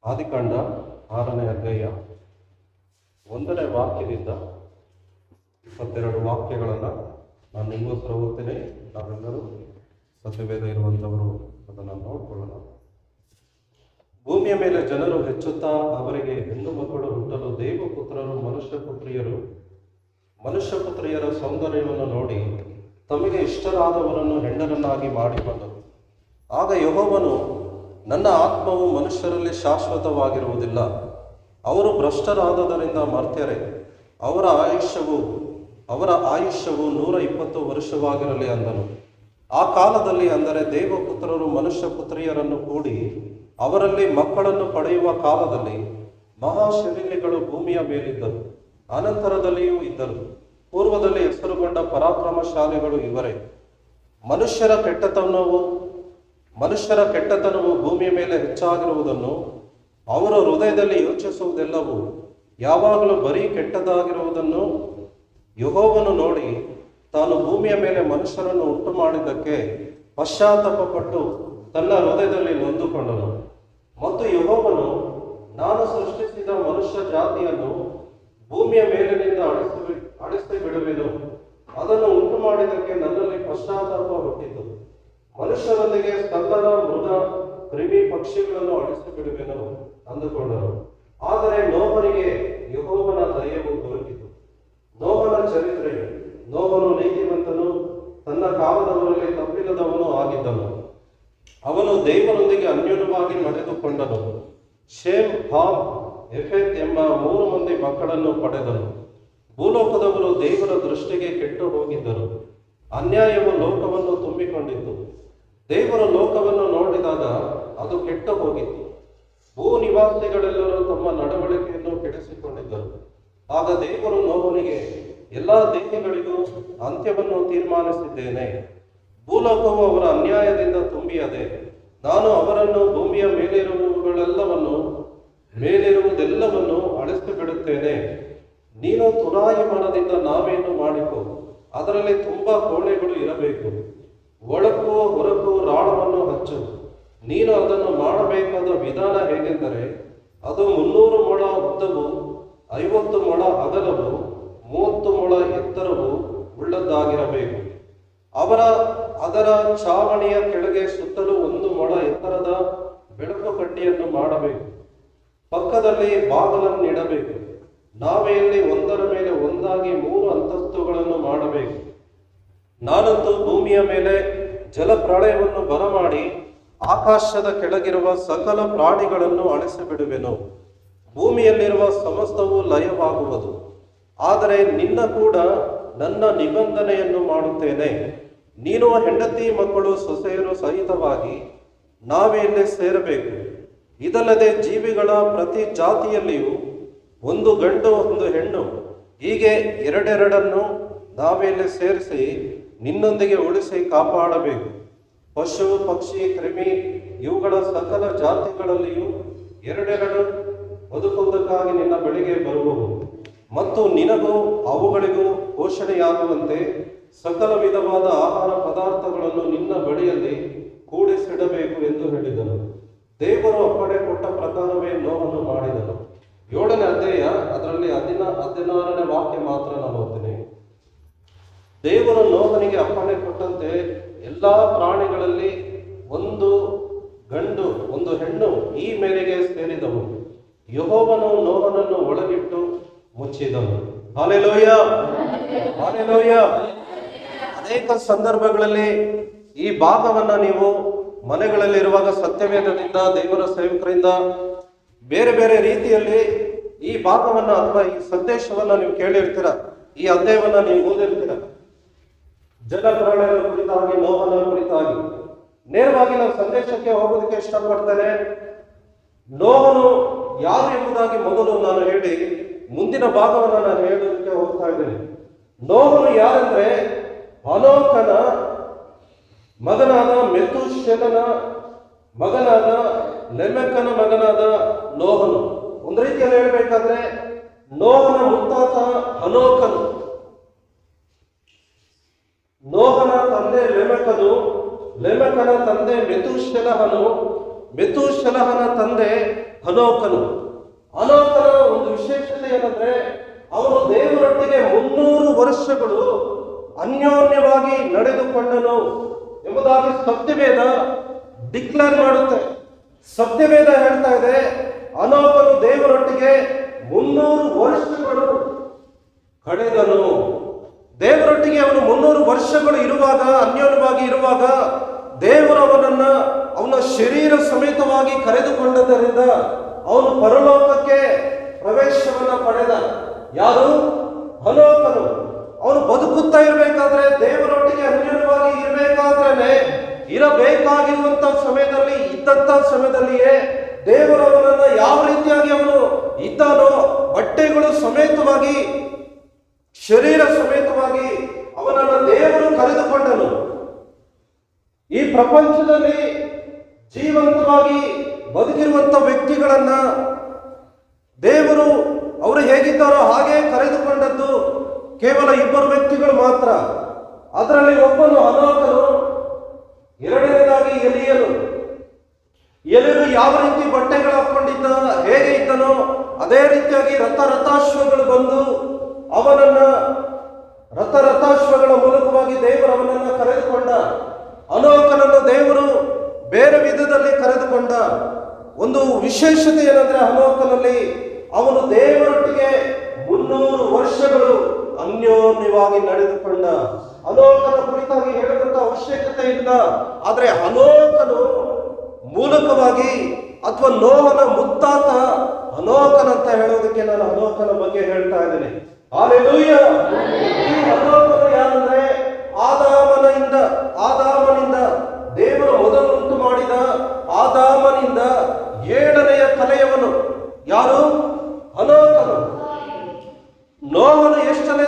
ಆದಿಕಾಂಡ 6ನೇ ಅಧ್ಯಾಯ 1ನೇ ವಾಕ್ಯದಿಂದ 22 ವಾಕ್ಯಗಳನ್ನು ನಾನು ನಿಮಗೋಸ್ಕರ ಓದ್ತೇನೆ. ನಾವೆಲ್ಲರೂ ಸತ್ಯವೇದ ಇರುವಂಥವರು ಅದನ್ನು ನೋಡ್ಕೊಳ್ಳೋಣ. ಭೂಮಿಯ ಮೇಲೆ ಜನರು ಹೆಚ್ಚುತ್ತಾ ಅವರಿಗೆ ಹೆಣ್ಣು ಮಕ್ಕಳು ಹುಟ್ಟಲು ದೇವಪುತ್ರರು ಮನುಷ್ಯಪುತ್ರಿಯರ ಸೌಂದರ್ಯವನ್ನು ನೋಡಿ ತಮಗೆ ಇಷ್ಟರಾದವರನ್ನು ಹೆಂಡರನ್ನಾಗಿ ಮಾಡಿಕೊಂಡರು. ಆಗ ಯೆಹೋವನು, ನನ್ನ ಆತ್ಮವು ಮನುಷ್ಯರಲ್ಲಿ ಶಾಶ್ವತವಾಗಿರುವುದಿಲ್ಲ, ಅವರು ಭ್ರಷ್ಟರಾದದರಿಂದ ಮರ್ತ್ಯರೇ, ಅವರ ಆಯುಷ್ಯವು 120 ವರ್ಷವಾಗಿರಲಿ ಅಂದನು. ಆ ಕಾಲದಲ್ಲಿ, ಅಂದರೆ ದೇವಪುತ್ರರು ಮನುಷ್ಯ ಪುತ್ರಿಯರನ್ನು ಕೂಡಿ ಅವರಲ್ಲಿ ಮಕ್ಕಳನ್ನು ಪಡೆಯುವ ಕಾಲದಲ್ಲಿ, ಮಹಾಶರೀರಿಗಳು ಭೂಮಿಯ ಮೇಲಿದ್ದರು, ಅನಂತರದಲ್ಲಿಯೂ ಇದ್ದರು. ಪೂರ್ವದಲ್ಲಿ ಹೆಸರುಗೊಂಡ ಪರಾಕ್ರಮಶಾಲಿಗಳು ಇವರೇ. ಮನುಷ್ಯರ ಕೆಟ್ಟತನವು ಭೂಮಿಯ ಮೇಲೆ ಹೆಚ್ಚಾಗಿರುವುದನ್ನು ಅವರ ಹೃದಯದಲ್ಲಿ ಯೋಚಿಸುವುದೆಲ್ಲವೂ ಯಾವಾಗಲೂ ಬರೀ ಕೆಟ್ಟದಾಗಿರುವುದನ್ನು ಯೆಹೋವನು ನೋಡಿ ತಾನು ಭೂಮಿಯ ಮೇಲೆ ಮನುಷ್ಯರನ್ನು ಉಂಟು ಮಾಡಿದ್ದಕ್ಕೆ ಪಶ್ಚಾತ್ತಾಪಪಟ್ಟು ತನ್ನ ಹೃದಯದಲ್ಲಿ ನೊಂದುಕೊಂಡನು. ಮತ್ತು ಯೆಹೋವನು, ನಾನು ಸೃಷ್ಟಿಸಿದ ಮನುಷ್ಯ ಜಾತಿಯನ್ನು ಭೂಮಿಯ ಮೇಲಿನಿಂದ ಅಳಿಸಿ ಬಿಡುವೆನು, ಅದನ್ನು ಉಂಟು ಮಾಡಿದ್ದಕ್ಕೆ ನನ್ನಲ್ಲಿ ಪಶ್ಚಾತ್ತಾಪ ಹುಟ್ಟಿತು. ಮನುಷ್ಯರೊಂದಿಗೆ ಸಕಲ ಮೃಗ ಕ್ರಿಮಿ ಪಕ್ಷಿಗಳನ್ನು ಅಳಿಸಿ ಬಿಡುವೆನು ಅಂದುಕೊಂಡರು. ಆದರೆ ನೋಹನಿಗೆ ಯೆಹೋವನ ದಯವು ದೊರಕಿತು. ನೋಹನ ಚರಿತ್ರೆ: ನೋಹನು ನೀತಿವಂತನು, ತನ್ನ ಕಾಲದವರಲ್ಲಿ ತಪ್ಪಿಲ್ಲದವನು ಆಗಿದ್ದನು. ಅವನು ದೇವರೊಂದಿಗೆ ಅನ್ಯೋನ್ಯವಾಗಿ ನಡೆದುಕೊಂಡನು. ಶೇಮ್, ಹಾಮ್, ಯೆಫೆತ್ ಎಂಬ 3 ಮಂದಿ ಮಕ್ಕಳನ್ನು ಪಡೆದನು. ಭೂಲೋಕದವರು ದೇವರ ದೃಷ್ಟಿಗೆ ಕೆಟ್ಟು ಹೋಗಿದ್ದರು. ಅನ್ಯಾಯವು ಲೋಕವನ್ನು ತುಂಬಿಕೊಂಡಿತ್ತು. ದೇವರು ಲೋಕವನ್ನು ನೋಡಿದಾಗ ಅದು ಕೆಟ್ಟು ಹೋಗಿತ್ತು. ಭೂ ನಿವಾಸಿಗಳೆಲ್ಲರೂ ತಮ್ಮ ನಡವಳಿಕೆಯನ್ನು ಕೆಡಿಸಿಕೊಂಡಿದ್ದರು. ಆಗ ದೇವರು ನೋಹನಿಗೆ, ಎಲ್ಲಾ ದೇಹಿಗಳಿಗೂ ಅಂತ್ಯವನ್ನು ತೀರ್ಮಾನಿಸಿದ್ದೇನೆ. ಭೂಲೋಕವು ಅವರ ಅನ್ಯಾಯದಿಂದ ತುಂಬಿಯದೆ ನಾನು ಅವರನ್ನು ಭೂಮಿಯ ಮೇಲಿರುವುದೆಲ್ಲವನ್ನು ಅಳಿಸಿ ಬಿಡುತ್ತೇನೆ. ನೀನು ತುರಾಯಿ ಮರದಿಂದ ನಾವೇನು ಮಾಡಿಕೊ, ಅದರಲ್ಲಿ ತುಂಬಾ ಕೋಣೆಗಳು ಇರಬೇಕು. ಒಳಕ್ಕೂ ಹೊರಕ್ಕೂ ರಾಳವನ್ನು ಹಚ್ಚು. ನೀನು ಅದನ್ನು ಮಾಡಬೇಕಾದ ವಿಧಾನ ಹೇಗೆಂದರೆ, ಅದು 300 ಮೊಳ ಉದ್ದವು, 50 ಮೊಳ ಅಗಲವು, 30 ಮೊಳ ಎತ್ತರವು ಉಳ್ಳದ್ದಾಗಿರಬೇಕು. ಅದರ ಛಾವಣಿಯ ಕೆಳಗೆ ಸುತ್ತಲೂ 1 ಮೊಳ ಎತ್ತರದ ಬೆಳಕು ಕಡ್ಡಿಯನ್ನು ಮಾಡಬೇಕು. ಪಕ್ಕದಲ್ಲಿ ಬಾಗಲನ್ನಿಡಬೇಕು. ನಾವೆಯಲ್ಲಿ ಒಂದರ ಮೇಲೆ ಒಂದಾಗಿ 3 ಅಂತಸ್ತುಗಳನ್ನು ಮಾಡಬೇಕು. ನಾನಂತೂ ಭೂಮಿಯ ಮೇಲೆ ಜಲಪ್ರಳಯವನ್ನು ಬರಮಾಡಿ ಆಕಾಶದ ಕೆಳಗಿರುವ ಸಕಲ ಪ್ರಾಣಿಗಳನ್ನು ಅಳಿಸಿಬಿಡುವೆನು. ಭೂಮಿಯಲ್ಲಿರುವ ಸಮಸ್ತವೂ ಲಯವಾಗುವುದು. ಆದರೆ ನಿನ್ನ ಕೂಡ ನನ್ನ ನಿಬಂಧನೆಯನ್ನು ಮಾಡುತ್ತೇನೆ. ನೀನು ಹೆಂಡತಿ ಮಕ್ಕಳು ಸೊಸೆಯರು ಸಹಿತವಾಗಿ ನಾವೆಯಲ್ಲಿ ಸೇರಬೇಕು. ಇದಲ್ಲದೆ ಜೀವಿಗಳ ಪ್ರತಿ ಜಾತಿಯಲ್ಲಿಯೂ 1 ಗಂಡು 1 ಹೆಣ್ಣು, ಹೀಗೆ 2 ನಾವೆಯಲ್ಲಿ ಸೇರಿಸಿ ನಿನ್ನೊಂದಿಗೆ ಉಳಿಸಿ ಕಾಪಾಡಬೇಕು. ಪಶು ಪಕ್ಷಿ ಕ್ರಿಮಿ ಇವುಗಳ ಸಕಲ ಜಾತಿಗಳಲ್ಲಿಯೂ 2 ಬದುಕುವುದಕ್ಕಾಗಿ ನಿನ್ನ ಬಳಿಗೆ ಬರುವವು. ಮತ್ತು ನಿನಗೂ ಅವುಗಳಿಗೂ ಪೋಷಣೆಯಾಗುವಂತೆ ಸಕಲ ವಿಧವಾದ ಆಹಾರ ಪದಾರ್ಥಗಳನ್ನು ನಿನ್ನ ಬಳಿಯಲ್ಲಿ ಕೂಡಿಸಿಡಬೇಕು ಎಂದು ಹೇಳಿದನು. ದೇವರು ಅಪ್ಪಣೆ ಕೊಟ್ಟ ಪ್ರಕಾರವೇ ನೋಹನು ಮಾಡಿದನು. 7ನೇ ಅಧ್ಯಾಯ, ಅದರಲ್ಲಿ 16ನೇ ವಾಕ್ಯ ಮಾತ್ರ ನಾನು ಓದ್ತೇನೆ. ದೇವರು ನೋಹನಿಗೆ ಅಪ್ಪಣೆ ಕೊಟ್ಟಂತೆ ಎಲ್ಲಾ ಪ್ರಾಣಿಗಳಲ್ಲಿ 1 ಗಂಡು 1 ಹೆಣ್ಣು ಈ ಮೇರೆಗೆ ಸೇರಿದವು. ಯೆಹೋವನು ನೋಹನನ್ನು ಒಳಗಿಟ್ಟು ಮುಚ್ಚಿದನು. Hallelujah, hallelujah. ಅನೇಕ ಸಂದರ್ಭಗಳಲ್ಲಿ ಈ ಭಾಗವನ್ನ ನೀವು ಮನೆಗಳಲ್ಲಿರುವಾಗ ಸತ್ಯವೇದದಿಂದ, ದೇವರ ಸೇವಕರಿಂದ ಬೇರೆ ಬೇರೆ ರೀತಿಯಲ್ಲಿ ಈ ಭಾಗವನ್ನ ಅಥವಾ ಈ ಸಂದೇಶವನ್ನ ನೀವು ಕೇಳಿರ್ತೀರ, ಈ ಅಧ್ಯಾಯವನ್ನ ನೀವು ಓದಿರ್ತೀರ. ಜಲಪ್ರಳಯದ ಕುರಿತಾಗಿ, ನೋಹನ ಕುರಿತಾಗಿ. ನೇರವಾಗಿ ನಾನು ಸಂದೇಶಕ್ಕೆ ಹೋಗೋದಕ್ಕೆ ಇಷ್ಟಪಡ್ತೇನೆ. ನೋಹನು ಯಾರು ಎಂಬುದಾಗಿ ಮೊದಲು ನಾನು ಹೇಳಿ ಮುಂದಿನ ಭಾಗವನ್ನು ನಾನು ಹೇಳೋದಕ್ಕೆ ಹೋಗ್ತಾ ಇದ್ದೇನೆ. ನೋಹನು ಯಾರೆಂದ್ರೆ, ಹನೋಕನ ಮಗನಾದ ಮೆತೂಷೆಲನ ಮಗನಾದ ಲೆಮೆಕನ ಮಗನಾದ ನೋಹನು. ಒಂದು ರೀತಿಯಲ್ಲಿ ಹೇಳ್ಬೇಕಾದ್ರೆ ನೋಹನ ಮುತ್ತಾತ ಹನೋಕನು, ನೋಹನ ತಂದೆ ಲೆಮೆಕನು, ಲೆಮೆಕನ ತಂದೆ ಮೆತೂಷೆಲಹನು, ಮೆತೂಷೆಲಹನ ತಂದೆ ಹನೋಕನು. ಹನೋಕನ ಒಂದು ವಿಶೇಷತೆ ಏನಂದ್ರೆ, ಅವನು ದೇವರೊಟ್ಟಿಗೆ 300 ವರ್ಷಗಳು ಅನ್ಯೋನ್ಯವಾಗಿ ನಡೆದುಕೊಂಡನು ಎಂಬುದಾಗಿ ಸತ್ಯವೇದ ಡಿಕ್ಲೇರ್ ಮಾಡುತ್ತೆ. ಸತ್ಯವೇದ ಹೇಳ್ತಾ ಇದೆ, ಹನೋಕನು ದೇವರೊಟ್ಟಿಗೆ 300 ವರ್ಷಗಳು ಕಳೆದನು. ದೇವರೊಟ್ಟಿಗೆ ಅವನು 300 ವರ್ಷಗಳು ಇರುವಾಗ, ಅನ್ಯೋನ್ಯವಾಗಿ ಇರುವಾಗ, ದೇವರು ಅವನ ಶರೀರ ಸಮೇತವಾಗಿ ಕರೆದುಕೊಂಡದ್ದರಿಂದ ಅವನು ಪರಲೋಕಕ್ಕೆ ಪ್ರವೇಶವನ್ನ ಪಡೆದ. ಯಾರು? ಹನೋಕನು. ಅವನು ಬದುಕುತ್ತಾ ಇರಬೇಕಾದ್ರೆ, ದೇವರೊಟ್ಟಿಗೆ ಅನ್ಯೋನ್ಯವಾಗಿ ಇರಬೇಕಾಗಿರುವಂತ ಸಮಯದಲ್ಲಿ, ಇದ್ದಂತ ಸಮಯದಲ್ಲಿಯೇ ದೇವರು ಅವನನ್ನ ಯಾವ ರೀತಿಯಾಗಿ ಅವನು ಇದ್ದಾನೋ, ಬಟ್ಟೆಗಳು ಸಮೇತವಾಗಿ, ಶರೀರ ಸಮೇತವಾಗಿ ಅವನನ್ನು ದೇವರು ಕರೆದುಕೊಂಡನು. ಈ ಪ್ರಪಂಚದಲ್ಲಿ ಜೀವಂತವಾಗಿ ಬದುಕಿರುವಂತ ವ್ಯಕ್ತಿಗಳನ್ನ ದೇವರು ಅವರು ಹೇಗಿದ್ದಾರೋ ಹಾಗೆ ಕರೆದುಕೊಂಡದ್ದು ಕೇವಲ 2 ವ್ಯಕ್ತಿಗಳು ಮಾತ್ರ. ಅದರಲ್ಲಿ ಒಬ್ಬನು ಹನೋಕನು, ಎರಡನೇದಾಗಿ ಎಲಿಯನು. ಎಲಿಯನು ಯಾವ ರೀತಿ ಬಟ್ಟೆಗಳು ಹಾಕೊಂಡಿದ್ದ, ಹೇಗೆ ಇದ್ದನೋ ಅದೇ ರೀತಿಯಾಗಿ ರಥಾಶ್ವಗಳು ಬಂದು ಅವನನ್ನ, ರಥಾಶ್ವಗಳ ಮೂಲಕವಾಗಿ ದೇವರು ಅವನನ್ನ ಕರೆದುಕೊಂಡ. ಹನೋಕನನ್ನು ದೇವರು ಬೇರೆ ವಿಧದಲ್ಲಿ ಕರೆದುಕೊಂಡ. ಒಂದು ವಿಶೇಷತೆ ಏನಂದ್ರೆ, ಹನೋಕನಲ್ಲಿ ಅವನು ದೇವರೊಟ್ಟಿಗೆ 300 ವರ್ಷಗಳು ಅನ್ಯೋನ್ಯವಾಗಿ ನಡೆದುಕೊಂಡ. ಹನೋಕನ ಕುರಿತಾಗಿ ಹೇಳುವಂತ ಅವಶ್ಯಕತೆ ಇಲ್ಲ. ಆದ್ರೆ ಹನೋಕನು ಮೂಲಕವಾಗಿ, ಅಥವಾ ನೋಹನ ಮುತ್ತಾತ ಹನೋಕನ್ ಅಂತ ಹೇಳೋದಕ್ಕೆ ನಾನು ಹನೋಕನ ಬಗ್ಗೆ ಹೇಳ್ತಾ ಇದ್ದೇನೆ. ಹಲ್ಲೆಲೂಯಾ. ಈ ಹನೋಕನು ಯಾರಂದ್ರೆ, ಆದಾಮನಿಂದ ದೇವರು ಮೊದಲು ಉಂಟು ಮಾಡಿದ ಆದಾಮನಿಂದ 7ನೆಯ ತಲೆಯವನು. ಯಾರು? ಹನೋಕನು. ನೋಹನು ಎಷ್ಟನೇ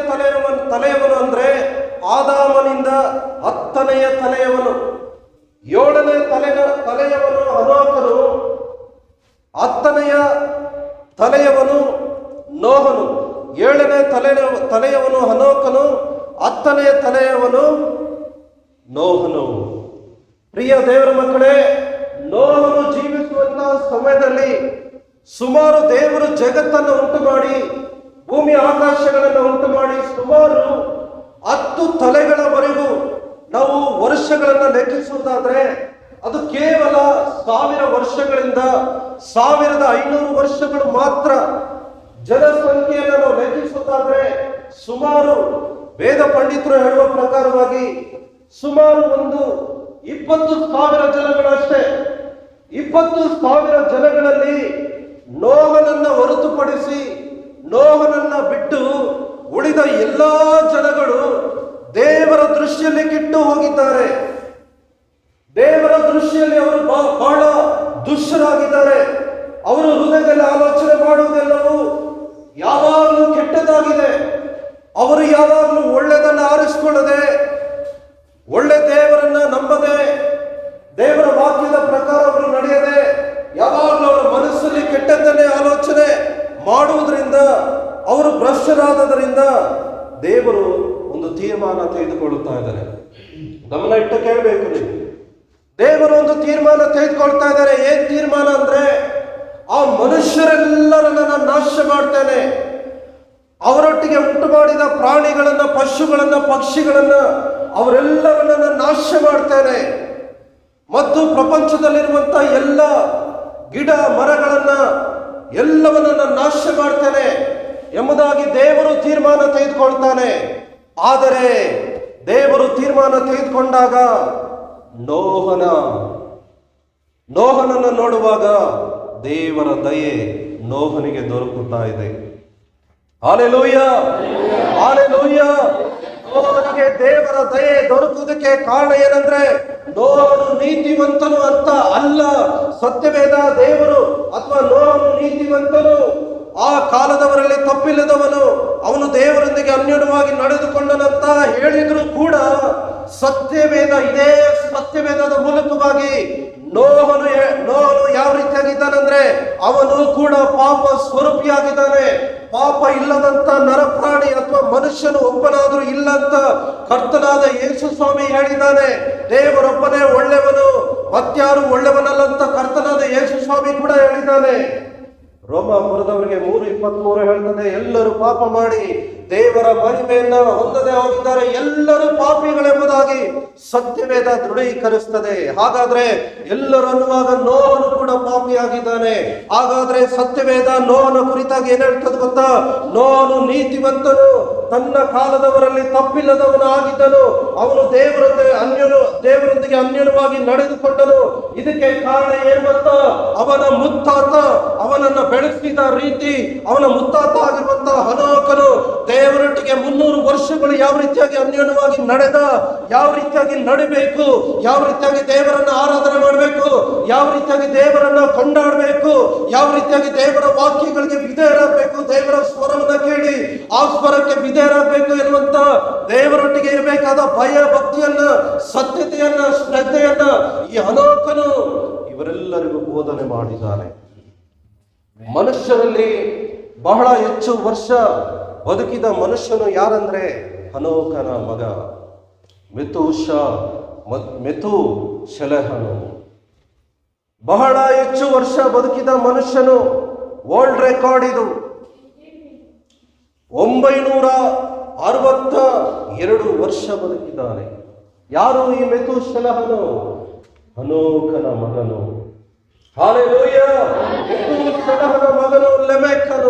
ತಲೆಯವನು ಅಂದ್ರೆ, ಆದಾಮನಿಂದ 10ನೆಯ ತಲೆಯವನು. 7ನೇ ತಲೆಯವನು ಹನೋಕನು, 10ನೆಯ ತಲೆಯವನು ನೋಹನು. 7ನೇ ತಲೆಯವನು ಹನೋಕನು, 10ನೆಯ ತಲೆಯವನು ನೋಹನು. ಪ್ರಿಯ ದೇವರ ಮಕ್ಕಳೇ, ನೋಹನು ಜೀವಿಸುವಂತಹ ಸಮಯದಲ್ಲಿ ಸುಮಾರು ದೇವರು ಜಗತ್ತನ್ನು ಉಂಟು ಮಾಡಿ, ಭೂಮಿ ಆಕಾಶಗಳನ್ನು ಉಂಟು ಮಾಡಿ, ಸುಮಾರು 10 ತಲೆಗಳವರೆಗೂ ನಾವು ವರ್ಷಗಳನ್ನು ಲೆಕ್ಕಿಸುವುದಾದ್ರೆ ಅದು ಕೇವಲ 1000 ವರ್ಷಗಳಿಂದ 1500 ವರ್ಷಗಳು ಮಾತ್ರ. ಜನಸಂಖ್ಯೆಯನ್ನು ನಾವು ಲೆಕ್ಕಿಸುವುದಾದ್ರೆ ಸುಮಾರು ವೇದ ಪಂಡಿತರು ಹೇಳುವ ಪ್ರಕಾರವಾಗಿ ಸುಮಾರು ಒಂದು 20,000 ಜನಗಳಷ್ಟೇ. 20,000 ಜನಗಳಲ್ಲಿ ನೋಹನನ್ನ ಹೊರತುಪಡಿಸಿ, ನೋಹನನ್ನ ಬಿಟ್ಟು ಉಳಿದ ಎಲ್ಲಾ ಜನಗಳು ದೇವರ ದೃಷ್ಟಿಯಲ್ಲಿ ಕೆಟ್ಟು ಹೋಗಿದ್ದಾರೆ. ದೇವರ ದೃಷ್ಟಿಯಲ್ಲಿ ಅವರು ಬಹಳ ದುಷ್ಟರಾಗಿದ್ದಾರೆ. ಅವರು ಹೃದಯದಲ್ಲಿ ಆಲೋಚನೆ ಮಾಡುವುದೆಲ್ಲವೂ ಯಾವಾಗಲೂ ಕೆಟ್ಟದಾಗಿದೆ. ಅವರು ಯಾವಾಗಲೂ ಒಳ್ಳೆಯದನ್ನು ಆರಿಸಿಕೊಳ್ಳದೆ, ಒಳ್ಳೆ ದೇವರನ್ನ ನಂಬದೆ, ದೇವರ ವಾಕ್ಯದ ಪ್ರಕಾರ ಅವರು ನಡೆಯದೆ, ಯಾವಾಗಲೂ ಅವರ ಮನಸ್ಸಲ್ಲಿ ಕೆಟ್ಟದ್ದನ್ನೇ ಆಲೋಚನೆ ಮಾಡುವುದರಿಂದ, ಅವರು ಭ್ರಷ್ಟರಾದದರಿಂದ ದೇವರು ಒಂದು ತೀರ್ಮಾನ ತೆಗೆದುಕೊಳ್ಳುತ್ತಾ ಇದ್ದಾರೆ. ಗಮನ ಇಟ್ಟು ಕೇಳಬೇಕು ನೀವು. ದೇವರು ಒಂದು ತೀರ್ಮಾನ ತೆಗೆದುಕೊಳ್ತಾ ಇದ್ದಾರೆ. ಏನ್ ತೀರ್ಮಾನ ಅಂದ್ರೆ, ಆ ಮನುಷ್ಯರೆಲ್ಲರನ್ನ ನಾನು ನಾಶ ಮಾಡ್ತೇನೆ, ಅವರೊಟ್ಟಿಗೆ ಉಂಟು ಮಾಡಿದ ಪ್ರಾಣಿಗಳನ್ನ, ಪಶುಗಳನ್ನ, ಪಕ್ಷಿಗಳನ್ನ, ಅವರೆಲ್ಲವನ್ನ ನಾಶ ಮಾಡ್ತೇನೆ, ಮತ್ತು ಪ್ರಪಂಚದಲ್ಲಿರುವಂತ ಎಲ್ಲ ಗಿಡ ಮರಗಳನ್ನ ಎಲ್ಲವನ್ನ ನಾಶ ಮಾಡ್ತೇನೆ ಎಂಬುದಾಗಿ ದೇವರು ತೀರ್ಮಾನ ತೆಗೆದುಕೊಳ್ತಾನೆ. ಆದರೆ ದೇವರು ತೀರ್ಮಾನ ತೆಗೆದುಕೊಂಡಾಗ ನೋಹನನ್ನು ನೋಡುವಾಗ ದೇವರ ದಯೆ ನೋಹನಿಗೆ ದೊರಕುತ್ತಾ ಇದೆ. Hallelujah, hallelujah. ನೋಹನಿಗೆ ದೇವರ ದಯೆ ದೊರಕುವುದಕ್ಕೆ ಕಾರಣ ಏನಂದ್ರೆ, ನೋಹನು ನೀತಿವಂತನು ಅಂತ ಅಲ್ಲ. ಸತ್ಯವೇದ ದೇವರು ಅಥವಾ ನೋಹನು ನೀತಿವಂತನು, ಆ ಕಾಲದವರಲ್ಲಿ ತಪ್ಪಿಲ್ಲದವನು, ಅವನು ದೇವರೊಂದಿಗೆ ಅನ್ಯೋನ್ಯವಾಗಿ ನಡೆದುಕೊಂಡನಂತ ಹೇಳಿದ್ರು ಕೂಡ, ಸತ್ಯವೇದ, ಇದೇ ಸತ್ಯವೇದದ ಮೂಲಕವಾಗಿ ನೋಹನು ಯಾವ ರೀತಿಯಾಗಿದ್ದಾನಂದ್ರೆ, ಅವನು ಕೂಡ ಪಾಪ ಸ್ವರೂಪಿಯಾಗಿದ್ದಾನೆ. ಪಾಪ ಇಲ್ಲದಂತ ನರಪ್ರಾಣಿ ಅಥವಾ ಮನುಷ್ಯನು ಒಬ್ಬನಾದ್ರೂ ಇಲ್ಲ ಅಂತ ಕರ್ತನಾದ ಯೇಸು ಸ್ವಾಮಿ ಹೇಳಿದ್ದಾನೆ. ದೇವರೊಬ್ಬನೇ ಒಳ್ಳೆಯವನು, ಮತ್ಯಾರು ಒಳ್ಳೆಯವನಲ್ಲ ಅಂತ ಕರ್ತನಾದ ಯೇಸು ಸ್ವಾಮಿ ಕೂಡ ಹೇಳಿದ್ದಾನೆ. ರೋಮಾಪುರದವರಿಗೆ 3:23 ಹೇಳ್ತದೆ, ಎಲ್ಲರೂ ಪಾಪ ಮಾಡಿ ದೇವರ ಮಹಿಮೆಯನ್ನ ಹೊಂದದೆ ಹೋಗಿದ್ದಾರೆ, ಎಲ್ಲರೂ ಪಾಪಿಗಳೆಂಬುದಾಗಿ ಸತ್ಯವೇದ ದೃಢೀಕರಿಸ್ತದೆ. ಹಾಗಾದ್ರೆ ಎಲ್ಲರೂ ಅನ್ನುವಾಗ ನೋಹನು ಕೂಡ ಪಾಪಿಯಾಗಿದ್ದಾನೆ. ಹಾಗಾದ್ರೆ ಸತ್ಯವೇದ ನೋಹನ ಕುರಿತಾಗಿ ಏನ್ ಹೇಳ್ತದೆ ಗೊತ್ತಾ? ನೋಹನು ನೀತಿವಂತನು, ತನ್ನ ಕಾಲದವರಲ್ಲಿ ತಪ್ಪಿಲ್ಲದವನು ಆಗಿದ್ದನು, ಅವನು ದೇವರೊಂದಿಗೆ ಅನ್ಯವಾಗಿ ನಡೆದುಕೊಂಡನು. ಇದಕ್ಕೆ ಕಾರಣ ಏನು ಗೊತ್ತಾ? ಅವನ ಮುತ್ತಾತ, ಅವನನ್ನ ಬೆಳೆಸಿದ ರೀತಿ, ಅವನ ಮುತ್ತಾತ ಆಗಿರುವಂತಹ ಹನೋಕನು ದೇವರೊಟ್ಟಿಗೆ 300 ವರ್ಷಗಳು ಯಾವ ರೀತಿಯಾಗಿ ಅನ್ಯೋನ್ಯವಾಗಿ ನಡೆದ, ಯಾವ ರೀತಿಯಾಗಿ ನಡಿಬೇಕು, ಯಾವ ರೀತಿಯಾಗಿ ದೇವರನ್ನ ಆರಾಧನೆ ಮಾಡಬೇಕು, ಯಾವ ರೀತಿಯಾಗಿ ದೇವರನ್ನ ಕೊಂಡಾಡಬೇಕು, ಯಾವ ರೀತಿಯಾಗಿ ದೇವರ ವಾಕ್ಯಗಳಿಗೆ ವಿಧೇಯರಾಗಬೇಕು, ದೇವರ ಸ್ವರವನ್ನ ಕೇಳಿ ಆ ಸ್ವರಕ್ಕೆ ವಿಧೇಯರಾಗಬೇಕು ಎನ್ನುವಂತ ದೇವರೊಟ್ಟಿಗೆ ಇರಬೇಕಾದ ಭಯ ಭಕ್ತಿಯನ್ನ, ಸತ್ಯತೆಯನ್ನ, ಶ್ರದ್ಧೆಯನ್ನ ಈ ಹನೋಕನು ಇವರೆಲ್ಲರಿಗೂ ಬೋಧನೆ ಮಾಡಿದ್ದಾನೆ. ಮನುಷ್ಯರಲ್ಲಿ ಬಹಳ ಹೆಚ್ಚು ವರ್ಷ ಬದುಕಿದ ಮನುಷ್ಯನು ಯಾರಂದ್ರೆ ಹನೋಕನ ಮಗ ಮೆತೂಷೆಲಹನು. ಬಹಳ ಹೆಚ್ಚು ವರ್ಷ ಬದುಕಿದ ಮನುಷ್ಯನು. ವರ್ಲ್ಡ್ ರೆಕಾರ್ಡ್ ಇದು. 962 ವರ್ಷ ಬದುಕಿದ್ದಾನೆ. ಯಾರು ಈ ಮೆತೂಷೆಲಹನು? ಹನೋಕನ ಮಗನು. ಹಲ್ಲೆಲೂಯಾ. ಮೆತೂಷೆಲಹನ ಮಗನು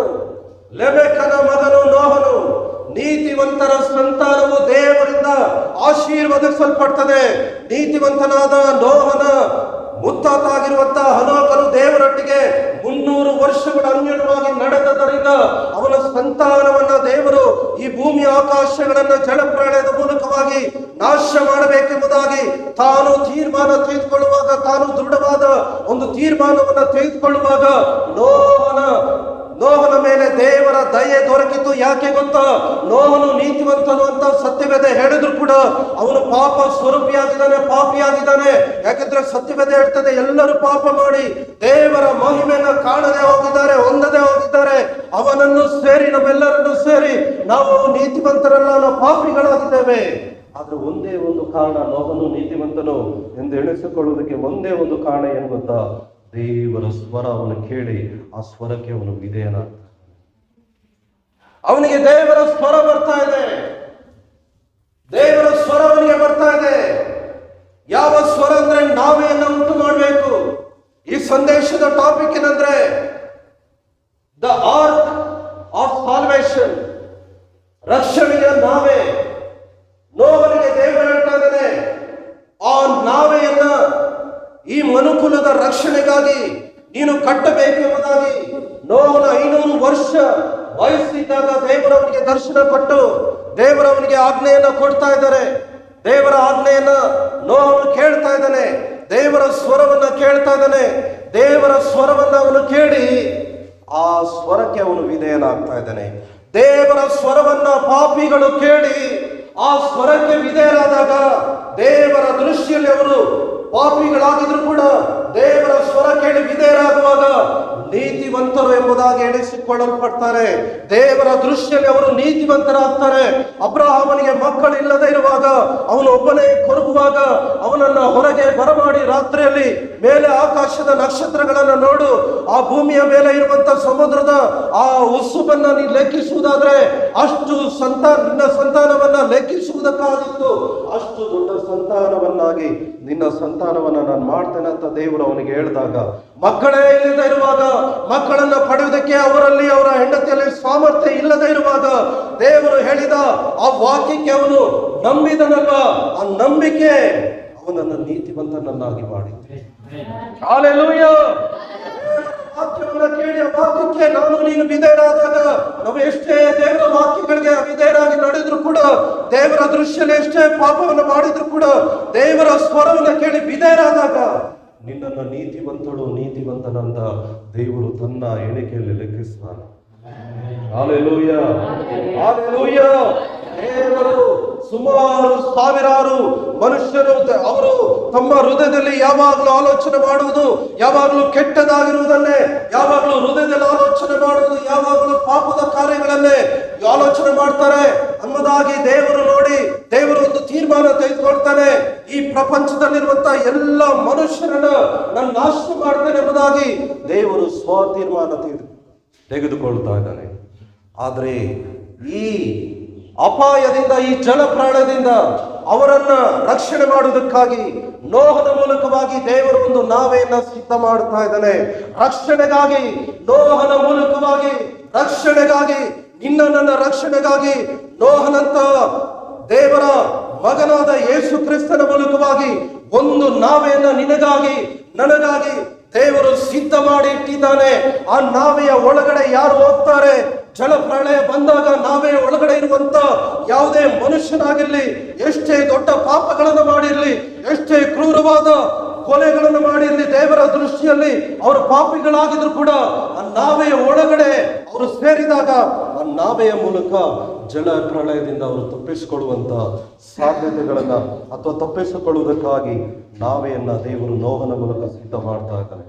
ಲೆಮೆಕನ ಮಗನು ನೋಹನು. ನೀತಿವಂತರ ಸಂತಾನವು ದೇವರಿಂದ ಆಶೀರ್ವದಿಸಲ್ಪಡ್ತದೆ. ನೀತಿವಂತನಾದ ನೋಹನ ಮುತ್ತಾತಾಗಿರುವಂತಹ ಹನೋಕನು ದೇವರೊಟ್ಟಿಗೆ 300 ವರ್ಷಗಳ ಅನ್ಯೋನ್ಯವಾಗಿ ನಡೆದದರಿಂದ ಅವನ ಸಂತಾನವನ್ನ ದೇವರು ಈ ಭೂಮಿ ಆಕಾಶಗಳನ್ನ ಜಲಪ್ರಳಯದ ಮೂಲಕವಾಗಿ ನಾಶ ಮಾಡಬೇಕೆಂಬುದಾಗಿ ತಾನು ತೀರ್ಮಾನ ತೆಗೆದುಕೊಳ್ಳುವಾಗ, ತಾನು ದೃಢವಾದ ಒಂದು ತೀರ್ಮಾನವನ್ನ ತೆಗೆದುಕೊಳ್ಳುವಾಗ ನೋಹನ ಮೇಲೆ ದೇವರ ದಯೆ ದೊರಕಿತು. ಯಾಕೆ ಗೊತ್ತಾ? ನೋಹನು ನೀತಿವಂತನು ಅಂತ ಸತ್ಯವೇದ ಹೇಳಿದ್ರು ಕೂಡ ಅವನು ಪಾಪ ಸ್ವರೂಪಿಯಾಗಿದ್ದಾನೆ, ಪಾಪಿಯಾಗಿದ್ದಾನೆ. ಯಾಕೆಂದ್ರೆ ಸತ್ಯವೇದ ಹೇಳ್ತದೆ, ಎಲ್ಲರೂ ಪಾಪ ಮಾಡಿ ದೇವರ ಮಹಿಮೆಯನ್ನು ಕಾಣದೆ ಹೋಗಿದ್ದಾರೆ, ಹೊಂದದೆ ಹೋಗಿದ್ದಾರೆ. ಅವನನ್ನು ಸೇರಿ, ನಮ್ಮೆಲ್ಲರನ್ನು ಸೇರಿ ನಾವು ನೀತಿವಂತರಲ್ಲ, ನಾವು ಪಾಪಿಗಳಾಗಿದ್ದೇವೆ. ಆದ್ರೆ ಒಂದೇ ಒಂದು ಕಾರಣ, ನೋಹನು ನೀತಿವಂತನು ಎಂದು ಎಣಿಸಿಕೊಳ್ಳುವುದಕ್ಕೆ ಒಂದೇ ಒಂದು ಕಾರಣ ಏನು ಗೊತ್ತಾ? ದೇವರ ಸ್ವರ ಅವನು ಕೇಳಿ ಆ ಸ್ವರಕ್ಕೆ ಅವನು ವಿಧೇಯನಾಗ್ತಾನೆ. ಅವನಿಗೆ ದೇವರ ಸ್ವರ ಬರ್ತಾ ಇದೆ, ದೇವರ ಸ್ವರ ಅವನಿಗೆ ಬರ್ತಾ ಇದೆ. ಯಾವ ಸ್ವರ ಅಂದ್ರೆ ನಾವೆಯನ್ನ ಉಂಟು ಮಾಡಬೇಕು. ಈ ಸಂದೇಶದ ಟಾಪಿಕ್ ಏನಂದ್ರೆ ದ ಆರ್ಕ್ ಆಫ್ ಸಾಲ್ವೇಷನ್, ರಕ್ಷಣೆಯ ನಾವೆ. ನೋಹನಿಗೆ ದೇವರು ಹೇಳ್ತಾ ಇದ್ದಾನೆ, ಆ ನಾವೆಯನ್ನ ಈ ಮನುಕುಲದ ರಕ್ಷಣೆಗಾಗಿ ನೀನು ಕಟ್ಟಬೇಕು ಎಂಬುದಾಗಿ. ನೋಹನ 500 ವರ್ಷ ವಯಸ್ಸಿದ್ದಾಗ ದೇವರವನಿಗೆ ದರ್ಶನ ಕೊಟ್ಟು ದೇವರವನಿಗೆ ಆಜ್ಞೆಯನ್ನ ಕೊಡ್ತಾ ಇದ್ದಾರೆ. ದೇವರ ಆಜ್ಞೆಯನ್ನ ನೋಹನು ಕೇಳ್ತಾ ಇದ್ದಾನೆ, ದೇವರ ಸ್ವರವನ್ನ ಕೇಳ್ತಾ ಇದ್ದಾನೆ. ದೇವರ ಸ್ವರವನ್ನ ಅವನು ಕೇಳಿ ಆ ಸ್ವರಕ್ಕೆ ಅವನು ವಿಧೇಯನಾಗ್ತಾ ಇದ್ದಾನೆ. ದೇವರ ಸ್ವರವನ್ನ ಪಾಪಿಗಳು ಕೇಳಿ ಆ ಸ್ವರಕ್ಕೆ ವಿಧೇಯರಾದಾಗ ದೇವರ ದೃಷ್ಟಿಯಲ್ಲಿ ಅವರು ಪಾಪಿಗಳಾಗಿದ್ರು ಕೂಡ ದೇವರ ಸ್ವರ ಕೇಳಿ ವಿಧೇಯರಾಗುವಾಗ ನೀತಿವಂತರು ಎಂಬುದಾಗಿ ಎಣಿಸಿಕೊಳ್ಳಲ್ಪಡ್ತಾರೆ. ದೇವರ ದೃಷ್ಟಿಯಲ್ಲಿ ಅವರು ನೀತಿವಂತರಾಗ್ತಾರೆ. ಅಬ್ರಹಾಮನಿಗೆ ಮಕ್ಕಳಿಲ್ಲದೆ ಇರುವಾಗ, ಅವನು ಒಬ್ಬನೇ ಕೊರಗುವಾಗ ಅವನನ್ನ ಹೊರಗೆ ಬರಮಾಡಿ ರಾತ್ರಿಯಲ್ಲಿ ಮೇಲೆ ಆಕಾಶದ ನಕ್ಷತ್ರಗಳನ್ನು ನೋಡು, ಆ ಭೂಮಿಯ ಮೇಲೆ ಇರುವಂತ ಸಮುದ್ರದ ಆ ಉಸುಬನ್ನ ನೀನು ಲೆಕ್ಕಿಸುವುದಾದ್ರೆ ಅಷ್ಟು ನಿನ್ನ ಸಂತಾನವನ್ನ ಲೆಕ್ಕಿಸುವುದಕ್ಕಾಗಿತ್ತು. ಅಷ್ಟು ದೊಡ್ಡ ಸಂತಾನವನ್ನಾಗಿ ನಿನ್ನ ಸಂತಾನವನ್ನ ನಾನು ಮಾಡ್ತೇನೆ ಅಂತ ದೇವರು ಅವನಿಗೆ ಹೇಳಿದಾಗ, ಮಕ್ಕಳೇ ಇಲ್ಲದೆ ಇರುವಾಗ, ಮಕ್ಕಳನ್ನ ಪಡೆಯುವುದಕ್ಕೆ ಅವರಲ್ಲಿ ಅವರ ಹೆಂಡತಿಯಲ್ಲಿ ಸಾಮರ್ಥ್ಯ ಇಲ್ಲದೆ ಇರುವಾಗ ದೇವರು ಹೇಳಿದ ಆ ವಾಕ್ಯಕ್ಕೆ ಅವನು ನಂಬಿದನಲ್ಲ, ಆ ನಂಬಿಕೆ ಅವನನ್ನು ನೀತಿವಂತನನ್ನಾಗಿ ಮಾಡಿದೆ. ಹಲ್ಲೆಲೂಯಾ. ವಾಕ್ಯವನ್ನು ಕೇಳಿ ಆ ವಾಕ್ಯಕ್ಕೆ ನಾನು ನೀನು ವಿಧೇಯರಾದಾಗ, ನಾವು ಎಷ್ಟೇ ದೇವರ ವಾಕ್ಯಗಳಿಗೆ ವಿಧೇಯರಾಗಿ ನಡೆದ್ರು ಕೂಡ, ದೇವರ ದೃಶ್ಯದಲ್ಲಿ ಎಷ್ಟೇ ಪಾಪವನ್ನು ಮಾಡಿದ್ರು ಕೂಡ ದೇವರ ಸ್ವರವನ್ನು ಕೇಳಿ ವಿಧೇಯರಾದಾಗ ನಿನ್ನನ್ನು ನೀತಿವಂತನಂದ ದೇವರು ತನ್ನ ಎಣಿಕೆಯಲ್ಲಿ ಲೆಕ್ಕಿಸ್ತಾನೆ. ಹಲ್ಲೆಲೂಯಾ. ಹಲ್ಲೆಲೂಯಾ. ದೇವರು ಸುಮಾರು ಸಾವಿರಾರು ಮನುಷ್ಯರು ಅವರು ತಮ್ಮ ಹೃದಯದಲ್ಲಿ ಯಾವಾಗಲೂ ಆಲೋಚನೆ ಮಾಡುವುದು ಯಾವಾಗಲೂ ಕೆಟ್ಟದಾಗಿರುವುದನ್ನೇ, ಯಾವಾಗಲೂ ಹೃದಯದಲ್ಲಿ ಆಲೋಚನೆ ಮಾಡುವುದು ಯಾವಾಗಲೂ ಪಾಪದ ಕಾರ್ಯಗಳನ್ನೇ ಆಲೋಚನೆ ಮಾಡ್ತಾರೆ ಅನ್ನೋದಾಗಿ ದೇವರು ನೋಡಿ ದೇವರು ಒಂದು ತೀರ್ಮಾನ ತೆಗೆದುಕೊಳ್ತಾನೆ. ಈ ಪ್ರಪಂಚದಲ್ಲಿರುವಂತಹ ಎಲ್ಲ ಮನುಷ್ಯರನ್ನ ನಾನು ನಾಶ ಮಾಡ್ತೇನೆ ಎಂಬುದಾಗಿ ದೇವರು ತೀರ್ಮಾನ ತೆಗೆದುಕೊಳ್ತಾ ಇದ್ದಾನೆ. ಆದ್ರೆ ಈ ಅಪಾಯದಿಂದ, ಈ ಜಲಪ್ರಾಣದಿಂದ ಅವರನ್ನ ರಕ್ಷಣೆ ಮಾಡುವುದಕ್ಕಾಗಿ ನೋಹನ ಮೂಲಕವಾಗಿ ದೇವರು ಒಂದು ನಾವೆಯನ್ನ ಸಿದ್ಧ ಮಾಡ್ತಾ ಇದ್ದಾನೆ. ರಕ್ಷಣೆಗಾಗಿ, ನೋಹನ ಮೂಲಕವಾಗಿ ರಕ್ಷಣೆಗಾಗಿ, ನಿನ್ನ ನನ್ನ ರಕ್ಷಣೆಗಾಗಿ ನೋಹನಂತ ದೇವರ ಮಗನಾದ ಯೇಸು ಕ್ರಿಸ್ತನ ಮೂಲಕವಾಗಿ ಒಂದು ನಾವೆಯನ್ನ ನಿನಗಾಗಿ ನನಗಾಗಿ ದೇವರು ಸಿದ್ಧ ಮಾಡಿ ಇಟ್ಟಿದ್ದಾನೆ. ಆ ನಾವೆಯ ಒಳಗಡೆ ಯಾರು ಹೋಗ್ತಾರೆ? ಜಲಪ್ರಳಯ ಬಂದಾಗ ನಾವೆಯ ಒಳಗಡೆ ಇರುವಂತ ಯಾವುದೇ ಮನುಷ್ಯನಾಗಿರ್ಲಿ, ಎಷ್ಟೇ ದೊಡ್ಡ ಪಾಪಗಳನ್ನು ಮಾಡಿರ್ಲಿ, ಎಷ್ಟೇ ಕ್ರೂರವಾದ ಕೊಲೆಗಳನ್ನು ಮಾಡಿರ್ಲಿ, ದೇವರ ದೃಷ್ಟಿಯಲ್ಲಿ ಅವರು ಪಾಪಿಗಳಾಗಿದ್ರು ಕೂಡ ಆ ನಾವೆಯ ಒಳಗಡೆ ಅವರು ಸೇರಿದಾಗ ಆ ನಾವೆಯ ಮೂಲಕ ಜಲ ಪ್ರಳಯದಿಂದ ಅವರು ತಪ್ಪಿಸಿಕೊಳ್ಳುವಂತ ಸಾಧ್ಯತೆಗಳನ್ನ ಅಥವಾ ತಪ್ಪಿಸಿಕೊಳ್ಳುವುದಕ್ಕಾಗಿ ನಾವೆಯನ್ನ ದೇವರು ನೋಹನ ಮೂಲಕ ಸಿದ್ಧ ಮಾಡ್ತಾ ಇದ್ದಾನೆ.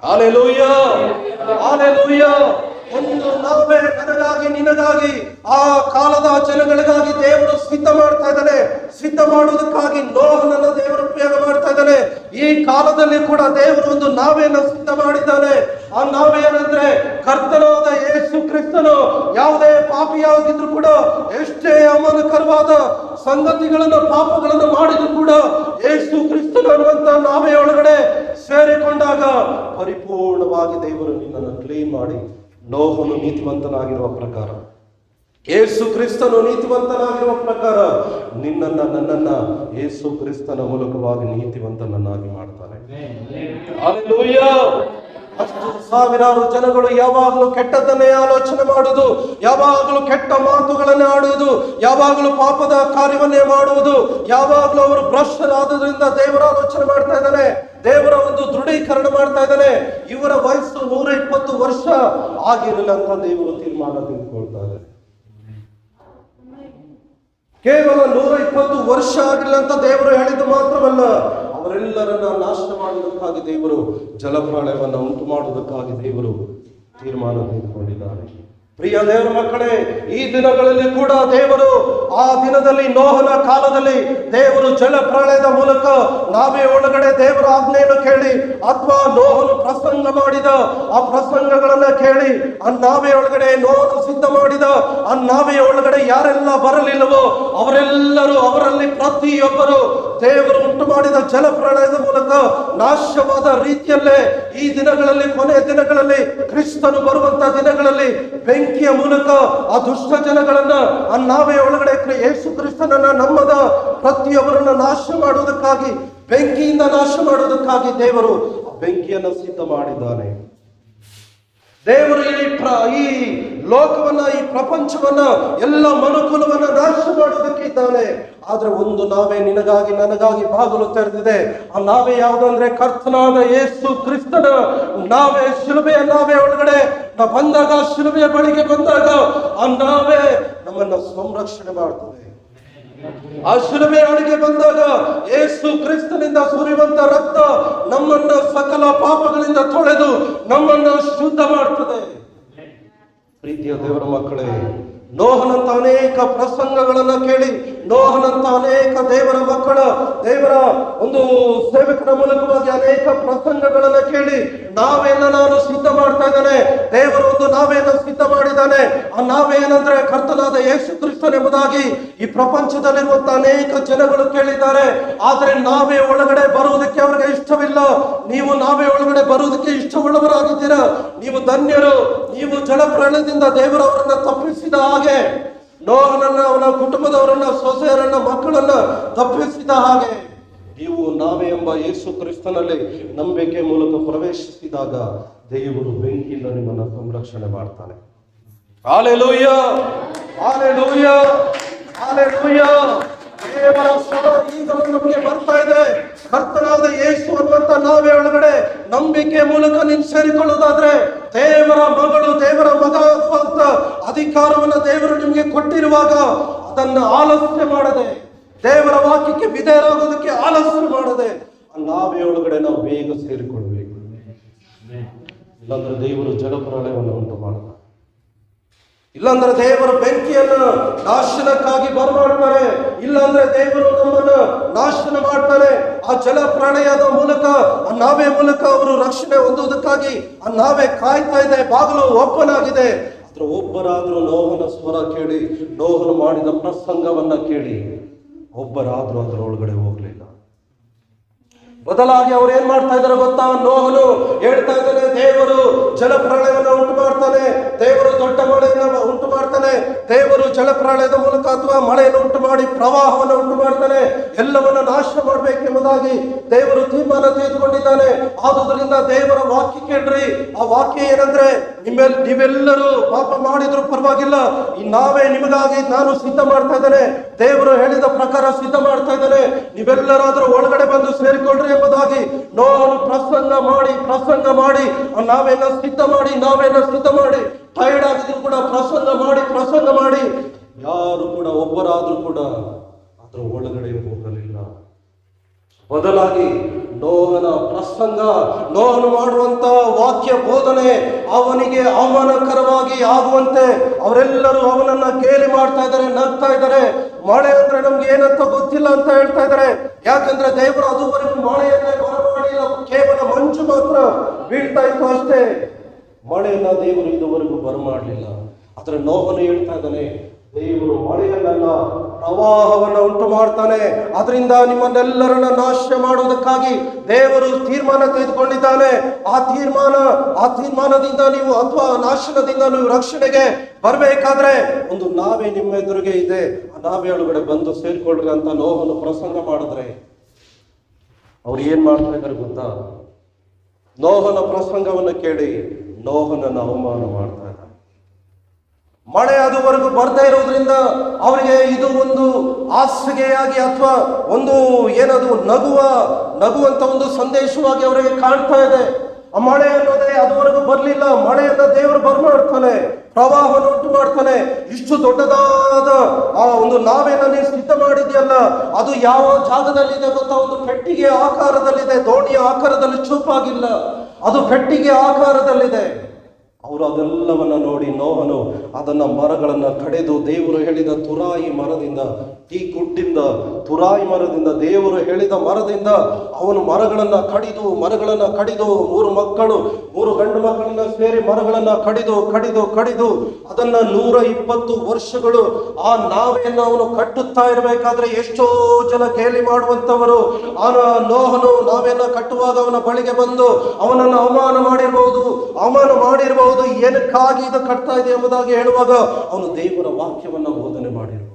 Hallelujah, hallelujah. ಒಂದು ನಾವೇ ನನಗಾಗಿ ನಿನಗಾಗಿ ಆ ಕಾಲದ ಜನಗಳಿಗಾಗಿ ದೇವರು ಸಿದ್ಧ ಮಾಡ್ತಾ ಇದ್ದಾನೆ. ಸಿದ್ಧ ಮಾಡುವುದಕ್ಕಾಗಿ ನೋಹನನ್ನ ದೇವರು ಉಪಯೋಗ ಮಾಡ್ತಾ ಇದ್ದಾನೆ. ಈ ಕಾಲದಲ್ಲಿ ಕೂಡ ದೇವರು ಒಂದು ನಾವೆಯನ್ನು ಸಿದ್ಧ ಮಾಡಿದ್ದಾನೆ. ಆ ನಾವೇ ಏನಂದ್ರೆ ಕರ್ತನಾದ ಯೇಸು ಕ್ರಿಸ್ತನು ಯಾವುದೇ ಪಾಪಿಯಾಗಿದ್ರು ಕೂಡ, ಎಷ್ಟೇ ಅವಮಾನಕರವಾದ ಸಂಗತಿಗಳನ್ನು ಪಾಪಗಳನ್ನು ಮಾಡಿದ್ರು ಕೂಡ ಯೇಸು ಕ್ರಿಸ್ತನು ಅನ್ನುವಂತ ನಾವೇ ಒಳಗಡೆ ಸೇರಿಕೊಂಡಾಗ ಪರಿಪೂರ್ಣವಾಗಿ ದೇವರು ನಿನ್ನನ್ನು ಕ್ಲೀನ್ ಮಾಡಿ, ನೋಹನು ನೀತಿವಂತನಾಗಿರುವ ಪ್ರಕಾರ, ಯೇಸು ಕ್ರಿಸ್ತನು ನೀತಿವಂತನಾಗಿರುವ ಪ್ರಕಾರ ನಿನ್ನನ್ನ ನನ್ನನ್ನ ಯೇಸು ಕ್ರಿಸ್ತನ ಮೂಲಕವಾಗಿ ನೀತಿವಂತನನ್ನಾಗಿ ಮಾಡ್ತಾನೆ. ಹಲ್ಲೆಲೂಯಾ. ಅಷ್ಟು ಸಾವಿರಾರು ಜನಗಳು ಯಾವಾಗಲೂ ಕೆಟ್ಟದನ್ನೇ ಆಲೋಚನೆ ಮಾಡುವುದು, ಯಾವಾಗಲೂ ಕೆಟ್ಟ ಮಾತುಗಳನ್ನೇ ಆಡುವುದು, ಯಾವಾಗಲೂ ಪಾಪದ ಕಾರ್ಯವನ್ನೇ ಮಾಡುವುದು, ಯಾವಾಗಲೂ ಅವರು ಭ್ರಷ್ಟರಾದ್ರಿಂದ ದೇವರ ಆಲೋಚನೆ ಮಾಡ್ತಾ ಇದ್ದಾನೆ. ದೇವರ ಒಂದು ದೃಢೀಕರಣ ಮಾಡ್ತಾ ಇದ್ದಾನೆ. ಇವರ ವಯಸ್ಸು 120 ವರ್ಷ ಆಗಿರಲಿಲ್ಲ ಅಂತ ದೇವರು ತೀರ್ಮಾನ ತೆಗೆದುಕೊಳ್ತಾ ಇದ್ದಾರೆ. ಕೇವಲ 120 ವರ್ಷ ಆಗಿಲ್ಲ ಅಂತ ದೇವರು ಹೇಳಿದ್ದು ಮಾತ್ರವಲ್ಲ, ಅವರೆಲ್ಲರನ್ನ ನಾಶ ಮಾಡುವುದಕ್ಕಾಗಿ ದೇವರು ಜಲಪ್ರಳಯವನ್ನು ಉಂಟು ಮಾಡುವುದಕ್ಕಾಗಿ ದೇವರು ತೀರ್ಮಾನ ತೆಗೆದುಕೊಂಡಿದ್ದಾರೆ. ಪ್ರಿಯ ದೇವರ ಮಕ್ಕಳೇ, ಈ ದಿನಗಳಲ್ಲಿ ಕೂಡ ದೇವರು ಆ ದಿನದಲ್ಲಿ ನೋಹನ ಕಾಲದಲ್ಲಿ ದೇವರು ಜಲಪ್ರಳಯದ ಮೂಲಕ ನಾವೇ ಒಳಗಡೆ ದೇವರ ಆಜ್ಞೆಯನ್ನು ಕೇಳಿ ಅಥವಾ ನೋಹನು ಪ್ರಸಂಗ ಮಾಡಿದ ಆ ಪ್ರಸಂಗಗಳನ್ನ ಕೇಳಿ ಆ ನಾವೇ ಒಳಗಡೆ ನೋಹನು ಸಿದ್ಧ ಮಾಡಿದ ಆ ನಾವೇ ಒಳಗಡೆ ಯಾರೆಲ್ಲ ಬರಲಿಲ್ಲವೋ ಅವರೆಲ್ಲರೂ, ಅವರಲ್ಲಿ ಪ್ರತಿಯೊಬ್ಬರು ದೇವರು ಉಂಟು ಮಾಡಿದ ಜಲಪ್ರಳಯದ ಮೂಲಕ ನಾಶವಾದ ರೀತಿಯಲ್ಲೇ ಈ ದಿನಗಳಲ್ಲಿ, ಕೊನೆಯ ದಿನಗಳಲ್ಲಿ, ಕ್ರಿಸ್ತನು ಬರುವಂತ ದಿನಗಳಲ್ಲಿ ಬೆಂಕಿಯ ಮೂಲಕ ಆ ದುಷ್ಟ ಜನಗಳನ್ನ ಆ ನಾವೇ ಒಳಗಡೆ ಯೇಸು ಕ್ರಿಸ್ತನನ್ನ ನಮ್ಮದ ಪ್ರತಿಯೊಬ್ಬರನ್ನ ನಾಶ ಮಾಡುವುದಕ್ಕಾಗಿ, ಬೆಂಕಿಯಿಂದ ನಾಶ ಮಾಡುವುದಕ್ಕಾಗಿ ದೇವರು ಬೆಂಕಿಯನ್ನು ಸಿದ್ಧ ಮಾಡಿದ್ದಾನೆ. ದೇವರು ಈ ಲೋಕವನ್ನ, ಈ ಪ್ರಪಂಚವನ್ನ, ಎಲ್ಲ ಮನುಕುಲವನ್ನ ನಾಶ ಮಾಡೋದಕ್ಕೆ ಇದ್ದಾನೆ. ಆದ್ರೆ ಒಂದು ನಾವೇ ನಿನಗಾಗಿ ನನಗಾಗಿ ಬಾಗಿಲು ತೆರೆದಿದೆ. ಆ ನಾವೇ ಯಾವುದಂದ್ರೆ ಕರ್ತನಾದ ಯೇಸು ಕ್ರಿಸ್ತನ ನಾವೇ, ಶಿಲುಬೆಯ ನಾವೇ ಒಳಗಡೆ ಬಂದಾಗ, ಶಿಲುಬೆಯ ಬಳಿಗೆ ಬಂದಾಗ ಆ ನಾವೇ ನಮ್ಮನ್ನ ಸಂರಕ್ಷಣೆ ಮಾಡ್ತದೆ. ಆ ಶಿಲುಬೆಯ ಒಳಗೆ ಬಂದಾಗ ಯೇಸು ಕ್ರಿಸ್ತನಿಂದ ಸುರಿಯುವಂತ ರಕ್ತ ನಮ್ಮನ್ನ ಸಕಲ ಪಾಪಗಳಿಂದ ತೊಳೆದು ನಮ್ಮನ್ನ ಶುದ್ಧ ಮಾಡ್ತದೆ. ಪ್ರೀತಿಯ ದೇವರ ಮಕ್ಕಳೇ, ನೋಹನಂತ ಅನೇಕ ಪ್ರಸಂಗಗಳನ್ನ ಕೇಳಿ, ನೋಹನಂತ ಅನೇಕ ದೇವರ ಮಕ್ಕಳ, ದೇವರ ಒಂದು ಸೇವಕರ ಮೂಲಕವಾಗಿ ಅನೇಕ ಪ್ರಸಂಗಗಳನ್ನ ಕೇಳಿ ನಾವೇನ ನಾನು ಸಿದ್ಧ ಮಾಡ್ತಾ ಇದ್ದಾನೆ. ದೇವರು ಒಂದು ನಾವೇನ ಸಿದ್ಧ ಮಾಡಿದ್ದಾನೆ. ಆ ನಾವೇ ಏನಂದ್ರೆ ಕರ್ತನಾದ ಯೇಸು ಕ್ರಿಸ್ತನೆಂಬುದಾಗಿ ಈ ಪ್ರಪಂಚದಲ್ಲಿರುವಂತ ಅನೇಕ ಜನಗಳು ಕೇಳಿದ್ದಾರೆ. ಆದ್ರೆ ನಾವೇ ಒಳಗಡೆ ಬರುವುದಕ್ಕೆ ಅವರಿಗೆ ಇಷ್ಟವಿಲ್ಲ. ನೀವು ನಾವೇ ಒಳಗಡೆ ಬರುವುದಕ್ಕೆ ಇಷ್ಟವುಳ್ಳವರಾಗಿದ್ದೀರಾ, ನೀವು ಧನ್ಯರು. ನೀವು ಜಲಪ್ರಳಯದಿಂದ ದೇವರವರನ್ನ ತಪ್ಪಿಸಿದ ಹಾಗೆ, ನೋಹನನ್ನ, ಅವನ ಕುಟುಂಬದವರನ್ನ, ಸೊಸೆಯರನ್ನ, ಮಕ್ಕಳನ್ನ ತಪ್ಪಿಸಿದ ಹಾಗೆ ನೀವು ನಾವೇ ಎಂಬ ಯೇಸು ಕ್ರಿಸ್ತನಲ್ಲಿ ನಂಬಿಕೆ ಮೂಲಕ ಪ್ರವೇಶಿಸಿದಾಗ ದೇವರು ಬೆಂಕಿಯಿಂದ ನಿಮ್ಮನ್ನ ಸಂರಕ್ಷಣೆ ಮಾಡ್ತಾನೆ. Hallelujah, hallelujah, hallelujah. ದೇವರ ಸ್ವರ ಈಗಲೂ ನಮಗೆ ಬರ್ತಾ ಇದೆ. ಕರ್ತನಾದ ಯೇಸು ಅನ್ನುವಂತ ನಾವೇ ಒಳಗಡೆ ನಂಬಿಕೆ ಮೂಲಕ ನೀವು ಸೇರಿಕೊಳ್ಳುವುದಾದ್ರೆ ದೇವರ ಮಗಳು, ದೇವರ ಮಗ ಅಂತ ಅಧಿಕಾರವನ್ನು ದೇವರು ನಿಮಗೆ ಕೊಟ್ಟಿರುವಾಗ ಅದನ್ನ ಆಲಸ್ಯ ಮಾಡದೆ, ದೇವರ ವಾಕ್ಯಕ್ಕೆ ವಿಧೇಯರಾಗೋದಕ್ಕೆ ಆಲಸ್ಯ ಮಾಡದೆ ಆ ನಾವೇ ಒಳಗಡೆ ನಾವು ಬೇಗ ಸೇರಿಕೊಳ್ಬೇಕು. ಇಲ್ಲಾಂದ್ರೆ ದೇವರು ಜಲಪ್ರಳಯವನ್ನು ಉಂಟು ಮಾಡ್ತಾರೆ. ಇಲ್ಲಾಂದ್ರೆ ದೇವರ ಬೆಂಕಿಯನ್ನ ನಾಶನಕ್ಕಾಗಿ ಬರಮಾಡ್ತಾರೆ. ಇಲ್ಲಾಂದ್ರೆ ದೇವರು ನಮ್ಮನ್ನ ನಾಶನ ಮಾಡ್ತಾರೆ. ಆ ಜಲ ಪ್ರಳಯದ ಮೂಲಕ, ಆ ನಾವೇ ಮೂಲಕ ಅವರು ರಕ್ಷಣೆ ಹೊಂದುವುದಕ್ಕಾಗಿ ಆ ನಾವೇ ಕಾಯ್ತಾ ಇದೆ. ಬಾಗಿಲು ಓಪನ್ ಆಗಿದೆ. ಅದ್ರ ಒಬ್ಬರಾದ್ರೂ ನೋಹನ ಸ್ವರ ಕೇಳಿ, ನೋಹನು ಮಾಡಿದ ಪ್ರಸಂಗವನ್ನ ಕೇಳಿ ಒಬ್ಬರಾದ್ರೂ ಅದರ ಒಳಗಡೆ ಹೋಗ್ಲಿಲ್ಲ. ಬದಲಾಗಿ ಅವ್ರು ಏನ್ ಮಾಡ್ತಾ ಇದಾರೆ ಗೊತ್ತಾ? ನೋಹನು ಹೇಳ್ತಾ ಇದ್ದಾನೆ, ದೇವರು ಜಲಪ್ರಳಯವನ್ನು ಉಂಟು ಮಾಡ್ತಾನೆ, ದೇವರು ದೊಡ್ಡ ಮಳೆಯನ್ನು ಉಂಟು ಮಾಡ್ತಾನೆ, ದೇವರು ಜಲಪ್ರಳಯದ ಮೂಲಕ ಅಥವಾ ಮಳೆಯನ್ನು ಉಂಟು ಮಾಡಿ ಪ್ರವಾಹವನ್ನು ಉಂಟು ಮಾಡ್ತಾನೆ, ಎಲ್ಲವನ್ನ ನಾಶ ಮಾಡ್ಬೇಕೆಂಬುದಾಗಿ ದೇವರು ತೀರ್ಮಾನ ತೆಗೆದುಕೊಂಡಿದ್ದಾನೆ. ಆದುದರಿಂದ ದೇವರ ವಾಕ್ಯ ಕೇಳ್ರಿ. ಆ ವಾಕ್ಯ ಏನಂದ್ರೆ, ನೀವೆಲ್ಲರೂ ಪಾಪ ಮಾಡಿದ್ರು ಪರವಾಗಿಲ್ಲ, ಈ ನಾವೇ ನಿಮಗಾಗಿ ನಾನು ಸಿದ್ಧ ಮಾಡ್ತಾ ಇದ್ದೇನೆ, ದೇವರು ಹೇಳಿದ ಪ್ರಕಾರ ಸಿದ್ಧ ಮಾಡ್ತಾ ಇದ್ದೇನೆ, ನೀವೆಲ್ಲರಾದ್ರೂ ಒಳಗಡೆ ಬಂದು ಸೇರಿಕೊಳ್ಳ್ರಿ ಎಂಬುದಾಗಿ ನೋಹನು ಪ್ರಸಂಗ ಮಾಡಿ ನಾವೇನ ಸಿದ್ಧ ಮಾಡಿ ಟೈರ್ಡ್ ಆಗಿದ್ರು ಕೂಡ ಪ್ರಸಂಗ ಮಾಡಿ ಯಾರು ಕೂಡ ಒಬ್ಬರಾದ್ರೂ ಕೂಡ ಅದ್ರ ಒಳಗಡೆ ಹೋಗಲಿಲ್ಲ. ಬದಲಾಗಿ ನೋಹನ ಪ್ರಸಂಗ, ನೋಹನು ಮಾಡುವಂತ ವಾಕ್ಯ ಬೋಧನೆ ಅವನಿಗೆ ಅವಮಾನಕರವಾಗಿ ಆಗುವಂತೆ ಅವರೆಲ್ಲರೂ ಅವನನ್ನ ಗೇಲಿ ಮಾಡ್ತಾ ಇದ್ದಾರೆ, ನಗ್ತಾ ಇದ್ದಾರೆ. ಮಳೆ ಅಂದ್ರೆ ನಮ್ಗೆ ಏನಂತ ಗೊತ್ತಿಲ್ಲ ಅಂತ ಹೇಳ್ತಾ ಇದ್ದಾರೆ. ಯಾಕಂದ್ರೆ ದೇವರು ಅದುವರೆಗೂ ಮಳೆಯನ್ನೇ ಬರಮಾಡಿಲ್ಲ, ಕೇವಲ ಮಂಜು ಮಾತ್ರ ಬೀಳ್ತಾ ಇತ್ತು ಅಷ್ಟೇ. ಮಳೆಯನ್ನ ದೇವರು ಇದುವರೆಗೂ ಬರಮಾಡಲಿಲ್ಲ. ಆದ್ರೆ ನೋಹನು ಹೇಳ್ತಾ ಇದ್ದಾನೆ, ದೇವರು ಮಳೆಯನ್ನೆಲ್ಲ ಪ್ರವಾಹವನ್ನ ಉಂಟು ಮಾಡ್ತಾನೆ, ಅದರಿಂದ ನಿಮ್ಮನ್ನೆಲ್ಲರನ್ನ ನಾಶ ಮಾಡುವುದಕ್ಕಾಗಿ ದೇವರು ತೀರ್ಮಾನ ತೆಗೆದುಕೊಂಡಿದ್ದಾನೆ. ಆ ತೀರ್ಮಾನದಿಂದ ನೀವು ಅಥವಾ ನಾಶನದಿಂದ ನೀವು ರಕ್ಷಣೆಗೆ ಬರ್ಬೇಕಾದ್ರೆ ಒಂದು ನಾವೇ ನಿಮ್ಮ ಎದುರಿಗೆ ಇದೆ, ಆ ನಾವೇ ಒಳಗಡೆ ಬಂದು ಸೇರ್ಕೊಳ್ರಿ ಅಂತ ನೋಹನು ಪ್ರಸಂಗ ಮಾಡಿದ್ರೆ ಅವ್ರು ಏನ್ ಮಾಡ್ತಾ ಇದ್ದಾರೆ ಗೊತ್ತಾ? ನೋಹನ ಪ್ರಸಂಗವನ್ನು ಕೇಳಿ ನೋಹನನ್ನ ಅವಮಾನ ಮಾಡ್ತಾ ಇದ್ದಾರೆ. ಮಳೆ ಅದುವರೆಗೂ ಬರ್ತಾ ಇರೋದ್ರಿಂದ ಅವರಿಗೆ ಇದು ಒಂದು ಹಾಸಿಗೆಯಾಗಿ ಅಥವಾ ಒಂದು ಏನದು ನಗುವಂತ ಒಂದು ಸಂದೇಶವಾಗಿ ಅವರಿಗೆ ಕಾಣ್ತಾ ಇದೆ. ಆ ಮಳೆ ಅನ್ನೋದೇ ಅದುವರೆಗೂ ಬರ್ಲಿಲ್ಲ. ಮಳೆಯನ್ನ ದೇವರು ಬರ್ಮಾಡ್ತಾನೆ, ಪ್ರವಾಹವನ್ನು ಉಂಟು ಮಾಡ್ತಾನೆ. ಇಷ್ಟು ದೊಡ್ಡದಾದ ಆ ಒಂದು ನಾವೇನ ನೀವು ಸಿದ್ಧ ಮಾಡಿದ್ಯಲ್ಲ, ಅದು ಯಾವ ಜಾಗದಲ್ಲಿದೆ ಗೊತ್ತಾ? ಒಂದು ಪೆಟ್ಟಿಗೆ ಆಕಾರದಲ್ಲಿದೆ, ದೋಣಿಯ ಆಕಾರದಲ್ಲಿ ಚೂಪಾಗಿಲ್ಲ, ಅದು ಪೆಟ್ಟಿಗೆ ಆಕಾರದಲ್ಲಿದೆ. ಅವರು ಅದೆಲ್ಲವನ್ನ ನೋಡಿ ನೋಹನು ಅದನ್ನ ಮರಗಳನ್ನ ಕಡೆದು ದೇವರು ಹೇಳಿದ ತುರಾಯಿ ಮರದಿಂದ, ತುರಾಯಿ ಮರದಿಂದ ದೇವರು ಹೇಳಿದ ಮರದಿಂದ ಅವನು ಮರಗಳನ್ನ ಕಡಿದು 3 ಗಂಡು ಮಕ್ಕಳನ್ನ ಸೇರಿ ಮರಗಳನ್ನ ಕಡಿದು ಅದನ್ನ 120 ವರ್ಷಗಳು ಆ ನಾವೆಯನ್ನು ಅವನು ಕಟ್ಟುತ್ತಾ ಇರಬೇಕಾದ್ರೆ ಎಷ್ಟೋ ಜನ ಗೇಲಿ ಮಾಡುವಂತವರು ನೋಹನು ನಾವೆನ್ನ ಕಟ್ಟುವಾಗ ಅವನ ಬಳಿಗೆ ಬಂದು ಅವನನ್ನು ಅವಮಾನ ಮಾಡಿರಬಹುದು, ಏನಕ್ಕಾಗಿ ಇದು ಕಟ್ತಾ ಇದೆ ಎಂಬುದಾಗಿ ಹೇಳುವಾಗ ಅವನು ದೇವರ ವಾಕ್ಯವನ್ನ ಬೋಧನೆ ಮಾಡಿರಬಹುದು.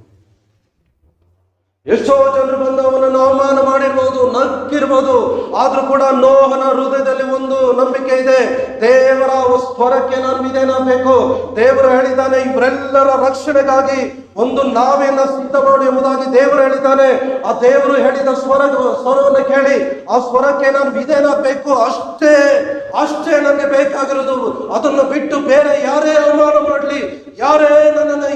ಎಷ್ಟೋ ಜನರು ಬಂದು ಅವನನ್ನು ಅವಮಾನ ಮಾಡಿರ್ಬೋದು, ನಕ್ಕಿರ್ಬೋದು. ಆದ್ರೂ ಕೂಡ ನೋಹನ ಹೃದಯದಲ್ಲಿ ಒಂದು ನಂಬಿಕೆ ಇದೆ, ದೇವರ ಸ್ವರಕ್ಕೆ ನಾನು ವಿಧೇಯನಾಗಬೇಕು. ದೇವರು ಹೇಳಿದ್ದಾನೆ, ಇವರೆಲ್ಲರ ರಕ್ಷಣೆಗಾಗಿ ಒಂದು ನಾವೇನ ಸಿದ್ಧ ಮಾಡು ಎಂಬುದಾಗಿ ದೇವರು ಹೇಳಿದ್ದಾನೆ. ಆ ದೇವರು ಹೇಳಿದ ಸ್ವರವನ್ನು ಕೇಳಿ ಆ ಸ್ವರಕ್ಕೆ ನಾನು ವಿಧೇಯನಾಗಬೇಕು. ಅಷ್ಟೇ ನನಗೆ ಬೇಕಾಗಿರೋದು. ಅದನ್ನು ಬಿಟ್ಟು ಬೇರೆ ಯಾರೇ ಅವಮಾನ ಮಾಡಲಿ, ಯಾರೇ ನನ್ನನ್ನು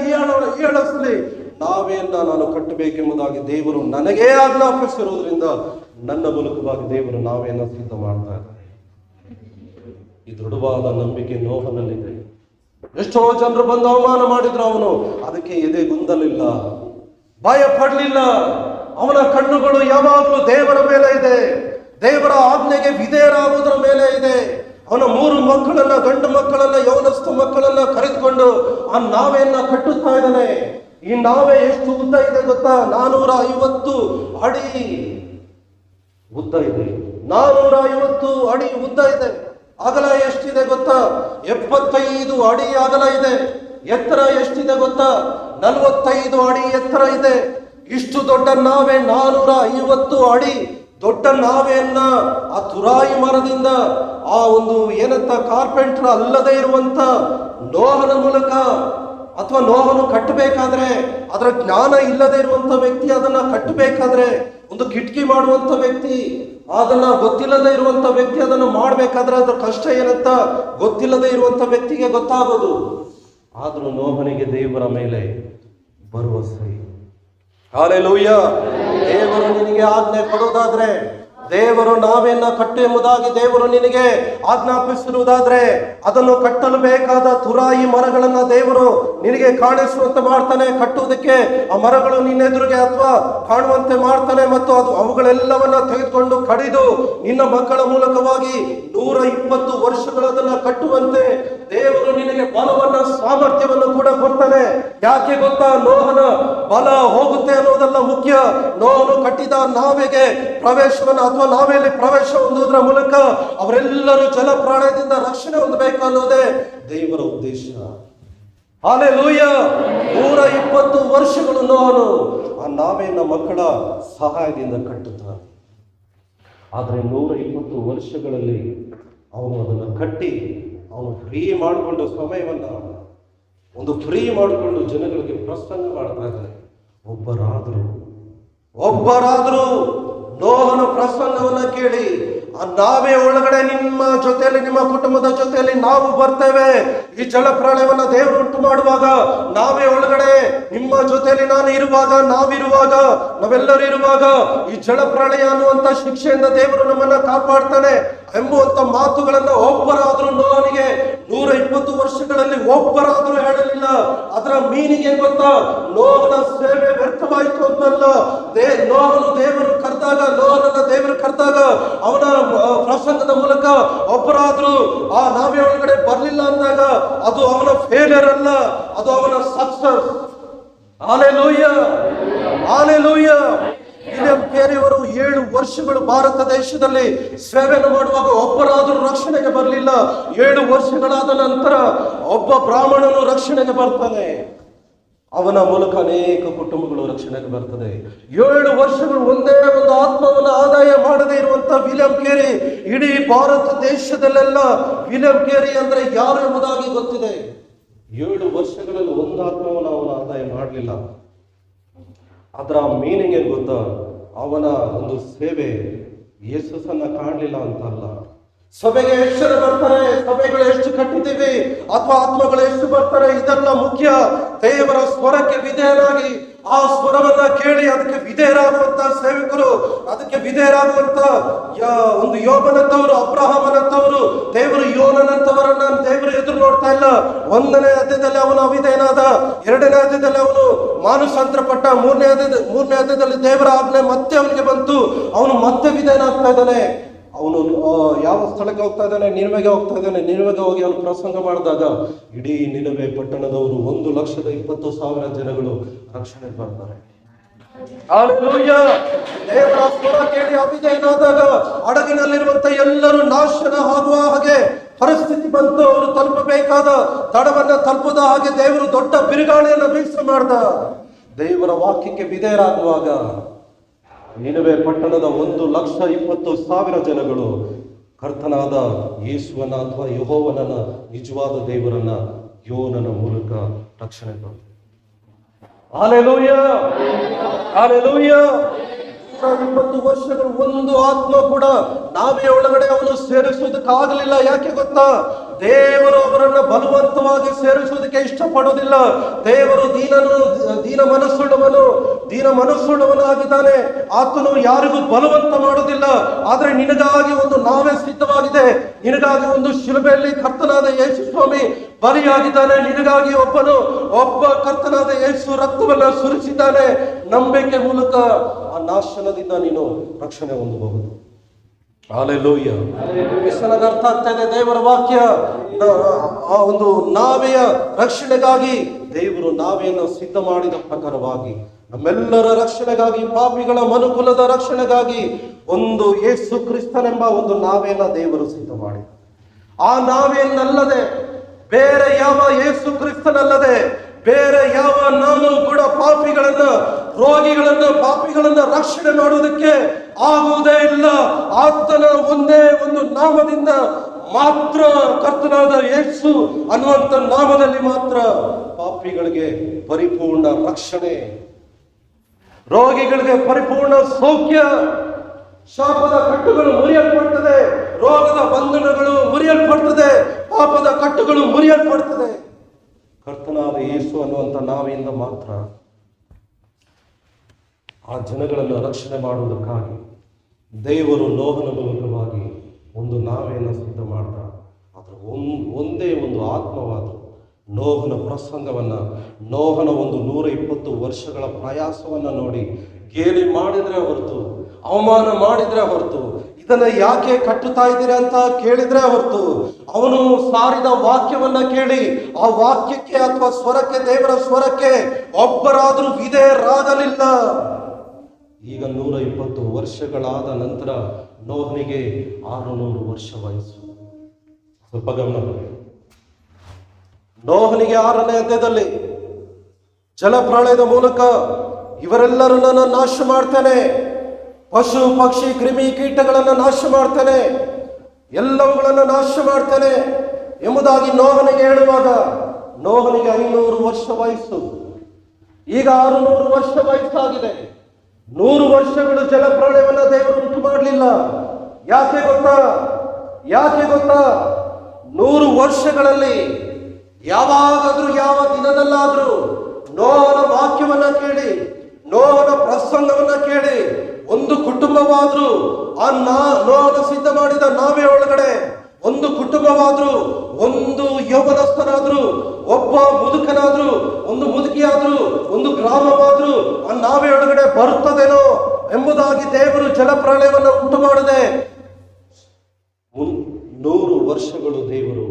ಹೀಯಾಳಿಸಲಿ, ನಾವೇನ ನಾನು ಕಟ್ಟಬೇಕೆಂಬುದಾಗಿ ದೇವರು ನನಗೇ ಆಜ್ಞಾಪಿಸಿರುವುದರಿಂದ ನನ್ನ ಮೂಲಕವಾಗಿ ದೇವರು ನಾವೇನ ಸಿದ್ಧ ಮಾಡ್ತಾ ಇದ್ದಾರೆ. ಈ ದೃಢವಾದ ನಂಬಿಕೆ ನೋಹನಲ್ಲಿದೆ. ಎಷ್ಟೋ ಜನರು ಬಂದು ಅವಮಾನ ಮಾಡಿದ್ರು, ಅವನು ಅದಕ್ಕೆ ಎದೆಗುಂದಲಿಲ್ಲ, ಭಯ ಪಡಲಿಲ್ಲ. ಅವನ ಕಣ್ಣುಗಳು ಯಾವಾಗಲೂ ದೇವರ ಮೇಲೆ ಇದೆ, ದೇವರ ಆಜ್ಞೆಗೆ ವಿಧೇಯರಾಗುವುದರ ಮೇಲೆ ಇದೆ. ಅವನ 3 ಮಕ್ಕಳನ್ನ, ಗಂಡು ಮಕ್ಕಳನ್ನ, ಯೌವನಸ್ಥ ಮಕ್ಕಳನ್ನ ಕರೆದುಕೊಂಡು ಆ ನಾವೆಯನ್ನ ಕಟ್ಟುತ್ತಾ ಇದ್ದಾನೆ. ಈ ನಾವೆ ಎಷ್ಟು ಉದ್ದ ಇದೆ ಗೊತ್ತಾ? 450 ಅಡಿ ಉದ್ದ ಇದೆ. 450 ಅಡಿ ಉದ್ದ ಇದೆ. ಅಗಲ ಎಷ್ಟಿದೆ ಗೊತ್ತಾ? 75 ಅಡಿ ಅಗಲ ಇದೆ. ಎತ್ತರ ಎಷ್ಟಿದೆ ಗೊತ್ತಾ? 45 ಅಡಿ ಎತ್ತರ ಇದೆ. ಇಷ್ಟು ದೊಡ್ಡ ನಾವೆ, 450 ಅಡಿ ದೊಡ್ಡ ನಾವೆಯನ್ನ ಆ ತುರಾಯಿ ಮರದಿಂದ, ಆ ಒಂದು ಏನಂತ ಕಾರ್ಪೆಂಟರ್ ಅಲ್ಲದೆ ಇರುವಂತ ನೋಹನ ಮೂಲಕ ಅಥವಾ ನೋಹನು ಕಟ್ಟಬೇಕಾದ್ರೆ, ಅದರ ಜ್ಞಾನ ಇಲ್ಲದೆ ಇರುವಂತ ವ್ಯಕ್ತಿ ಅದನ್ನ ಕಟ್ಟಬೇಕಾದ್ರೆ, ಒಂದು ಕಿಟಕಿ ಮಾಡುವಂತ ವ್ಯಕ್ತಿ ಅದನ್ನ ಗೊತ್ತಿಲ್ಲದೆ ಇರುವಂತ ವ್ಯಕ್ತಿ ಅದನ್ನು ಮಾಡ್ಬೇಕಾದ್ರೆ ಅದ್ರ ಕಷ್ಟ ಏನಂತ ಗೊತ್ತಿಲ್ಲದೆ ಇರುವಂತ ವ್ಯಕ್ತಿಗೆ ಗೊತ್ತಾಗೋದು. ಆದ್ರೂ ನೋಹನಿಗೆ ದೇವರ ಮೇಲೆ ಭರವಸೆ. ಹಲ್ಲೆಲೂಯಾ. ದೇವರು ನಿನಗೆ ಆಜ್ಞೆ ಕೊಡುವುದಾದ್ರೆ, ದೇವರು ನಾವೇನ ಕಟ್ಟು ಎಂಬುದಾಗಿ ದೇವರು ನಿನಗೆ ಆಜ್ಞಾಪಿಸಿರುವುದಾದ್ರೆ, ಅದನ್ನು ಕಟ್ಟಲು ಬೇಕಾದ ತುರಾಯಿ ಮರಗಳನ್ನ ದೇವರು ನಿನಗೆ ಕಾಣಿಸುವಂತೆ ಮಾಡ್ತಾನೆ. ಕಟ್ಟುವುದಕ್ಕೆ ಆ ಮರಗಳು ನಿನ್ನೆದುರಿಗೆ ಅಥವಾ ಕಾಣುವಂತೆ ಮಾಡ್ತಾನೆ. ಮತ್ತು ಅವುಗಳೆಲ್ಲವನ್ನ ತೆಗೆದುಕೊಂಡು ಕಡಿದು ನಿನ್ನ ಮಕ್ಕಳ ಮೂಲಕವಾಗಿ 120 ವರ್ಷಗಳದನ್ನ ಕಟ್ಟುವಂತೆ ದೇವರು ನಿನಗೆ ಬಲವನ್ನ ಸಾಮರ್ಥ್ಯವನ್ನು ಕೂಡ ಕೊಡ್ತಾನೆ. ಯಾಕೆ ಗೊತ್ತಾ? ನೋಹನ ಬಲ ಹೋಗುತ್ತೆ ಅನ್ನೋದಲ್ಲ ಮುಖ್ಯ. ನೋಹನು ಕಟ್ಟಿದ ನಾವೆಗೆ ಪ್ರವೇಶವನ್ನು ಅಥವಾ ನಾವೆಯಲ್ಲಿ ಪ್ರವೇಶ ಹೊಂದುವುದರ ಮೂಲಕ ಅವರೆಲ್ಲರೂ ಜಲಪ್ರಾಣದಿಂದ ರಕ್ಷಣೆ ಹೊಂದಬೇಕು ಅನ್ನೋದೇ ದೇವರ ಉದ್ದೇಶ. ಹಲ್ಲೆಲೂಯಾ. 120 ವರ್ಷಗಳು ನೋಹನು ಆ ನಾವೆಯ ಮಕ್ಕಳ ಸಹಾಯದಿಂದ ಕಟ್ಟುತ್ತಾನೆ. ಆದರೆ 120 ವರ್ಷಗಳಲ್ಲಿ ಅವನು ಅದನ್ನು ಕಟ್ಟಿ ಅವನು ಫ್ರೀ ಮಾಡಿಕೊಂಡು ಸಮಯವನ್ನ ಫ್ರೀ ಮಾಡಿಕೊಂಡು ಜನಗಳಿಗೆ ಪ್ರಸಂಗ ಮಾಡ್ತಾ ಇದ್ದಾನೆ. ಒಬ್ಬರಾದರೂ ನೋಹನ ಪ್ರಸಂಗವನ್ನ ಕೇಳಿ ಆ ನಾವೇ ಒಳಗಡೆ ನಿಮ್ಮ ಜೊತೆಯಲ್ಲಿ, ನಿಮ್ಮ ಕುಟುಂಬದ ಜೊತೆಯಲ್ಲಿ ನಾವು ಬರ್ತೇವೆ. ಈ ಜಲಪ್ರಳಯವನ್ನ ದೇವರು ಉಂಟು ಮಾಡುವಾಗ ನಾವೇ ಒಳಗಡೆ ನಿಮ್ಮ ಜೊತೆಯಲ್ಲಿ ನಾನು ಇರುವಾಗ, ನಾವೆಲ್ಲರೂ ಇರುವಾಗ ಈ ಜಲಪ್ರಳಯ ಅನ್ನುವಂತ ಶಿಕ್ಷೆಯಿಂದ ದೇವರು ನಮ್ಮನ್ನ ಕಾಪಾಡ್ತಾನೆ ಎಂಬುವಂತ ಮಾತುಗಳನ್ನ ಒಬ್ಬರಾದ್ರೂ ನೋಹನಿಗೆ 120 ವರ್ಷಗಳಲ್ಲಿ ಒಬ್ಬರಾದ್ರೂ ಹೇಳಲಿಲ್ಲ. ಅದರ ಮೀನಿಗೆ ಗೊತ್ತಾ? ನೋಹನ ಸೇವೆ ವ್ಯರ್ಥವಾಯಿತು ಅಂತಲ್ಲ. ನೋಹನನ್ನ ದೇವರು ಕರೆದಾಗ ಅವನ ಪ್ರಸಂಗದ ಮೂಲಕ ಒಬ್ಬರಾದ್ರೂ ಆ ನಾವೇ ಒಳಗಡೆ ಬರ್ಲಿಲ್ಲ ಅಂದಾಗ ಅದು ಅವನ ಫೇಲಿಯರ್ ಅಲ್ಲ, ಅದು ಅವನ ಸಕ್ಸಸ್. ಹಲ್ಲೆಲೂಯಾ. ಹಲ್ಲೆಲೂಯಾ. ವಿಲಿಯಂ ಕೇರಿ ಅವರು 7 ವರ್ಷಗಳು ಭಾರತ ದೇಶದಲ್ಲಿ ಸೇವೆಯನ್ನು ಮಾಡುವಾಗ ಒಬ್ಬರಾದರೂ ರಕ್ಷಣೆಗೆ ಬರಲಿಲ್ಲ. 7 ವರ್ಷಗಳಾದ ನಂತರ ಒಬ್ಬ ಬ್ರಾಹ್ಮಣನು ರಕ್ಷಣೆಗೆ ಬರ್ತಾನೆ. ಅವನ ಮೂಲಕ ಅನೇಕ ಕುಟುಂಬಗಳು ರಕ್ಷಣೆಗೆ ಬರ್ತದೆ. 7 ವರ್ಷಗಳು ಒಂದೇ ಒಂದು ಆತ್ಮವನ್ನು ಆದಾಯ ಮಾಡದೇ ಇರುವಂತ ವಿಲಿಯಂ ಕೇರಿ ಇಡೀ ಭಾರತ ದೇಶದಲ್ಲೆಲ್ಲ ವಿಲಿಯಂ ಕೇರಿ ಅಂದ್ರೆ ಯಾರು ಎಂಬುದಾಗಿ ಗೊತ್ತಿದೆ. 7 ವರ್ಷಗಳಲ್ಲಿ ಒಂದು ಆತ್ಮವನ್ನು ಅವನ ಆದಾಯ ಮಾಡಲಿಲ್ಲ. ಅದರ ಮೀನಿಂಗ್ ಏನ್ ಗೊತ್ತಾ? ಅವನ ಒಂದು ಸೇವೆ ಯೇಸುಸನ್ನ ಕಾಣಲಿಲ್ಲ ಅಂತಲ್ಲ. ಸಭೆಗೆ ಎಷ್ಟು ಜನ ಬರ್ತಾರೆ, ಸಭೆಗಳು ಎಷ್ಟು ಕಟ್ಟಿದ್ದೀವಿ, ಅಥವಾ ಆತ್ಮಗಳು ಎಷ್ಟು ಬರ್ತಾರೆ, ಇದೆಲ್ಲ ಮುಖ್ಯ. ದೇವರ ಸ್ವರಕ್ಕೆ ವಿಧೇಯರಾಗಿ ಆ ಸ್ವರವನ್ನ ಕೇಳಿ ಅದಕ್ಕೆ ವಿಧೇಯರಾಗುವಂತ ಸೇವಕರು, ಅದಕ್ಕೆ ವಿಧೇಯರಾಗುವಂತ ಒಂದು ಯೋಬನಂತವರು, ಅಬ್ರಹಾಮನಂತವರು, ದೇವರು ಯೋನನಂತವರನ್ನ ದೇವರು ಎದುರು ನೋಡ್ತಾ ಇಲ್ಲ. 1ನೇ ಅಧ್ಯಾಯದಲ್ಲಿ ಅವನು ಅವಿಧೇಯನಾದ, 2ನೇ ಅಧ್ಯಾಯದಲ್ಲಿ ಅವನು ಮಾನಸಾಂತರ ಪಟ್ಟ, 3ನೇ ಅಧ್ಯಾಯದಲ್ಲಿ ದೇವರ ಆಜ್ಞೆ ಮತ್ತೆ ಅವನಿಗೆ ಬಂತು, ಅವನು ಮತ್ತೆ ವಿಧೇಯನಾಗ್ತಾ ಇದ್ದಾನೆ. ಅವನು ಯಾವ ಸ್ಥಳಕ್ಕೆ ಹೋಗ್ತಾ ಇದ್ದಾನೆ? ನಿನವೆಗೆ ಹೋಗ್ತಾ ಇದ್ದಾನೆ. ನಿನವೆಗೆ ಹೋಗಿ ಅವನು ಪ್ರಸಂಗ ಮಾಡಿದಾಗ ಇಡೀ ನಿನವೆ ಪಟ್ಟಣದವರು 1,20,000 ಜನಗಳು ರಕ್ಷಣೆ ಬರ್ತಾರೆ. ದೇವರ ಸ್ವರ ಕೇಳಿ ಅವಿಧೇಯನಾದಾಗ ಹಡಗಿನಲ್ಲಿರುವಂತ ಎಲ್ಲರೂ ನಾಶನ ಆಗುವ ಹಾಗೆ ಪರಿಸ್ಥಿತಿ ಬಂತು. ಅವರು ತಲುಪಬೇಕಾದ ತಡವನ್ನ ತಲುಪದ ಹಾಗೆ ದೇವರು ದೊಡ್ಡ ಬಿರುಗಾಳಿಯನ್ನು ಬೀಸ ಮಾಡ್ದ. ದೇವರ ವಾಕ್ಯಕ್ಕೆ ವಿಧೇಯರಾಗುವಾಗ ನಿನವೆ ಪಟ್ಟಣದ 1,20,000 ಜನಗಳು ಕರ್ತನಾದ ಯೇಸುವನ ಅಥವಾ ಯೆಹೋವನನ್ನ, ನಿಜವಾದ ದೇವರನ್ನ ಯೋನನ ಮೂಲಕ ರಕ್ಷಣೆ ಬಂತು. ಹಲ್ಲೆಲೂಯಾ. ಹಲ್ಲೆಲೂಯಾ. 120 ವರ್ಷಗಳು ಒಂದು ಆತ್ಮ ಕೂಡ ನಾವೇ ಒಳಗಡೆ ಅವನು ಸೇರಿಸುವುದಕ್ಕಾಗಲಿಲ್ಲ. ಯಾಕೆ ಗೊತ್ತಾ? ದೇವರು ಅವರನ್ನ ಬಲವಂತವಾಗಿ ಸೇರಿಸುವುದಕ್ಕೆ ಇಷ್ಟಪಡುವುದಿಲ್ಲ. ದೇವರು ದೀನ ಮನಸ್ಸುಳ್ಳವನಾಗಿದ್ದಾನೆ. ಆತನು ಯಾರಿಗೂ ಬಲವಂತ ಮಾಡುವುದಿಲ್ಲ. ಆದ್ರೆ ನಿನಗಾಗಿ ಒಂದು ನಾವೇ ಸಿದ್ಧವಾಗಿದೆ. ನಿನಗಾಗಿ ಒಂದು ಶಿಲುಬೆಯಲ್ಲಿ ಕರ್ತನಾದ ಯೇಸು ಸ್ವಾಮಿ ಬಲಿಯಾಗಿದ್ದಾನೆ. ನಿನಗಾಗಿ ಒಬ್ಬ ಕರ್ತನಾದ ಯೇಸು ರಕ್ತವನ್ನ ಸುರಿಸಿದ್ದಾನೆ. ನಂಬಿಕೆ ಮೂಲಕ ಆ ನಾಶನದಿಂದ ನೀನು ರಕ್ಷಣೆ ಹೊಂದಬಹುದು. ಹಲ್ಲೆಲೂಯಾ. ನನಗೆ ಅರ್ಥ ಆಗ್ತಾ ಇದೆ ದೇವರ ವಾಕ್ಯ. ಆ ಒಂದು ನಾವೆಯ ರಕ್ಷಣೆಗಾಗಿ ದೇವರು ನಾವೆಯನ್ನು ಸಿದ್ಧ ಮಾಡಿದ ಪ್ರಕಾರವಾಗಿ, ನಮ್ಮೆಲ್ಲರ ರಕ್ಷಣೆಗಾಗಿ, ಪಾಪಿಗಳ ಮನುಕುಲದ ರಕ್ಷಣೆಗಾಗಿ ಒಂದು ಯೇಸು ಕ್ರಿಸ್ತನೆಂಬ ಒಂದು ನಾವೆಯನ್ನ ದೇವರು ಸಿದ್ಧ ಮಾಡಿ, ಆ ನಾವೆಯನ್ನಲ್ಲದೆ ಬೇರೆ ಯಾವ ಯೇಸು ಕ್ರಿಸ್ತನಲ್ಲದೆ ಬೇರೆ ಯಾವ ನಾಮವು ಕೂಡ ಪಾಪಿಗಳನ್ನ ರಕ್ಷಣೆ ಮಾಡುವುದಕ್ಕೆ ಆಗುವುದೇ ಇಲ್ಲ. ಆತನ ಒಂದೇ ಒಂದು ನಾಮದಿಂದ ಮಾತ್ರ, ಕರ್ತನಾದ ಯೇಸು ಅನ್ನುವಂತ ನಾಮದಲ್ಲಿ ಮಾತ್ರ ಪಾಪಿಗಳಿಗೆ ಪರಿಪೂರ್ಣ ರಕ್ಷಣೆ, ರೋಗಿಗಳಿಗೆ ಪರಿಪೂರ್ಣ ಸೌಖ್ಯ, ಶಾಪದ ಕಟ್ಟುಗಳು ಮುರಿಯಲ್ಪಡ್ತದೆ, ರೋಗದ ಬಂಧನಗಳು ಮುರಿಯಲ್ಪಡ್ತದೆ, ಪಾಪದ ಕಟ್ಟುಗಳು ಮುರಿಯಲ್ಪಡ್ತದೆ. ಕರ್ತನಾದ ಯೇಸು ಅನ್ನುವಂಥ ನಾವಿಂದ ಮಾತ್ರ ಆ ಜನಗಳನ್ನು ರಕ್ಷಣೆ ಮಾಡುವುದಕ್ಕಾಗಿ ದೇವರು ನೋಹನ ಮೂಲಕವಾಗಿ ಒಂದು ನಾವೆಯನ್ನು ಸಿದ್ಧ ಮಾಡ್ದ. ಅದರ ಒಂದೇ ಒಂದು ಆತ್ಮವಾದ ನೋಹನ ಪ್ರಸಂಗವನ್ನು, ನೋಹನ ಒಂದು 120 ವರ್ಷಗಳ ಪ್ರಯಾಸವನ್ನು ನೋಡಿ ಗೇಲಿ ಮಾಡಿದ್ರೆ ಹೊರತು, ಅವಮಾನ ಮಾಡಿದ್ರೆ ಹೊರತು, ಇದನ್ನ ಯಾಕೆ ಕಟ್ಟುತ್ತಾ ಇದ್ದೀರಿ ಅಂತ ಕೇಳಿದ್ರೆ ಹೊರತು, ಅವನು ಸಾರಿದ ವಾಕ್ಯವನ್ನ ಕೇಳಿ ಆ ವಾಕ್ಯಕ್ಕೆ ಅಥವಾ ಸ್ವರಕ್ಕೆ, ದೇವರ ಸ್ವರಕ್ಕೆ ಒಬ್ಬರಾದ್ರೂ ವಿಧೇಯರಾಗಲಿಲ್ಲ. ಈಗ 120 ವರ್ಷಗಳಾದ ನಂತರ ನೋಹನಿಗೆ 600 ವರ್ಷ ವಯಸ್ಸು. ಸ್ವಲ್ಪ ಗಮನ ಕೊಡಿ. ನೋಹನಿಗೆ 6ನೇ ಅಧ್ಯಾಯದಲ್ಲಿ ಜಲಪ್ರಳಯದ ಮೂಲಕ ಇವರೆಲ್ಲರನ್ನ ನಾನು ನಾಶ ಮಾಡ್ತೇನೆ, ಪಶು ಪಕ್ಷಿ ಕ್ರಿಮಿ ಕೀಟಗಳನ್ನು ನಾಶ ಮಾಡ್ತೇನೆ, ಎಲ್ಲವುಗಳನ್ನು ನಾಶ ಮಾಡ್ತೇನೆ ಎಂಬುದಾಗಿ ನೋಹನಿಗೆ ಹೇಳುವಾಗ ನೋಹನಿಗೆ 500 ವರ್ಷ ವಯಸ್ಸು. ಈಗ 600 ವರ್ಷ ವಯಸ್ಸಾಗಿದೆ. 100 ವರ್ಷಗಳು ಜಲಪ್ರಳಯವನ್ನು ದೇವರು ಉಂಟು ಮಾಡಲಿಲ್ಲ. ಯಾಕೆ ಗೊತ್ತಾ? 100 ವರ್ಷಗಳಲ್ಲಿ ಯಾವಾಗಾದ್ರೂ, ಯಾವ ದಿನದಲ್ಲಾದ್ರೂ ನೋಹನ ವಾಕ್ಯವನ್ನ ಕೇಳಿ, ನೋಹನ ಪ್ರಸಂಗವನ್ನ ಕೇಳಿ ಒಂದು ಕುಟುಂಬವಾದ್ರೂ, ಆ ನೋಹನ ಸಿದ್ಧ ಮಾಡಿದ ನಾವೆ ಒಳಗಡೆ ಒಂದು ಕುಟುಂಬವಾದ್ರೂ, ಒಂದು ಯೌವನಸ್ಥನಾದ್ರೂ, ಒಬ್ಬ ಮುದುಕನಾದ್ರೂ, ಒಂದು ಮುದುಕಿಯಾದ್ರೂ, ಒಂದು ಗ್ರಾಮವಾದ್ರೂ ಆ ನಾವೆ ಒಳಗಡೆ ಬರುತ್ತದೇನೋ ಎಂಬುದಾಗಿ ದೇವರು ಜಲಪ್ರಳಯವನ್ನು ಉಂಟು ಮಾಡದೆ 100 ವರ್ಷಗಳು ದೇವರು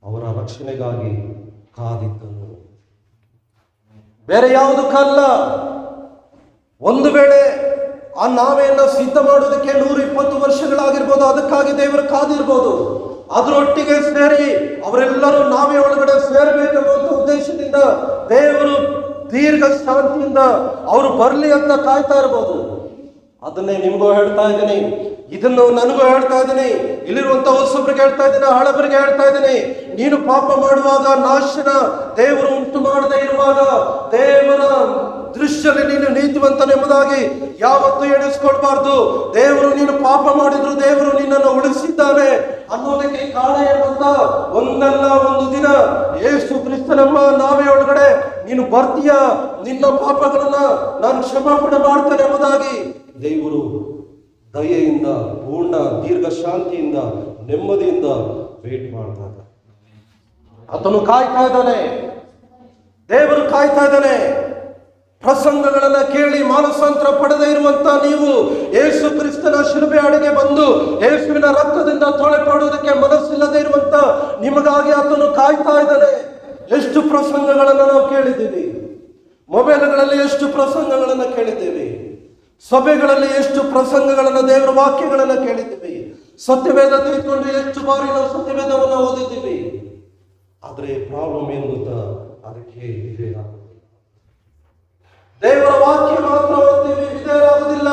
ಅವರ ರಕ್ಷಣೆಗಾಗಿ ಕಾದಿದ್ದನು. ಬೇರೆ ಯಾವುದಕ್ಕಲ್ಲ. ಒಂದು ವೇಳೆ ಆ ನಾವೆಯನ್ನ ಸಿದ್ಧ ಮಾಡೋದಕ್ಕೆ 120 ವರ್ಷಗಳಾಗಿರ್ಬೋದು, ಅದಕ್ಕಾಗಿ ದೇವರು ಕಾದಿರ್ಬೋದು. ಅದರೊಟ್ಟಿಗೆ ಸೇರಿ ಅವರೆಲ್ಲರೂ ನಾವೇ ಒಳಗಡೆ ಸೇರಬೇಕೆಂಬ ಉದ್ದೇಶದಿಂದ ದೇವರು ದೀರ್ಘ ಶಾಂತಿಯಿಂದ ಅವರು ಬರಲಿ ಅಂತ ಕಾಯ್ತಾ ಇರ್ಬೋದು. ಅದನ್ನೇ ನಿಮಗೂ ಹೇಳ್ತಾ ಇದ್ದೀನಿ, ಇದನ್ನು ನನಗೂ ಹೇಳ್ತಾ ಇದ್ದೀನಿ, ಇಲ್ಲಿರುವಂತ ಹೊಸೊಬ್ಬರಿಗೆ ಹೇಳ್ತಾ ಇದ್ದೀನಿ, ಹಳಬರಿಗೆ ಹೇಳ್ತಾ ಇದ್ದೀನಿ. ನೀನು ಪಾಪ ಮಾಡುವಾಗ ನಾಶನ ದೇವರು ಉಂಟು ಮಾಡದೇ ಇರುವಾಗ ದೇವರ ದೃಶ್ಯದಲ್ಲಿ ನೀನು ನೀತಿವಂತನೆಂಬುದಾಗಿ ಯಾವತ್ತೂ ಎಣಿಸ್ಕೊಳ್ಬಾರ್ದು. ದೇವರು ನೀನು ಪಾಪ ಮಾಡಿದ್ರು ದೇವರು ನಿನ್ನನ್ನು ಉಳಿಸಿದ್ದಾನೆ ಅನ್ನೋದಕ್ಕೆ ಕಾರಣ ಏನಂತ, ಒಂದಲ್ಲ ಒಂದು ದಿನ ಯೇಸು ಕ್ರಿಸ್ತನಮ್ಮ ನಾವೇ ಒಳಗಡೆ ನೀನು ಬರ್ತೀಯ, ನಿನ್ನ ಪಾಪಗಳನ್ನ ನಾನು ಕ್ಷಮಾಪಣೆ ಮಾಡ್ತೇನೆ ಎಂಬುದಾಗಿ ದೇವರು ದಯೆಯಿಂದ, ಪೂರ್ಣ ದೀರ್ಘ ಶಾಂತಿಯಿಂದ, ನೆಮ್ಮದಿಯಿಂದ ವೇಟ್ ಮಾಡ್ತಾ ಇದ್ದಾನೆ. ಆತನು ಕಾಯ್ತಾ ಇದ್ದಾನೆ, ದೇವರು ಕಾಯ್ತಾ ಇದ್ದಾನೆ. ಪ್ರಸಂಗಗಳನ್ನ ಕೇಳಿ ಮಾನಸಾಂತರ ಪಡೆದೇ ಇರುವಂತ ನೀವು ಯೇಸು ಕ್ರಿಸ್ತನ ಶಿಲುಬೆ ಅಡಿಗೆ ಬಂದು ಯೇಸುವಿನ ರಕ್ತದಿಂದ ತೊಳೆಪಡುವುದಕ್ಕೆ ಮನಸ್ಸಿಲ್ಲದೆ ಇರುವಂತ ನಿಮಗಾಗಿ ಆತನು ಕಾಯ್ತಾ ಇದ್ದಾನೆ. ಎಷ್ಟು ಪ್ರಸಂಗಗಳನ್ನು ನಾವು ಕೇಳಿದ್ದೀವಿ, ಮೊಬೈಲ್ಗಳಲ್ಲಿ ಎಷ್ಟು ಪ್ರಸಂಗಗಳನ್ನು ಕೇಳಿದ್ದೇವೆ, ಸಭೆಗಳಲ್ಲಿ ಎಷ್ಟು ಪ್ರಸಂಗಗಳನ್ನು, ದೇವರ ವಾಕ್ಯಗಳನ್ನು ಕೇಳಿದ್ದೀವಿ, ಸತ್ಯವೇದ ತೆಗೆದುಕೊಂಡು ಎಷ್ಟು ಬಾರಿ ನಾವು ಸತ್ಯವೇದವನ್ನು ಓದಿದ್ದೀವಿ. ಆದ್ರೆ ಪ್ರಾಬ್ಲಮ್ ಏನು ಗೊತ್ತಾ? ಅದಕ್ಕೆ ದೇವರ ವಾಕ್ಯ ಮಾತ್ರ ಓದ್ತೀವಿ, ವಿಧೇಯರಾಗುವುದಿಲ್ಲ.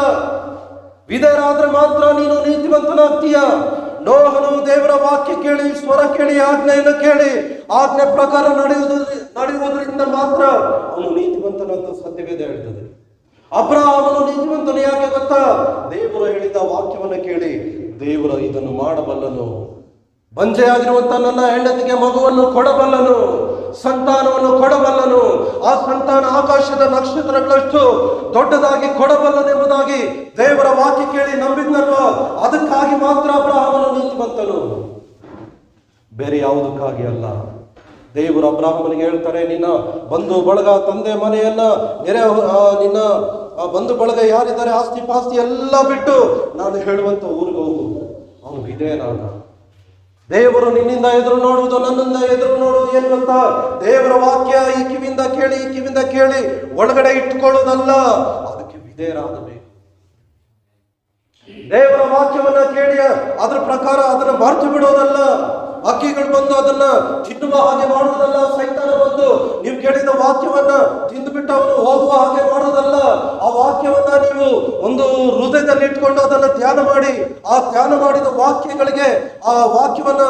ವಿಧೇಯರಾದ್ರೆ ಮಾತ್ರ ನೀನು ನೀತಿವಂತನಾಗ್ತೀಯ. ನೋಹನು ದೇವರ ವಾಕ್ಯ ಕೇಳಿ, ಸ್ವರ ಕೇಳಿ, ಆಜ್ಞೆಯನ್ನು ಕೇಳಿ ಆಜ್ಞೆ ಪ್ರಕಾರ ನಡೆಯುವುದರಿಂದ ಮಾತ್ರ ಅವನು ನೀತಿವಂತನಂತ ಸತ್ಯವೇದ ಹೇಳ್ತದೆ. ಅಬ್ರಹಾಮನು ನೀತಿವಂತನು ಯಾಕೆ ಗೊತ್ತಾ? ದೇವರು ಹೇಳಿದ ವಾಕ್ಯವನ್ನು ಕೇಳಿ ದೇವರು ಇದನ್ನು ಮಾಡಬಲ್ಲನು, ಬಂಜೆಯಾಗಿರುವಂತ ನನ್ನ ಹೆಂಡತಿಗೆ ಮಗುವನ್ನು ಕೊಡಬಲ್ಲನು, ಸಂತಾನವನ್ನು ಕೊಡಬಲ್ಲನು, ಆ ಸಂತಾನ ಆಕಾಶದ ನಕ್ಷತ್ರಗಳಷ್ಟು ದೊಡ್ಡದಾಗಿ ಕೊಡಬಲ್ಲನೆಂಬುದಾಗಿ ದೇವರ ವಾಕ್ಯ ಕೇಳಿ ನಂಬಿದ್ನಲ್ವಾ, ಅದಕ್ಕಾಗಿ ಮಾತ್ರ ಅಬ್ರಹಾಮನು ನೀತಿವಂತನು, ಬೇರೆ ಯಾವುದಕ್ಕಾಗಿ ಅಲ್ಲ. ದೇವರು ಅಬ್ರಹಾಮನಿಗೆ ಹೇಳ್ತಾರೆ, ನಿನ್ನ ಬಂಧು ಬಳಗ, ತಂದೆ ಮನೆಯನ್ನ, ನಿನ್ನ ಬಂಧು ಬಳಗ ಯಾರಿದ್ದಾರೆ, ಆಸ್ತಿ ಪಾಸ್ತಿ ಎಲ್ಲ ಬಿಟ್ಟು ನಾನು ಹೇಳುವಂತ ಊರಿಗೆ ಹೋಗು. ಅವನು ವಿಧೇಯನಾದ. ದೇವರು ನಿನ್ನಿಂದ ಎದುರು ನೋಡುವುದು, ನನ್ನಿಂದ ಎದುರು ನೋಡುವುದು ಏನು ಗೊತ್ತಾ? ದೇವರ ವಾಕ್ಯ ಈ ಕಿವಿಯಿಂದ ಕೇಳಿ, ಈ ಕಿವಿಯಿಂದ ಕೇಳಿ ಒಳಗಡೆ ಇಟ್ಟುಕೊಳ್ಳುವುದಲ್ಲ, ಅದಕ್ಕೆ ವಿಧೇಯರಾಗಬೇಕು. ದೇವರ ವಾಕ್ಯವನ್ನ ಕೇಳಿ ಅದ್ರ ಪ್ರಕಾರ ಅದನ್ನ ಮರೆತು ಬಿಡೋದಲ್ಲ. ಹಕ್ಕಿಗಳು ಬಂದು ಅದನ್ನ ತಿನ್ನುವ ಹಾಗೆ ಮಾಡುವುದಲ್ಲ. ಸೈತಾನ ಬಂದು ನೀವು ಕೇಳಿದ ವಾಕ್ಯವನ್ನ ತಿಂದುಬಿಟ್ಟು ಅವನು ಹೋಗುವ ಹಾಗೆ ಮಾಡೋದಲ್ಲ. ಆ ವಾಕ್ಯವನ್ನ ನೀವು ಒಂದು ಹೃದಯದಲ್ಲಿ ಇಟ್ಕೊಂಡು ಅದನ್ನ ಧ್ಯಾನ ಮಾಡಿ, ಆ ಧ್ಯಾನ ಮಾಡಿದ ವಾಕ್ಯಗಳಿಗೆ ಆ ವಾಕ್ಯವನ್ನ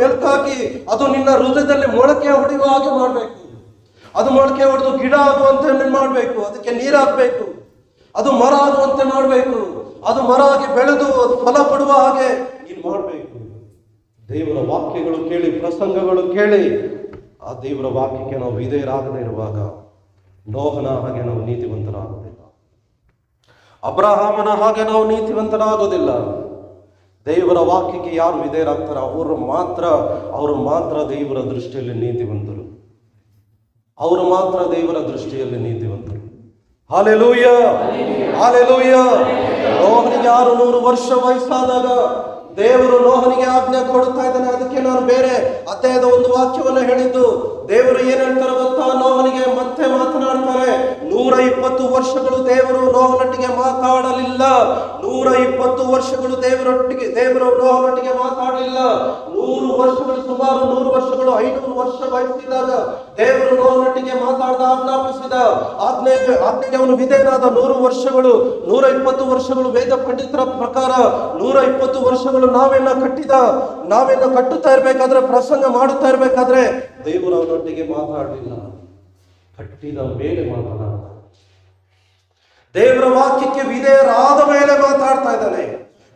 ಮೆಲ್ಕಾಕಿ ಅದು ನಿನ್ನ ಹೃದಯದಲ್ಲಿ ಮೊಳಕೆ ಹೊಡೆಯುವ ಹಾಗೆ ಮಾಡ್ಬೇಕು. ಅದು ಮೊಳಕೆ ಹೊಡೆದು ಗಿಡ ಆಗುವಂತೆ ಮಾಡ್ಬೇಕು, ಅದಕ್ಕೆ ನೀರು ಹಾಕ್ಬೇಕು, ಅದು ಮರ ಆಗುವಂತೆ ಮಾಡ್ಬೇಕು, ಅದು ಮರ ಆಗಿ ಬೆಳೆದು ಅದು ಫಲ ಕೊಡುವ ಹಾಗೆ ನೀನು ಮಾಡ್ಬೇಕು. ದೇವರ ವಾಕ್ಯಗಳು ಕೇಳಿ, ಪ್ರಸಂಗಗಳು ಕೇಳಿ ಆ ದೇವರ ವಾಕ್ಯಕ್ಕೆ ನಾವು ವಿಧೇಯರಾಗದೇ ಇರುವಾಗ ನೋಹನ ಹಾಗೆ ನಾವು ನೀತಿವಂತರಾಗುವುದಿಲ್ಲ. ಅಬ್ರಹಾಮನ ಹಾಗೆ ನಾವು ನೀತಿವಂತರಾಗೋದಿಲ್ಲ. ದೇವರ ವಾಕ್ಯಕ್ಕೆ ಯಾರು ವಿಧೇಯರಾಗ್ತಾರ ಅವರು ಮಾತ್ರ ದೇವರ ದೃಷ್ಟಿಯಲ್ಲಿ ನೀತಿವಂತರು. ಅವರು ಮಾತ್ರ ದೇವರ ದೃಷ್ಟಿಯಲ್ಲಿ ನೀತಿವಂತರು. Hallelujah, hallelujah. ನೋಹನಿಗೆ 600 ವರ್ಷ ವಯಸ್ಸಾದಾಗ ದೇವರು ನೋಹನಿಗೆ ಆಜ್ಞೆ ಕೊಡ್ತಾ ಇದ್ದಾನೆ. ಅದಕ್ಕೆ ನಾನು ಬೇರೆ ಅಧ್ಯಾಯದ ಒಂದು ವಾಕ್ಯವನ್ನು ಹೇಳಿದ್ದು. ದೇವರು ಏನ್ ಹೇಳ್ತಾರೆ ಗೊತ್ತಾ? ನೋಹನಿಗೆ ಮತ್ತೆ ಮಾತನಾಡ್ತಾರೆ. 120 ವರ್ಷಗಳು ದೇವರು ನೋಹನೊಟ್ಟಿಗೆ ಮಾತಾಡಲಿಲ್ಲ. 120 ವರ್ಷಗಳು ದೇವರು ನೋಹನೊಟ್ಟಿಗೆ ಮಾತಾಡಲಿಲ್ಲ. 100 ವರ್ಷಗಳು, ಸುಮಾರು 100 ವರ್ಷಗಳು, 500 ವರ್ಷ ವಯಸ್ಸಿದಾಗ ದೇವರು ನೋಹನೊಟ್ಟಿಗೆ ಮಾತಾಡ್ದ, ಆಜ್ಞಾಪಿಸಿದ. ಆಜ್ಞೆಗೆ ಅವನು ವಿಧೇಯನಾದ. 100 ವರ್ಷಗಳು, 120 ವರ್ಷಗಳು ವೇದ ಪಂಡಿತರ ಪ್ರಕಾರ 120 ವರ್ಷಗಳು ನಾವೇನ ಕಟ್ಟುತ್ತಾ ಇರ್ಬೇಕಾದ್ರೆ, ಪ್ರಸಂಗ ಮಾಡುತ್ತಾ ಇರ್ಬೇಕಾದ್ರೆ ದೇವರು ಅವನೊಟ್ಟಿಗೆ ಮಾತಾಡಲಿಲ್ಲ. ಕಟ್ಟಿದ ಮೇಲೆ ಮಾತನಾಡ, ದೇವರ ವಾಕ್ಯಕ್ಕೆ ವಿಧೇಯರಾದ ಮೇಲೆ ಮಾತಾಡ್ತಾ ಇದ್ದಾನೆ.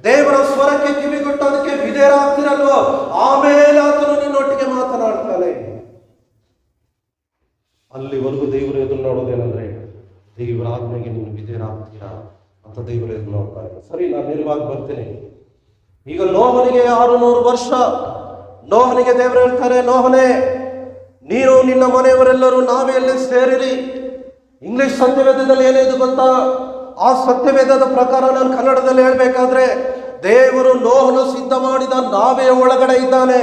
ದೇವರ ಸ್ವರಕ್ಕೆ ಕಿವಿಗೊಟ್ಟು ಅದಕ್ಕೆ ವಿಧೇಯರಾಗ್ತಿರಲ್ವ, ಆಮೇಲೆ ಆತನು ನಿನ್ನೊಟ್ಟಿಗೆ ಮಾತನಾಡ್ತಾನೆ. ಅಲ್ಲಿವರೆಗೂ ದೇವರು ಎದುರು ನೋಡೋದೇನಂದ್ರೆ, ದೇವರ ಆಜ್ಞೆಗೆ ನೀನು ವಿಧೇಯರಾಗ್ತೀರಾ ಅಂತ ದೇವರು ಎದುರು ನೋಡ್ತಾರೆ. ಸರಿ, ನಾನು ನೇರವಾಗಿ ಬರ್ತೀನಿ. ಈಗ ನೋಹನಿಗೆ 600 ವರ್ಷ. ನೋಹನಿಗೆ ದೇವರು ಹೇಳ್ತಾರೆ, ನೋಹನೇ, ನೀನು ನಿನ್ನ ಮನೆಯವರೆಲ್ಲರೂ ನಾವೆಯಲ್ಲಿ ಸೇರಿರಿ. ಇಂಗ್ಲಿಷ್ ಸತ್ಯವೇದದಲ್ಲಿ ಏನಿದೆ ಗೊತ್ತಾ? ಆ ಸತ್ಯವೇದದ ಪ್ರಕಾರ ನಾನು ಕನ್ನಡದಲ್ಲಿ ಹೇಳ್ಬೇಕಾದ್ರೆ, ದೇವರು ನೋಹನು ಸಿದ್ಧ ಮಾಡಿದ ನಾವೆಯ ಒಳಗಡೆ ಇದ್ದಾನೆ.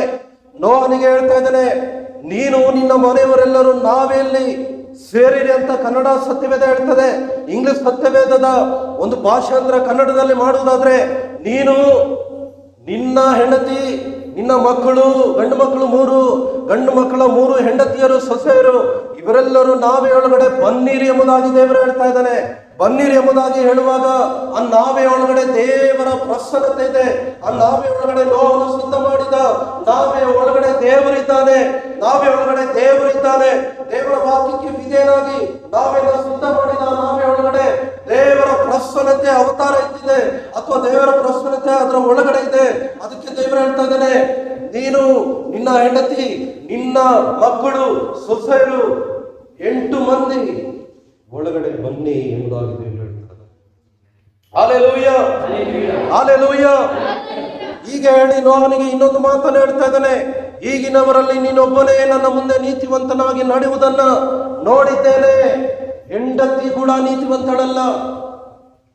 ನೋಹನಿಗೆ ಹೇಳ್ತಾ ಇದ್ದಾನೆ, ನೀನು ನಿನ್ನ ಮನೆಯವರೆಲ್ಲರೂ ನಾವೆಯಲ್ಲಿ ಸೇರಿರಿ ಅಂತ ಕನ್ನಡ ಸತ್ಯವೇದ ಹೇಳ್ತದೆ. ಇಂಗ್ಲಿಷ್ ಸತ್ಯವೇದದ ಒಂದು ಭಾಷೆ ಅಂದ್ರೆ ಕನ್ನಡದಲ್ಲಿ ಮಾಡುವುದಾದ್ರೆ, ನೀನು, ನಿನ್ನ ಹೆಂಡತಿ, ನಿನ್ನ ಮಕ್ಕಳು, ಗಂಡು ಮಕ್ಕಳು 3, ಗಂಡು ಮಕ್ಕಳ 3 ಹೆಂಡತಿಯರು, ಸೊಸೆಯರು, ಇವರೆಲ್ಲರೂ ನಾವೇ ಒಳಗಡೆ ಬನ್ನಿರಿ ಎಂಬುದಾಗಿ ದೇವರು ಹೇಳ್ತಾ ಇದ್ದಾನೆ. ಬನ್ನಿರಿ ಎಂಬುದಾಗಿ ಹೇಳುವಾಗ ಆ ನಾವೇ ಒಳಗಡೆ ದೇವರ ಪ್ರಸನ್ನತೆ ಇದೆ. ಆ ನಾವೇ ಒಳಗಡೆ ನೋವನ್ನು ಸಿದ್ಧ ಮಾಡಿದ ನಾವೇ ಒಳಗಡೆ ದೇವರಿದ್ದಾನೆ. ನಾವೇ ಒಳಗಡೆ ದೇವರಿದ್ದಾನೆ. ದೇವರ ವಾಕ್ಯಕ್ಕೆ ವಿಧೇಯನಾಗಿ ನಾವೆಲ್ಲ ಸಿದ್ಧ ಮಾಡಿದ ನಾವೇ ಒಳಗಡೆ ದೇವರ ಪ್ರಸನ್ನತೆ ಅವತಾರ ಇದ್ದಿದೆ, ಅಥವಾ ದೇವರ ಪ್ರಸನ್ನತೆ ಅದರ ಒಳಗಡೆ ಇದೆ. ಅದಕ್ಕೆ ದೇವರು ಹೇಳ್ತಾ ಇದ್ದಾನೆ, ನೀನು, ನಿನ್ನ ಹೆಂಡತಿ, ನಿನ್ನ ಮಕ್ಕಳು, ಸೊಸೆಯರು 8 ಮಂದಿ ಒಳಗಡೆ ಬನ್ನಿ ಎಂಬುದಾಗಿ ದೇವರು ಹೇಳ್ತಾರೆ. Hallelujah, hallelujah. ಈಗ ಹೇಳಿ ನೋಹನಿಗೆ ಇನ್ನೊಂದು ಮಾತನ್ನು ಹೇಳ್ತಾ ಇದ್ದಾನೆ. ಈಗಿನವರಲ್ಲಿ ನೀನೊಬ್ಬನೇ ನನ್ನ ಮುಂದೆ ನೀತಿವಂತನಾಗಿ ನಡೆಯುವುದನ್ನ ನೋಡಿದ್ದೇನೆ. ಹೆಂಡತಿ ಕೂಡ ನೀತಿವಂತಳಲ್ಲ,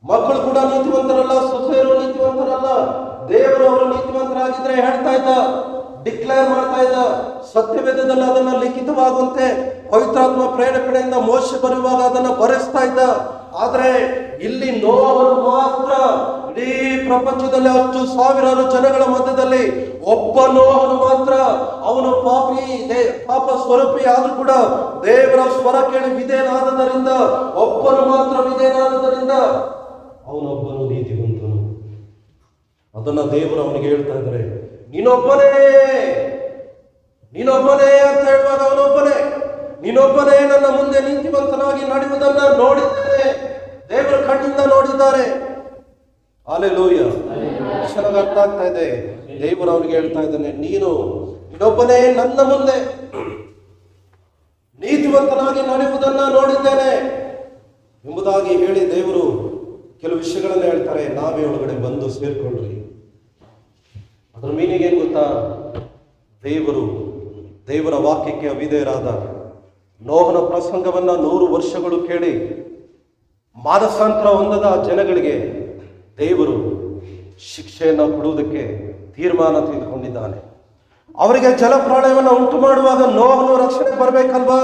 ಮಕ್ಕಳು ಕೂಡ ನೀತಿವಂತರಲ್ಲ, ಸೊಸೆಯರು ನೀತಿವಂತರಲ್ಲ. ದೇವರು ಅವರು ನೀತಿವಂತರಾಗಿದ್ರೆ ಹೇಳ್ತಾ ಇದ್ದ, ಡಿಕ್ಲೇರ್ ಮಾಡ್ತಾ ಇದ್ದ. ಸತ್ಯವೇದದಲ್ಲಿ ಅದನ್ನ ಲಿಖಿತವಾಗುವಂತೆ ಪವಿತ್ರಾತ್ಮ ಪ್ರೇರಣೆಯಿಂದ ಮೋಶೆ ಬರುವಾಗ ಅದನ್ನ ಬರೆಸ್ತಾ ಇದ್ದ. ಆದ್ರೆ ಇಲ್ಲಿ ನೋಹನು ಮಾತ್ರ ಇಡೀ ಪ್ರಪಂಚದಲ್ಲಿ 10,000 ಜನಗಳ ಮಧ್ಯದಲ್ಲಿ ಒಬ್ಬ ನೋಹನು ಮಾತ್ರ, ಅವನು ಪಾಪ ಸ್ವರೂಪಿ ಆದ್ರೂ ಕೂಡ ದೇವರ ಸ್ವರ ಕೇಳಿ ವಿಧೇಯನಾದದರಿಂದ, ಒಬ್ಬನು ಮಾತ್ರ ವಿಧೇಯನಾದದರಿಂದ ಅವನೊಬ್ಬನು ನೀತಿವಂತನು. ಅದನ್ನ ದೇವರು ಅವನಿಗೆ ಹೇಳ್ತಾ ಇದ್ದಾರೆ, ನೀನೊಬ್ಬನೇ ಅಂತ ಹೇಳುವಾಗ ಅವನೊಬ್ಬನೇ, ನೀನೊಬ್ಬನೇ ನನ್ನ ಮುಂದೆ ನೀತಿವಂತನಾಗಿ ನಡೆಯುವುದನ್ನ ನೋಡಿದ್ದೇನೆ. ದೇವರ ಕಣ್ಣಿಂದ ನೋಡಿದ್ದಾರೆ. ಹಾಲೆಲೂಯ. ಚೆನ್ನಾಗಿ ಅರ್ಥ ಆಗ್ತಾ ಇದೆ. ದೇವರು ಅವನಿಗೆ ಹೇಳ್ತಾ ಇದ್ದಾನೆ, ನೀನೊಬ್ಬನೇ ನನ್ನ ಮುಂದೆ ನೀತಿವಂತನಾಗಿ ನಡೆಯುವುದನ್ನ ನೋಡಿದ್ದೇನೆ ಎಂಬುದಾಗಿ ಹೇಳಿ ದೇವರು ಕೆಲವು ವಿಷಯಗಳನ್ನ ಹೇಳ್ತಾರೆ. ನಾವೇ ಒಳಗಡೆ ಬಂದು ಸೇರ್ಕೊಳ್ರಿ. ಅದರ ಮೀನಿಂಗ್ ಏನ್ ಗೊತ್ತಾ? ದೇವರ ವಾಕ್ಯಕ್ಕೆ ಅವಿಧೇಯರಾದ ನೋಹನ ಪ್ರಸಂಗವನ್ನ 100 ವರ್ಷಗಳು ಕೇಳಿ ಮಾನಸಾಂತರ ಹೊಂದದ ಜನಗಳಿಗೆ ದೇವರು ಶಿಕ್ಷೆಯನ್ನು ಕೊಡುವುದಕ್ಕೆ ತೀರ್ಮಾನ ತೆಗೆದುಕೊಂಡಿದ್ದಾನೆ. ಅವರಿಗೆ ಜಲಪ್ರಳಯವನ್ನು ಉಂಟು ಮಾಡುವಾಗ ನೋಹನು ರಕ್ಷಣೆ ಬರಬೇಕಲ್ವಾ?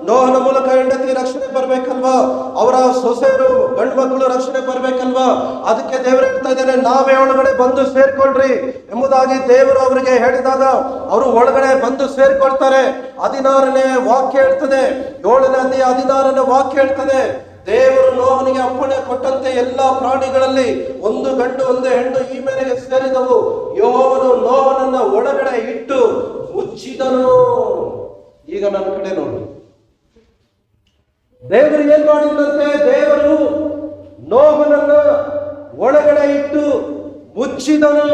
ನೋಹನ ಮೂಲಕ ಹೆಂಡತಿ ರಕ್ಷಣೆ ಬರಬೇಕಲ್ವಾ? ಅವರ ಸೊಸೆಯರು, ಗಂಡು ಮಕ್ಕಳು ರಕ್ಷಣೆ ಬರಬೇಕಲ್ವಾ? ಅದಕ್ಕೆ ದೇವರು ಹೇಳ್ತಾ ಇದ್ದಾನೆ, ನಾವೇ ಒಳಗಡೆ ಬಂದು ಸೇರ್ಕೊಳ್ರಿ ಎಂಬುದಾಗಿ ದೇವರು ಅವರಿಗೆ ಹೇಳಿದಾಗ ಅವರು ಒಳಗಡೆ ಬಂದು ಸೇರ್ಕೊಳ್ತಾರೆ. 16ನೇ ವಾಕ್ಯ ಹೇಳ್ತದೆ, 7ನೇ ಅಧ್ಯಾಯ 16ನೇ ವಾಕ್ಯ ಹೇಳ್ತದೆ, ದೇವರು ನೋಹನಿಗೆ ಅಪ್ಪಣೆ ಕೊಟ್ಟಂತೆ ಎಲ್ಲಾ ಪ್ರಾಣಿಗಳಲ್ಲಿ ಒಂದು ಗಂಡು ಒಂದು ಹೆಣ್ಣು ಈ ಮೇರೆಗೆ ಸೇರಿದವು. ಯೆಹೋವನು ನೋಹನನ್ನ ಒಳಗಡೆ ಇಟ್ಟು ಮುಚ್ಚಿದನು. ಈಗ ನನ್ನ ಕಡೆ ನೋಡಿ, ದೇವರು ಏನ್ ಮಾಡಿದಂತೆ? ದೇವರು ನೋಹನನ್ನ ಒಳಗಡೆ ಇಟ್ಟು ಮುಚ್ಚಿದನು.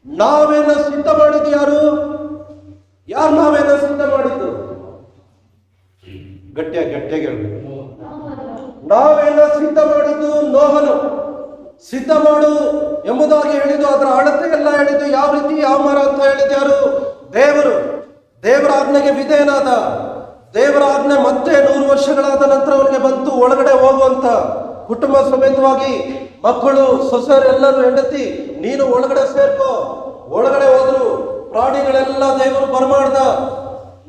ನಾವೇನ ಸಿದ್ಧ ಮಾಡಿದ್ದು ಯಾರು ನಾವೇನ ಸಿದ್ಧ ಮಾಡಿದ್ದು? ಗಟ್ಟಿಯಾಗಿ ಹೇಳ್ಬೇಕು. ನಾವೆಲ್ಲ ಸಿದ್ಧ ಮಾಡಿದ್ದು ನೋಹನು. ಸಿದ್ಧ ಮಾಡು ಎಂಬುದಾಗಿ ಹೇಳಿದ್ದು, ಅದರ ಅಳತೆ ಎಲ್ಲ ಹೇಳಿದ್ದು, ಯಾವ ರೀತಿ ಯಾವ ಮರ ಅಂತ ಹೇಳಿದ್ದು ಯಾರು? ದೇವರು. ದೇವರ ಆಜ್ಞೆಗೆ ವಿಧೇಯನಾದ. ದೇವರ ಆಜ್ಞೆ ಮತ್ತೆ 100 ವರ್ಷಗಳಾದ ನಂತರ ಅವನಿಗೆ ಬಂತು ಒಳಗಡೆ ಹೋಗುವಂತ. ಕುಟುಂಬ ಸಮೇತವಾಗಿ ಮಕ್ಕಳು ಸೊಸೆಯರು ಎಲ್ಲರೂ ಹೆಂಡತಿ, ನೀನು ಒಳಗಡೆ ಸೇರ್ಕೋ. ಒಳಗಡೆ ಹೋದ್ರು. ಪ್ರಾಣಿಗಳೆಲ್ಲ ದೇವರು ಬರಮಾಡ್ದ.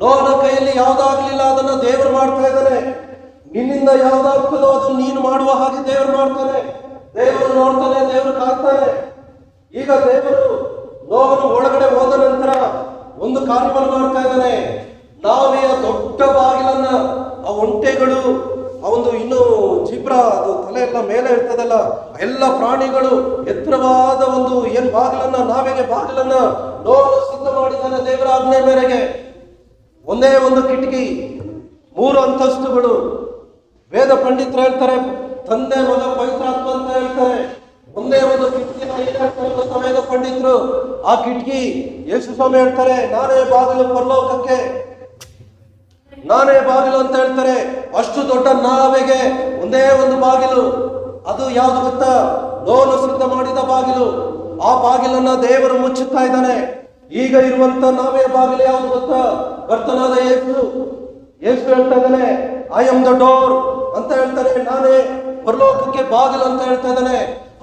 ನೋಹನ ಕೈಯಲ್ಲಿ ಯಾವ್ದಾಗ್ಲಿಲ್ಲ, ಅದನ್ನ ದೇವರು ಮಾಡ್ತಾ ಇದ್ದಾನೆ. ನಿನ್ನಿಂದ ಯಾವ್ದಾಗ್ತದೋ ಅದು ನೀನು ಮಾಡುವ ಹಾಗೆ ದೇವರು ಮಾಡ್ತಾನೆ. ದೇವರು ನೋಡ್ತಾನೆ, ದೇವರು ಕಾಯ್ತಾನೆ. ಈಗ ದೇವರು ನೋಹನು ಒಳಗಡೆ ಹೋದ ನಂತರ ಒಂದು ಕಾರ್ಯವನ್ನು ಮಾಡ್ತಾ ಇದ್ದಾನೆ. ನಾವೆಯ ದೊಡ್ಡ ಬಾಗಿಲನ್ನ, ಆ ಒಂಟೆಗಳು, ಆ ಒಂದು ಇನ್ನು ಜಿಬ್ರಾ, ಅದು ತಲೆ ಎಲ್ಲ ಮೇಲೆ ಇರ್ತದಲ್ಲ, ಎಲ್ಲ ಪ್ರಾಣಿಗಳು ಎತ್ತರವಾದ ಒಂದು ಏನ್ ಬಾಗಿಲನ್ನ, ನಾವೆಗೆ ಬಾಗಿಲನ್ನ ನೋಹನು ಸಿದ್ಧ ಮಾಡಿದ್ದಾನೆ ದೇವರ ಆಜ್ಞೆ ಮೇರೆಗೆ. ಒಂದೇ ಒಂದು ಕಿಟಕಿ, 3 ಅಂತಸ್ತುಗಳು. ವೇದ ಪಂಡಿತರು ಹೇಳ್ತಾರೆ, ತಂದೆ ಮಗ ಪವಿತ್ರಾತ್ಮ ಅಂತ ಹೇಳ್ತಾರೆ. ಒಂದೇ ಒಂದು ಕಿಟಕಿನ ವೇದ ಪಂಡಿತರು. ಆ ಕಿಟಕಿ ಯೇಸು ಸ್ವಾಮಿ ಹೇಳ್ತಾರೆ, ನಾನೇ ಬಾಗಿಲು ಪರಲೋಕಕ್ಕೆ, ನಾನೇ ಬಾಗಿಲು ಅಂತ ಹೇಳ್ತಾರೆ. ಅಷ್ಟು ದೊಡ್ಡ ನಾವೆಗೆ ಒಂದೇ ಒಂದು ಬಾಗಿಲು. ಅದು ಯಾವುದು ಗೊತ್ತಾ? ನೋಹನು ಸಿದ್ಧ ಮಾಡಿದ ಬಾಗಿಲು. ಆ ಬಾಗಿಲನ್ನ ದೇವರು ಮುಚ್ಚುತ್ತಾ ಇದ್ದಾನೆ. ಈಗ ಇರುವಂತ ನಾವೇ ಬಾಗಿಲು ಯಾವುದು ಗೊತ್ತಾ? ಕರ್ತನಾದ ಯೇಸು ಹೇಳ್ತಾ ಇದ್ದಾನೆ, ಐ ಆಮ್ ದ ಡೋರ್ ಅಂತ ಹೇಳ್ತಾನೆ. ನಾನೇ ಪರಲೋಕಕ್ಕೆ ಬಾಗಿಲು ಅಂತ ಹೇಳ್ತಾ ಇದ್ದಾನೆ.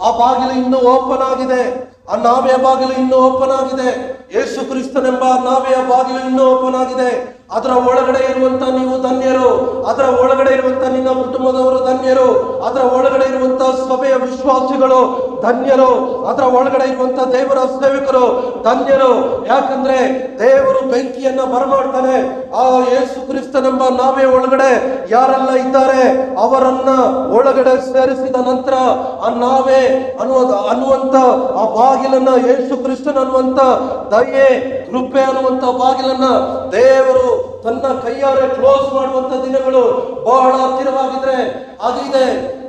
ಆ ಬಾಗಿಲು ಇನ್ನೂ ಓಪನ್ ಆಗಿದೆ. ಆ ನಾವೆಯ ಬಾಗಿಲು ಇನ್ನೂ ಓಪನ್ ಆಗಿದೆ. ಯೇಸು ಕ್ರಿಸ್ತನೆಂಬ ನಾವೆಯ ಬಾಗಿಲು ಇನ್ನೂ ಓಪನ್ ಆಗಿದೆ. ಅದರ ಒಳಗಡೆ ಇರುವಂತ ನೀವು ಧನ್ಯರು. ಅದರ ಒಳಗಡೆ ಇರುವಂತ ನಿನ್ನ ಕುಟುಂಬದವರು ಧನ್ಯರು. ಅದರ ಒಳಗಡೆ ಇರುವಂತ ಸಭೆಯ ವಿಶ್ವಾಸಿಗಳು ಧನ್ಯರು. ಅದರ ಒಳಗಡೆ ಇರುವಂತ ದೇವರ ಸೇವಕರು ಧನ್ಯರು. ಯಾಕಂದ್ರೆ ದೇವರು ಬೆಂಕಿಯನ್ನ ಬರಮಾಡ್ತಾನೆ. ಆ ಯೇಸು ಕ್ರಿಸ್ತನೆಂಬ ನಾವೇ ಒಳಗಡೆ ಯಾರೆಲ್ಲ ಇದ್ದಾರೆ ಅವರನ್ನ ಒಳಗಡೆ ಸೇರಿಸಿದ ನಂತರ ಆ ನಾವೇ ಅನ್ನುವಂತ ಆ ಬಾಗಿಲನ್ನ, ಯೇಸು ಕ್ರಿಸ್ತನ್ ಅನ್ನುವಂತ ದಯೆ, ಕೃಪೆ ಅನ್ನುವಂತ ಬಾಗಿಲನ್ನ ದೇವರು ತನ್ನ ಕೈಯಾರೆ ಕ್ಲೋಸ್ ಮಾಡುವಂತ ದಿನಗಳು ಬಹಳ ಹತ್ತಿರವಾಗಿದ್ರೆ ಆಗಿದೆ.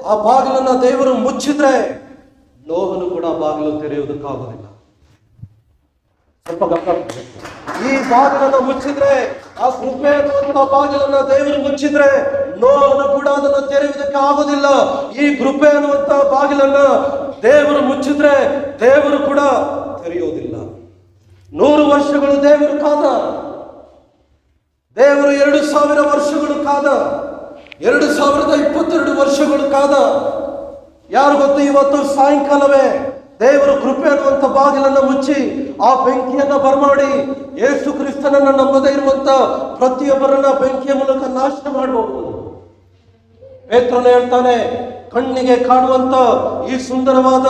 ಆ ಬಾಗಿಲನ್ನ ದೇವರು ಮುಚ್ಚಿದ್ರೆ ನೋಹನು ಕೂಡ ಬಾಗಿಲು ತೆರೆಯುವುದಕ್ಕಾಗೋದಿಲ್ಲ. ಸ್ವಲ್ಪ ಗಮನ. ಈ ಬಾಗಿಲನ್ನ ಮುಚ್ಚಿದ್ರೆ, ಆ ಕೃಪೆ ಅನ್ನುವಂತ ಬಾಗಿಲನ್ನ ದೇವರು ಮುಚ್ಚಿದ್ರೆ ನೋಹನು ಕೂಡ ಅದನ್ನು ತೆರೆಯುವುದಕ್ಕೆ ಆಗೋದಿಲ್ಲ. ಈ ಕೃಪೆ ಅನ್ನುವಂತ ಬಾಗಿಲನ್ನ ದೇವರು ಮುಚ್ಚಿದ್ರೆ ದೇವರು ಕೂಡ ತೆರೆಯುವುದಿಲ್ಲ. 100 ವರ್ಷಗಳು ದೇವರು ಕಾದ. ದೇವರು 2000 ವರ್ಷಗಳು ಕಾದ. 2022 ವರ್ಷಗಳು ಕಾದ. ಯಾರು ಗೊತ್ತು? ಇವತ್ತು ಸಾಯಂಕಾಲವೇ ದೇವರು ಕೃಪೆ ಅನ್ನುವಂತ ಬಾಗಿಲನ್ನು ಮುಚ್ಚಿ ಆ ಬೆಂಕಿಯನ್ನ ಬರಮಾಡಿ ಯೇಸು ಕ್ರಿಸ್ತನನ್ನ ನಂಬದೇ ಇರುವಂತ ಪ್ರತಿಯೊಬ್ಬರನ್ನ ಬೆಂಕಿಯ ಮೂಲಕ ನಾಶ ಮಾಡಬಹುದು. ಪೇತ್ರನು ಹೇಳ್ತಾನೆ, ಕಣ್ಣಿಗೆ ಕಾಣುವಂತ ಈ ಸುಂದರವಾದ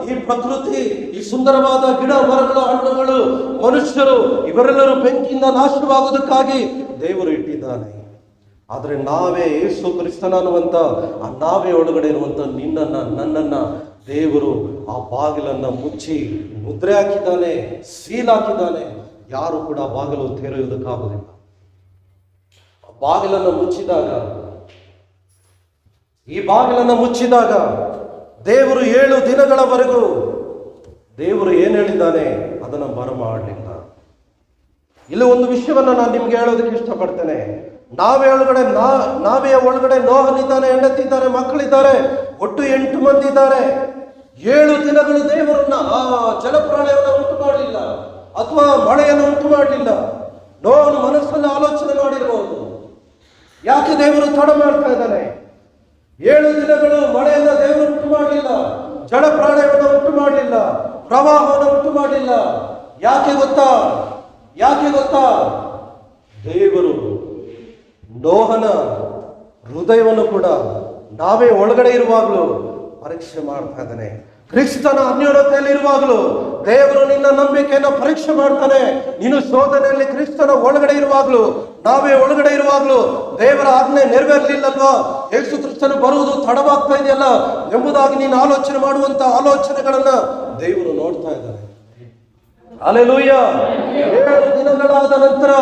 ಈ ಪ್ರಕೃತಿ, ಈ ಸುಂದರವಾದ ಗಿಡ ಮರಗಳು, ಹಣ್ಣುಗಳು, ಮನುಷ್ಯರು ಇವರೆಲ್ಲರೂ ಬೆಂಕಿಯಿಂದ ನಾಶವಾಗುವುದಕ್ಕಾಗಿ ದೇವರು ಇಟ್ಟಿದ್ದಾನೆ. ಆದ್ರೆ ನಾವೇ ಯೇಸು ಕ್ರಿಸ್ತನ ಅನ್ನುವಂತ ಆ ನಾವೇ ಒಳಗಡೆ ಇರುವಂತ ನಿನ್ನನ್ನ ನನ್ನನ್ನ ದೇವರು ಆ ಬಾಗಿಲನ್ನ ಮುಚ್ಚಿ ಮುದ್ರೆ ಹಾಕಿದ್ದಾನೆ, ಸೀಲ್ ಹಾಕಿದ್ದಾನೆ. ಯಾರು ಕೂಡ ಬಾಗಿಲು ತೆರೆಯುವುದಕ್ಕಾಗುವುದಿಲ್ಲ. ಬಾಗಿಲನ್ನು ಮುಚ್ಚಿದಾಗ, ಈ ಬಾಗಿಲನ್ನು ಮುಚ್ಚಿದಾಗ ದೇವರು 7 ದಿನಗಳವರೆಗೂ ದೇವರು ಏನ್ ಹೇಳಿದ್ದಾನೆ ಅದನ್ನು ಬರಮಾಡಲಿಲ್ಲ. ಇಲ್ಲಿ ಒಂದು ವಿಷಯವನ್ನ ನಾನು ನಿಮ್ಗೆ ಹೇಳೋದಕ್ಕೆ ಇಷ್ಟಪಡ್ತೇನೆ. ನಾವೇ ಒಳಗಡೆ ನೋಹನಿದ್ದಾನೆ, ಹೆಂಡತಿದ್ದಾರೆ, ಮಕ್ಕಳಿದ್ದಾರೆ, ಒಟ್ಟು 8 ಮಂದಿ ಇದ್ದಾರೆ. 7 ದಿನಗಳು ದೇವರನ್ನ ಆ ಜಲಪ್ರಾಣಯವನ್ನು ಉಂಟು ಮಾಡಲಿಲ್ಲ ಅಥವಾ ಮಳೆಯನ್ನು ಉಂಟು ಮಾಡಲಿಲ್ಲ. ನೋಹನು ಮನಸ್ಸಲ್ಲಿ ಆಲೋಚನೆ ಮಾಡಿರಬಹುದು, ಯಾಕೆ ದೇವರು ತಡ ಮಾಡ್ತಾ ಇದ್ದಾನೆ? 7 ದಿನಗಳು ಮಳೆಯನ್ನ ದೇವರು ಉಂಟು ಮಾಡಲಿಲ್ಲ, ಜಲಪ್ರಾಣಯವನ್ನು ಉಂಟು ಮಾಡಲಿಲ್ಲ, ಪ್ರವಾಹವನ್ನು ಉಂಟು ಮಾಡಲಿಲ್ಲ. ಯಾಕೆ ಗೊತ್ತಾ? ದೇವರು ನೋಹನ ಹೃದಯವನ್ನು ಕೂಡ ನಾವೇ ಒಳಗಡೆ ಇರುವಾಗಲೂ ಪರೀಕ್ಷೆ ಮಾಡ್ತಾ ಇದ್ದಾನೆ. ಕ್ರಿಸ್ತನ ಅನ್ಯೋನ್ಯತೆಯಲ್ಲಿ ಇರುವಾಗಲೂ ದೇವರು ನಿನ್ನ ನಂಬಿಕೆಯನ್ನು ಪರೀಕ್ಷೆ ಮಾಡ್ತಾನೆ. ನೀನು ಶೋಧನೆಯಲ್ಲಿ ಕ್ರಿಸ್ತನ ಒಳಗಡೆ ಇರುವಾಗಲೂ, ನಾವೇ ಒಳಗಡೆ ಇರುವಾಗಲೂ ದೇವರ ಆಜ್ಞೆ ನೆರವೇರಲಿಲ್ಲಲ್ವಾ, ಯೇಸು ಕ್ರಿಸ್ತನು ಬರುವುದು ತಡವಾಗ್ತಾ ಇದೆಯಲ್ಲ ಎಂಬುದಾಗಿ ನೀನು ಆಲೋಚನೆ ಮಾಡುವಂತ ಆಲೋಚನೆಗಳನ್ನ ದೇವರು ನೋಡ್ತಾ ಇದ್ದಾನೆ. ಹಲ್ಲೆಲೂಯ. 7 ದಿನಗಳಾದ ನಂತರ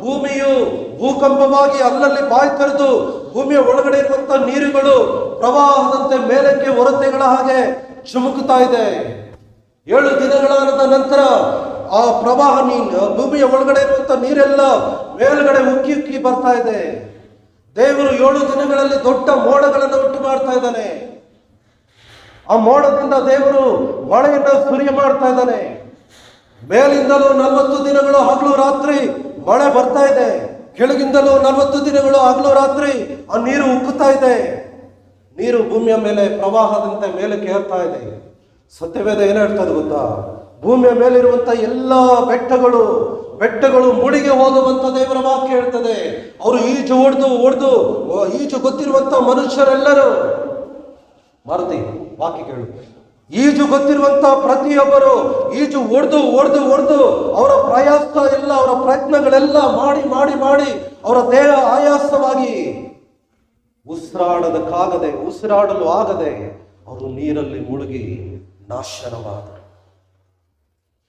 ಭೂಮಿಯು ಭೂಕಂಪವಾಗಿ ಅಲ್ಲಲ್ಲಿ ಬಾಯಿ ತೆರೆದು ಭೂಮಿಯ ಒಳಗಡೆ ಇರುವಂತ ನೀರುಗಳು ಪ್ರವಾಹದಂತೆ ಮೇಲಕ್ಕೆ ಹೊರತೆಗಳ ಹಾಗೆ ಚುಮುಕುತ್ತಾ ಇದೆ. 7 ದಿನಗಳಾದ ನಂತರ ಆ ಪ್ರವಾಹ ಭೂಮಿಯ ಒಳಗಡೆ ಇರುವಂತ ನೀರೆಲ್ಲ ಮೇಲ್ಗಡೆ ಉಕ್ಕಿ ಬರ್ತಾ ಇದೆ. ದೇವರು 7 ದಿನಗಳಲ್ಲಿ ದೊಡ್ಡ ಮೋಡಗಳನ್ನು ಉಂಟು ಮಾಡ್ತಾ ಇದ್ದಾನೆ. ಆ ಮೋಡದಿಂದ ದೇವರು ಮಳೆಯನ್ನು ಸುರಿಯ ಮಾಡ್ತಾ ಇದ್ದಾನೆ. ಮೇಲಿಂದಲೂ 40 ದಿನಗಳು ಹಗಲು ರಾತ್ರಿ ಮಳೆ ಬರ್ತಾ ಇದೆ. ಕೆಳಗಿಂದಲೂ 40 ದಿನಗಳು ಹಗಲು ರಾತ್ರಿ ಆ ನೀರು ಉಕ್ಕುತ್ತಾ ಇದೆ. ನೀರು ಭೂಮಿಯ ಮೇಲೆ ಪ್ರವಾಹದಂತೆ ಮೇಲೆ ಕೇಳ್ತಾ ಇದೆ. ಸತ್ಯವೇದ ಏನ್ ಹೇಳ್ತದೆ ಗೊತ್ತಾ? ಭೂಮಿಯ ಮೇಲಿರುವಂತ ಎಲ್ಲ ಬೆಟ್ಟಗಳು ಮುಡಿಗೆ ಹೋಗುವಂತ ದೇವರ ವಾಕ್ಯ ಹೇಳ್ತದೆ. ಅವರು ಈಜು ಹೊಡೆದು ಈಜು ಗೊತ್ತಿರುವಂತ ಮನುಷ್ಯರೆಲ್ಲರೂ ಮಾರುತಿ ವಾಕ್ಯ ಕೇಳು. ಈಜು ಗೊತ್ತಿರುವಂತ ಪ್ರತಿಯೊಬ್ಬರು ಈಜು ಹೊಡೆದು ಅವರ ಪ್ರಯಾಸ ಎಲ್ಲ, ಅವರ ಪ್ರಯತ್ನಗಳೆಲ್ಲ ಮಾಡಿ ಅವರ ದೇಹ ಆಯಾಸವಾಗಿ ಉಸಿರಾಡಲು ಆಗದೆ ಅವರು ನೀರಲ್ಲಿ ಮುಳುಗಿ ನಾಶನವಾದರು.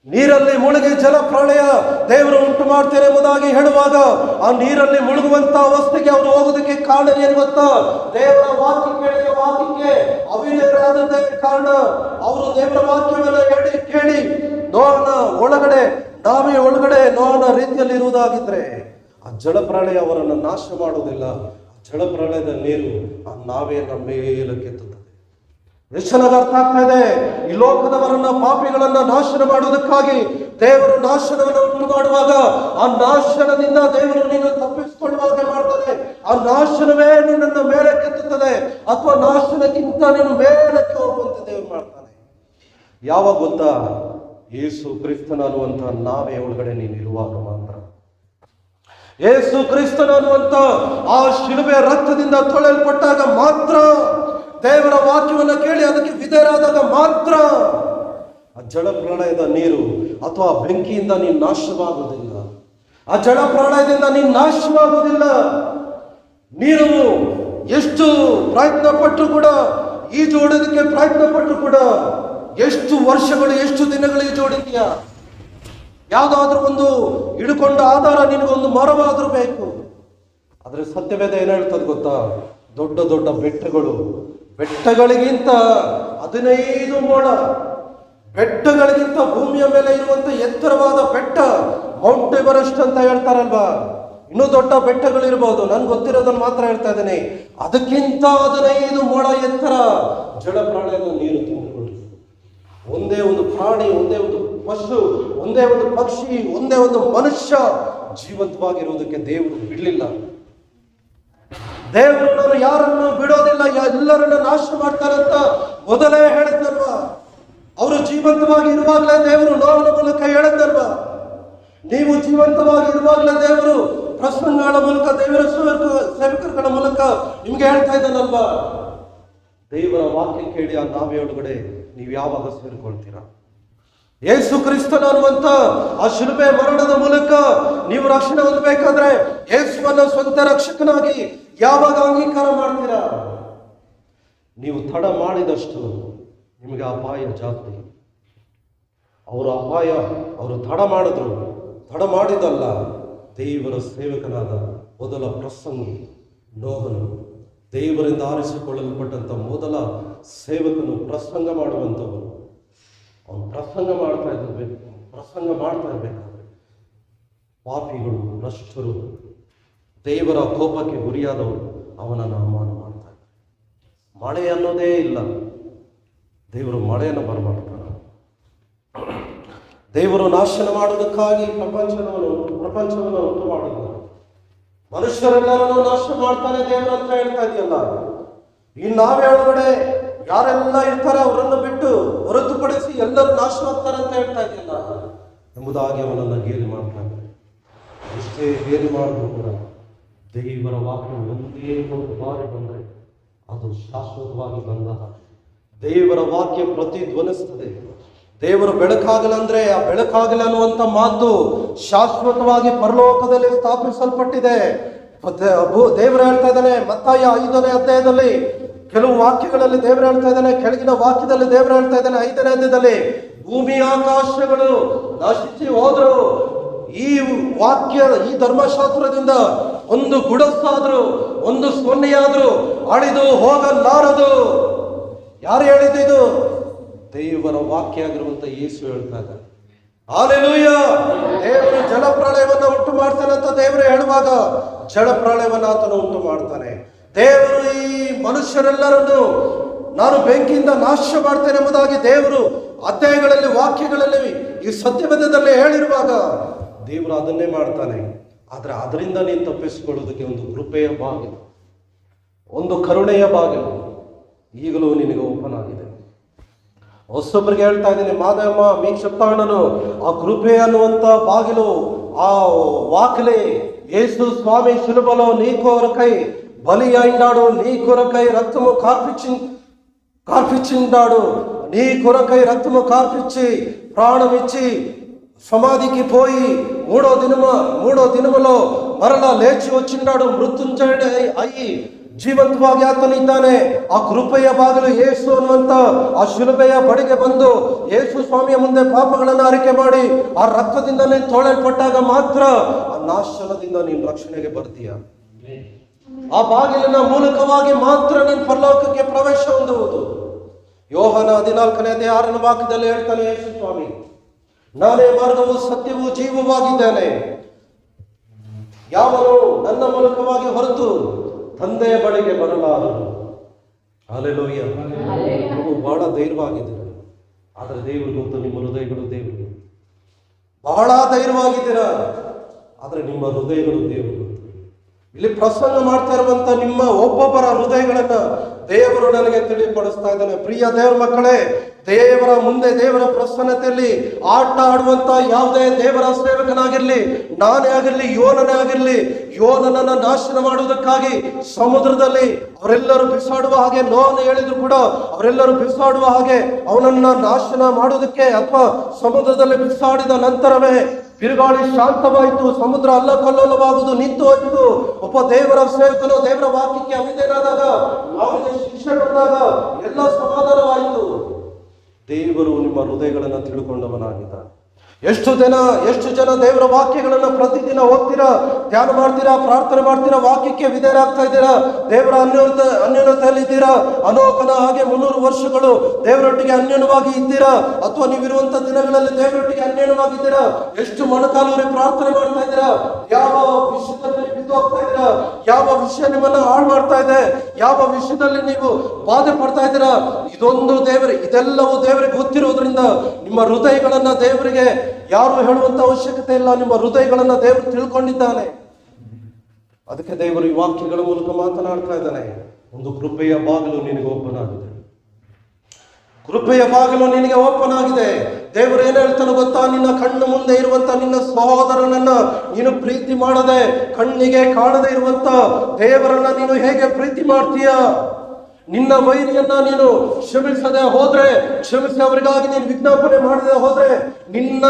ನೀರಲ್ಲಿ ಮುಳುಗಿ ಜಲ ಪ್ರಳಯ ದೇವರು ಉಂಟು ಮಾಡ್ತೇನೆ ಎಂಬುದಾಗಿ ಹೇಳುವಾಗ ಆ ನೀರಲ್ಲಿ ಮುಳುಗುವಂತ ಅವಸ್ಥೆಗೆ ಅವರು ಹೋಗೋದಕ್ಕೆ ಕಾರಣ ಏನು ಗೊತ್ತಾ? ದೇವರ ವಾಕ್ಯಕ್ಕೆ ಅವಿಧೇಯರಾದದ್ದೇ ಕಾರಣ. ಅವರು ದೇವರ ವಾಕ್ಯವನ್ನು ಕೇಳಿ ನೋಹನ ರೀತಿಯಲ್ಲಿ ಇರುವುದಾಗಿದ್ರೆ ಆ ಜಲ ಪ್ರಳಯ ಅವರನ್ನು ನಾಶ ಮಾಡುವುದಿಲ್ಲ. ಜಲ ಪ್ರಳಯದ ನೀರು ಆ ನಾವೆಯನ್ನು ಮೇಲಕ್ಕೆತ್ತುತ್ತದೆ. ಎಷ್ಟು ಚೆನ್ನಾಗಿ ಅರ್ಥ ಆಗ್ತಾ ಇದೆ. ಈ ಲೋಕದವರನ್ನ, ಪಾಪಿಗಳನ್ನ ನಾಶನ ಮಾಡುವುದಕ್ಕಾಗಿ ದೇವರು ನಾಶನವನ್ನು ಉಂಟು ಮಾಡುವಾಗ ಆ ನಾಶನದಿಂದ ದೇವರು ನೀನು ತಪ್ಪಿಸಿಕೊಳ್ಳುವಾಗ ಮಾಡ್ತಾನೆ. ಆ ನಾಶನವೇ ನಿನ್ನನ್ನು ಮೇಲಕ್ಕೆತ್ತುತ್ತದೆ, ಅಥವಾ ನಾಶನಕ್ಕಿಂತ ನೀನು ಮೇಲಕ್ಕೆ ಹೋಗುವಂತೆ ದೇವರು ಮಾಡ್ತಾನೆ. ಯಾವಾಗ ಗೊತ್ತಾ? ಯೇಸು ಕ್ರಿಸ್ತನ ಅನ್ನುವಂತ ನಾವೇ ಒಳಗಡೆ ನೀನು ಇರುವಾಗ ಮಾತ್ರ. ಯೇಸು ಕ್ರಿಸ್ತನ ಅನ್ನುವಂತ ಆ ಶಿಲುಬೆ ರಕ್ತದಿಂದ ತೊಳೆಯಲ್ಪಟ್ಟಾಗ ಮಾತ್ರ, ದೇವರ ವಾಕ್ಯವನ್ನು ಕೇಳಿ ಅದಕ್ಕೆ ವಿಧೇಯರಾದಾಗ ಮಾತ್ರ ಆ ಜಲ ಪ್ರಳಯದ ನೀರು ಅಥವಾ ಬೆಂಕಿಯಿಂದ ನೀನು ನಾಶವಾಗುವುದಿಲ್ಲ. ಆ ಜಲ ಪ್ರಳಯದಿಂದ ನೀನು ನಾಶವಾಗುವುದಿಲ್ಲ. ನೀರು ಎಷ್ಟು ಪ್ರಯತ್ನ ಪಟ್ಟರು ಕೂಡ, ಈಜು ಹೊಡೆದಕ್ಕೆ ಪ್ರಯತ್ನ ಪಟ್ಟರು ಕೂಡ, ಎಷ್ಟು ವರ್ಷಗಳು ಎಷ್ಟು ದಿನಗಳು ಈಜು ಹೊಡಿತೀಯ? ಯಾವುದಾದ್ರೂ ಒಂದು ಹಿಡ್ಕೊಂಡ ಆಧಾರ ನಿನಗೊಂದು ಮರವಾದ್ರೂ ಬೇಕು. ಆದ್ರೆ ಸತ್ಯವೇದ ಏನ್ ಹೇಳ್ತದೆ ಗೊತ್ತಾ? ದೊಡ್ಡ ಬೆಟ್ಟಗಳಿಗಿಂತ 15 ಮೋಡ, ಬೆಟ್ಟಗಳಿಗಿಂತ ಭೂಮಿಯ ಮೇಲೆ ಇರುವಂತ ಎತ್ತರವಾದ ಬೆಟ್ಟ ಮೌಂಟ್ ಎವರೆಸ್ಟ್ ಅಂತ ಹೇಳ್ತಾರಲ್ವಾ. ಇನ್ನೂ ದೊಡ್ಡ ಬೆಟ್ಟಗಳಿರ್ಬೋದು, ನನ್ಗೆ ಗೊತ್ತಿರೋದನ್ನು ಮಾತ್ರ ಹೇಳ್ತಾ ಇದ್ದೇನೆ. ಅದಕ್ಕಿಂತ 15 ಮೋಡ ಎತ್ತರ ಜಲ ಪ್ರಳಯದ ನೀರು ತುಂಬಿಕೊಳ್ಳಿ. ಒಂದೇ ಒಂದು ಪ್ರಾಣಿ, ಒಂದೇ ಒಂದು ಪಶು, ಒಂದೇ ಒಂದು ಪಕ್ಷಿ, ಒಂದೇ ಒಂದು ಮನುಷ್ಯ ಜೀವಂತವಾಗಿರುವುದಕ್ಕೆ ದೇವರು ಬಿಡಲಿಲ್ಲ. ದೇವರು ಯಾರನ್ನು ಬಿಡೋದಿಲ್ಲ, ಎಲ್ಲರನ್ನ ನಾಶ ಮಾಡ್ತಾರಂತ ಮೊದಲೇ ಹೇಳಿದ್ನಲ್ವಾ. ಅವರು ಜೀವಂತವಾಗಿ ಇರುವಾಗಲೇ ದೇವರು ನೋಹನ ಮೂಲಕ ಹೇಳಿದ್ನಲ್ವಾ. ನೀವು ಜೀವಂತವಾಗಿ ಇರುವಾಗಲೇ ದೇವರು ಪ್ರಸಂಗಗಳ ಮೂಲಕ, ದೇವರ ಸೇವಕರುಗಳ ಮೂಲಕ ನಿಮ್ಗೆ ಹೇಳ್ತಾ ಇದ್ದಾನಲ್ವಾ. ದೇವರ ವಾಕ್ಯ ಕೇಳಿ ಆ ನಾವೇ ಒಳಗಡೆ ನೀವು ಯಾವಾಗ ಸೇರಿಕೊಳ್ತೀರಾ? ಯೇಸು ಕ್ರಿಸ್ತನ ಅನ್ನುವಂತ ಆ ಶಿಲುಬೆ ಮರಣದ ಮೂಲಕ ನೀವು ರಕ್ಷಣೆ ಹೊಂದಬೇಕಾದ್ರೆ ಯೇಸುವನ್ನ ಸ್ವಂತ ರಕ್ಷಕನಾಗಿ ಯಾವಾಗ ಅಂಗೀಕಾರ ಮಾಡ್ತೀರಾ? ನೀವು ತಡ ಮಾಡಿದಷ್ಟು ನಿಮಗೆ ಅಪಾಯ ಜಾಸ್ತಿ. ಅವರು ತಡ ಮಾಡಿದಲ್ಲ. ದೇವರ ಸೇವಕನಾದ ಮೊದಲ ಪ್ರಸಂಗಿ ನೋಹನು, ದೇವರಿಂದ ಆರಿಸಿಕೊಳ್ಳಲ್ಪಟ್ಟಂತ ಮೊದಲ ಸೇವಕನು, ಪ್ರಸಂಗ ಮಾಡುವಂಥವನು. ಅವನು ಪ್ರಸಂಗ ಮಾಡ್ತಾ ಇರಬೇಕಾದ್ರೆ ಪಾಪಿಗಳು, ಭ್ರಷ್ಟರು, ದೇವರ ಕೋಪಕ್ಕೆ ಗುರಿಯಾದವರು ಅವನನ್ನು ಅವಮಾನ ಮಾಡ್ತಾ ಇದ್ದಾರೆ. ಮಳೆ ಅನ್ನೋದೇ ಇಲ್ಲ, ದೇವರು ಮಳೆಯನ್ನು ಬರಮಾಡ್ತಾನೆ. ದೇವರು ನಾಶನ ಮಾಡುವುದಕ್ಕಾಗಿ ಪ್ರಪಂಚವನ್ನು ಉಂಟು ಮಾಡಿದ್ದಾನೆ. ಮನುಷ್ಯರೆಲ್ಲರನ್ನು ನಾಶ ಮಾಡ್ತಾನೆ ದೇವರು ಅಂತ ಹೇಳ್ತಾ ಇದೆಯಲ್ಲ. ಈ ನಾವೇ ಒಳಗಡೆ ಯಾರೆಲ್ಲ ಇರ್ತಾರೆ ಅವರನ್ನು ಬಿಟ್ಟು ಹೊರತುಪಡಿಸಿ ಎಲ್ಲರೂ ನಾಶವಾಗ್ತಾರೆ ಅಂತ ಹೇಳ್ತಾ ಇದೆಯಲ್ಲ ಎಂಬುದಾಗಿ ಅವನನ್ನು ಗೇಲಿ ಮಾಡ್ತಾನೆ. ಎಷ್ಟೇ ಗೇಲಿ ಮಾಡಿದ್ರು ಕೂಡ ದೇವರ ವಾಕ್ಯ ಒಂದೇ ಒಂದು ಬಾರಿ ಬಂದರೆ ಅದು ಶಾಶ್ವತವಾಗಿ ಬಂದ. ದೇವರ ವಾಕ್ಯ ಪ್ರತಿಧ್ವನಿಸ್ತದೆ. ದೇವರು ಬೆಳಕಾಗಲ್ಲ ಅಂದ್ರೆ ಆ ಬೆಳಕಾಗಲ್ಲ ಅನ್ನುವಂಥ ಮಾತು ಶಾಶ್ವತವಾಗಿ ಪರಲೋಕದಲ್ಲಿ ಸ್ಥಾಪಿಸಲ್ಪಟ್ಟಿದೆ. ದೇವರು ಹೇಳ್ತಾ ಇದ್ದಾನೆ ಮತ್ತಾಯ 5ನೇ ಅಧ್ಯಾಯದಲ್ಲಿ, ಕೆಲವು ವಾಕ್ಯಗಳಲ್ಲಿ ದೇವರು ಹೇಳ್ತಾ ಇದ್ದಾನೆ, ಕೆಳಗಿನ ವಾಕ್ಯದಲ್ಲಿ ದೇವರು ಹೇಳ್ತಾ ಇದ್ದಾನೆ 5ನೇ ಅಧ್ಯಾಯದಲ್ಲಿ, ಭೂಮಿ ಆಕಾಶಗಳು ನಶಿಸಿ ಹೋದ್ರು, ಈ ವಾಕ್ಯ, ಈ ಧರ್ಮಶಾಸ್ತ್ರದಿಂದ ಒಂದು ಗುಡಸ್ಸಾದ್ರು, ಒಂದು ಸೊನ್ನೆಯಾದ್ರು ಅಳಿದು ಹೋಗಲಾರದು. ಯಾರು ಹೇಳಿದ್ದು? ದೇವರ ವಾಕ್ಯ ಆಗಿರುವಂತ ಯೇಸು ಹೇಳ್ತಾ ಇದ್ದಾರೆ. ಹಲ್ಲೆಲೂಯಾ. ದೇವರು ಜಲಪ್ರಳಯವನ್ನು ಉಂಟು ಮಾಡ್ತಾನೆ ಅಂತ ದೇವರು ಹೇಳುವ ಹೇಳುವಾಗ ಜಲಪ್ರಳಯವನ್ನು ಆತನು ಉಂಟು ಮಾಡ್ತಾನೆ. ದೇವರು ಈ ಮನುಷ್ಯರೆಲ್ಲರನ್ನು ನಾನು ಬೆಂಕಿಯಿಂದ ನಾಶ ಮಾಡ್ತೇನೆ ಎಂಬುದಾಗಿ ದೇವರು ಅಧ್ಯಾಯಗಳಲ್ಲಿ ವಾಕ್ಯಗಳಲ್ಲಿ ಈ ಸತ್ಯವೇದದಲ್ಲಿ ಹೇಳಿರುವಾಗ ದೇವರು ಅದನ್ನೇ ಮಾಡ್ತಾನೆ. ಆದ್ರೆ ಅದರಿಂದ ನೀನು ತಪ್ಪಿಸಿಕೊಳ್ಳೋದಕ್ಕೆ ಒಂದು ಕೃಪೆಯ ಬಾಗಿಲು, ಒಂದು ಕರುಣೆಯ ಬಾಗಿಲು ಈಗಲೂ ನಿನಗೆ ಓಪನ್ ಆಗಿದೆ. ಹೊಸೊಬ್ಬರಿಗೆ ಹೇಳ್ತಾ ಇದ್ದೀನಿ, ಮಾದಮ್ಮ ಮೀ చెప్తాను, ಆ ಕೃಪೆ ಅನ್ನುವಂತ ಬಾಗಿಲು, ఆ వాకిలి యేసు స్వామి శిలువలో నీ కొరకై బలి అయినాడు, నీ కొరకై రక్తము కార్పించిండాడు, నీ కొరకై రక్తము కార్పించి ప్రాణమిచ్చి సమాధికి పోయి మూడో దినములో మరలా లేచి వచ్చిండాడు. మృత్యుంజయుడు అయ్యి ಜೀವಂತವಾಗಿ ಆತನಿದ್ದಾನೆ. ಆ ಕೃಪೆಯ ಬಾಗಿಲು ಯೇಸು ಅನ್ನುವಂತ ಆ ಶಿಲುಬೆಯ ಬಳಿಗೆ ಬಂದು ಯೇಸು ಸ್ವಾಮಿಯ ಮುಂದೆ ಪಾಪಗಳನ್ನು ಅರಿಕೆ ಮಾಡಿ ಆ ರಕ್ತದಿಂದ ನೀನು ತೊಳೆಯಲ್ಪಟ್ಟಾಗ ಮಾತ್ರ ಆ ನಾಶನದಿಂದ ನೀನು ರಕ್ಷಣೆಗೆ ಬರ್ತೀಯ. ಆ ಬಾಗಿಲಿನ ಮೂಲಕವಾಗಿ ಮಾತ್ರ ನೀನು ಪರಲೋಕಕ್ಕೆ ಪ್ರವೇಶ ಹೊಂದುವುದು. ಯೋಹಾನ 14ನೇ ಅಧ್ಯಾಯ 6ನೇ ವಾಕ್ಯದಲ್ಲಿ ಹೇಳ್ತಾನೆ ಯೇಸು ಸ್ವಾಮಿ, ನಾನೇ ಮಾರ್ಗವು ಸತ್ಯವೂ ಜೀವವಾಗಿದ್ದೇನೆ, ಯಾವನು ನನ್ನ ಮೂಲಕವಾಗಿ ಹೊರತು ತಂದೆಯ ಬಳಿಗೆ ಬರಲಾರನು. ಹಲ್ಲೆಲೂಯ. ನೀವು ಬಹಳ ಧೈರ್ಯವಾಗಿದ್ದೀರ, ಆದರೆ ದೇವರು ಗೊತ್ತು ನಿಮ್ಮ ಹೃದಯಗಳು ದೇವರು. ಬಹಳ ಧೈರ್ಯವಾಗಿದ್ದೀರ, ಆದರೆ ನಿಮ್ಮ ಹೃದಯಗಳು ದೇವರು. ಇಲ್ಲಿ ಪ್ರಸಂಗ ಮಾಡ್ತಾ ಇರುವಂತ ನಿಮ್ಮ ಒಬ್ಬೊಬ್ಬರ ಹೃದಯಗಳನ್ನ ದೇವರು ನನಗೆ ತಿಳಿಪಡಿಸ್ತಾ ಇದ್ದಾನೆ. ಪ್ರಿಯ ದೇವರ ಮಕ್ಕಳೇ, ದೇವರ ಮುಂದೆ ದೇವರ ಪ್ರಸನ್ನತೆಯಲ್ಲಿ ಆಟ ಆಡುವಂತ ಯಾವುದೇ ದೇವರ ಸೇವಕನಾಗಿರ್ಲಿ, ನಾನೇ ಆಗಿರ್ಲಿ, ಯೋನನೇ ಆಗಿರ್ಲಿ, ಯೋನನನ್ನ ನಾಶನ ಮಾಡುವುದಕ್ಕಾಗಿ ಸಮುದ್ರದಲ್ಲಿ ಅವರೆಲ್ಲರೂ ಬಿಸಾಡುವ ಹಾಗೆ, ನೋವನ್ನು ಹೇಳಿದ್ರು ಕೂಡ ಅವರೆಲ್ಲರೂ ಬಿಸಾಡುವ ಹಾಗೆ ಅವನನ್ನ ನಾಶನ ಮಾಡುವುದಕ್ಕೆ ಅಥವಾ ಸಮುದ್ರದಲ್ಲಿ ಬಿಸಾಡಿದ ನಂತರವೇ ಬಿರುಗಾಳಿ ಶಾಂತವಾಯಿತು, ಸಮುದ್ರ ಅಲ್ಲಕಲ್ಲೋಲವಾಗುವುದು ನಿಂತು ಹೋಯಿತು. ಒಬ್ಬ ದೇವರ ಸೇವಕನು ದೇವರ ವಾಕ್ಯಕ್ಕೆ ಅವಿಧೇಯನಾದಾಗ, ಅವನಿಗೆ ಶಿಕ್ಷೆ ಬಂದಾಗ ಎಲ್ಲ ಸಮಾಧಾನವಾಯಿತು. ದೇವರು ನಿಮ್ಮ ಹೃದಯಗಳನ್ನು ತಿಳ್ಕೊಂಡವನಾಗಿದ್ದಾನೆ. ಎಷ್ಟು ಜನ ದೇವರ ವಾಕ್ಯಗಳನ್ನು ಪ್ರತಿದಿನ ಓದ್ತೀರಾ, ಧ್ಯಾನ ಮಾಡ್ತೀರಾ, ಪ್ರಾರ್ಥನೆ ಮಾಡ್ತೀರಾ, ವಾಕ್ಯಕ್ಕೆ ವಿಧೇಯರಾಗ್ತಾ ಇದ್ದೀರಾ, ದೇವರ ಅನ್ಯೋನ್ಯತೆಯಲ್ಲಿದ್ದೀರಾ, ಅನೋಕನ ಹಾಗೆ 300 ವರ್ಷಗಳು ದೇವರೊಟ್ಟಿಗೆ ಅನ್ಯೋನ್ಯವಾಗಿ ಇದ್ದೀರಾ, ಅಥವಾ ನೀವಿರುವಂತ ದಿನಗಳಲ್ಲಿ ದೇವರೊಟ್ಟಿಗೆ ಅನ್ಯೋನ್ಯವಾಗಿದ್ದೀರಾ? ಎಷ್ಟು ಮೊಣಕಾಲೂರಿ ಪ್ರಾರ್ಥನೆ ಮಾಡ್ತಾ ಇದ್ದೀರಾ? ಯಾವ ವಿಷಯದಲ್ಲಿ ಬಿದ್ದು ಹೋಗ್ತಾ ಇದ್ದೀರಾ? ಯಾವ ವಿಷಯ ನಿಮ್ಮನ್ನ ಹಾಳು ಮಾಡ್ತಾ ಇದೆ? ಯಾವ ವಿಷಯದಲ್ಲಿ ನೀವು ಬಾಧೆ ಪಡ್ತಾ ಇದ್ದೀರಾ? ಇದೆಲ್ಲವೂ ದೇವರಿಗೆ ಗೊತ್ತಿರುವುದರಿಂದ ನಿಮ್ಮ ಹೃದಯಗಳನ್ನ ದೇವರಿಗೆ ಯಾರು ಹೇಳುವಂತ ಅವಶ್ಯಕತೆ ಇಲ್ಲ. ನಿಮ್ಮ ಹೃದಯಗಳನ್ನ ದೇವರು ತಿಳ್ಕೊಂಡಿದ್ದಾನೆ. ಅದಕ್ಕೆ ದೇವರು ಈ ವಾಕ್ಯಗಳ ಮೂಲಕ ಮಾತನಾಡ್ತಾ ಇದ್ದಾನೆ. ಒಂದು ಕೃಪೆಯ ಬಾಗಿಲು ನಿನಗೆ ಓಪನ್ ಆಗಿದೆ. ಕೃಪೆಯ ಬಾಗಿಲು ನಿನಗೆ ಓಪನ್ ಆಗಿದೆ. ದೇವರು ಏನ್ ಹೇಳ್ತಾನೆ ಗೊತ್ತಾ? ನಿನ್ನ ಕಣ್ಣು ಮುಂದೆ ಇರುವಂತ ನಿನ್ನ ಸಹೋದರನನ್ನ ನೀನು ಪ್ರೀತಿ ಮಾಡದೆ, ಕಣ್ಣಿಗೆ ಕಾಣದೆ ಇರುವಂತ ದೇವರನ್ನ ನೀನು ಹೇಗೆ ಪ್ರೀತಿ ಮಾಡ್ತೀಯ? ನಿನ್ನ ವೈರಿಯನ್ನ ನೀನು ಕ್ಷಮಿಸದೆ ಹೋದ್ರೆ, ಕ್ಷಮಿಸಿ ಅವರಿಗಾಗಿ ನೀನು ವಿಜ್ಞಾಪನೆ ಮಾಡದೆ ಹೋದ್ರೆ, ನಿನ್ನ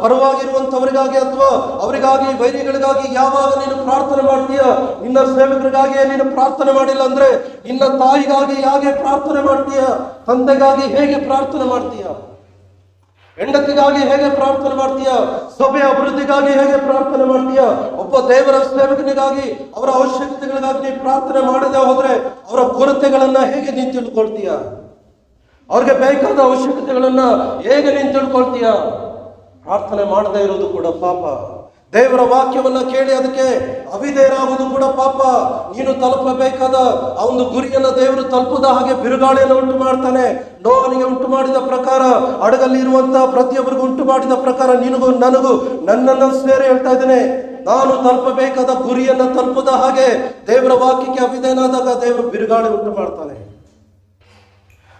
ಪರವಾಗಿರುವಂತವರಿಗಾಗಿ ಅಥವಾ ಅವರಿಗಾಗಿ ವೈರಿಗಳಿಗಾಗಿ ಯಾವಾಗ ನೀನು ಪ್ರಾರ್ಥನೆ ಮಾಡ್ತೀಯ? ನಿನ್ನ ಸೇವಕರಿಗಾಗಿ ನೀನು ಪ್ರಾರ್ಥನೆ ಮಾಡಿಲ್ಲ ಅಂದ್ರೆ ನಿನ್ನ ತಾಯಿಗಾಗಿ ಹೇಗೆ ಪ್ರಾರ್ಥನೆ ಮಾಡ್ತೀಯ? ತಂದೆಗಾಗಿ ಹೇಗೆ ಪ್ರಾರ್ಥನೆ ಮಾಡ್ತೀಯ? ಹೆಂಡತಿಗಾಗಿ ಹೇಗೆ ಪ್ರಾರ್ಥನೆ ಮಾಡ್ತೀಯ? ಸಭೆಯ ಅಭಿವೃದ್ಧಿಗಾಗಿ ಹೇಗೆ ಪ್ರಾರ್ಥನೆ ಮಾಡ್ತೀಯ? ಒಬ್ಬ ದೇವರ ಸೇವಕನಿಗಾಗಿ ಅವರ ಅವಶ್ಯಕತೆಗಳಿಗಾಗಿ ನೀನು ಪ್ರಾರ್ಥನೆ ಮಾಡದೆ ಹೋದ್ರೆ ಅವರ ಕೊರತೆಗಳನ್ನ ಹೇಗೆ ನೀನು ತಿಳ್ಕೊಳ್ತೀಯ? ಅವ್ರಿಗೆ ಬೇಕಾದ ಅವಶ್ಯಕತೆಗಳನ್ನ ಹೇಗೆ ನೀನು ತಿಳ್ಕೊಳ್ತೀಯ? ಪ್ರಾರ್ಥನೆ ಮಾಡದೇ ಇರೋದು ಕೂಡ ಪಾಪ. ದೇವರ ವಾಕ್ಯವನ್ನ ಕೇಳಿ ಅದಕ್ಕೆ ಅವಿಧೇಯರಾಗುವುದು ಕೂಡ ಪಾಪ. ನೀನು ತಲುಪಬೇಕಾದ ಆ ಒಂದು ಗುರಿಯನ್ನ ದೇವರು ತಲುಪದ ಹಾಗೆ ಬಿರುಗಾಳಿಯನ್ನು ಉಂಟು ಮಾಡ್ತಾನೆ. ನೋವನಿಗೆ ಉಂಟು ಮಾಡಿದ ಪ್ರಕಾರ, ಹಡಗಲ್ಲಿ ಇರುವಂತಹ ಪ್ರತಿಯೊಬ್ಬರಿಗೂ ಉಂಟು ಮಾಡಿದ ಪ್ರಕಾರ ನಿನಗೂ ನನಗೂ ನನ್ನನ್ನು ಸೇರಿ ಹೇಳ್ತಾ ಇದ್ದೇನೆ, ನಾನು ತಲುಪಬೇಕಾದ ಗುರಿಯನ್ನ ತಲುಪದ ಹಾಗೆ ದೇವರ ವಾಕ್ಯಕ್ಕೆ ಅವಿಧೇಯನಾದಾಗ ದೇವರು ಬಿರುಗಾಳಿ ಉಂಟು ಮಾಡ್ತಾನೆ.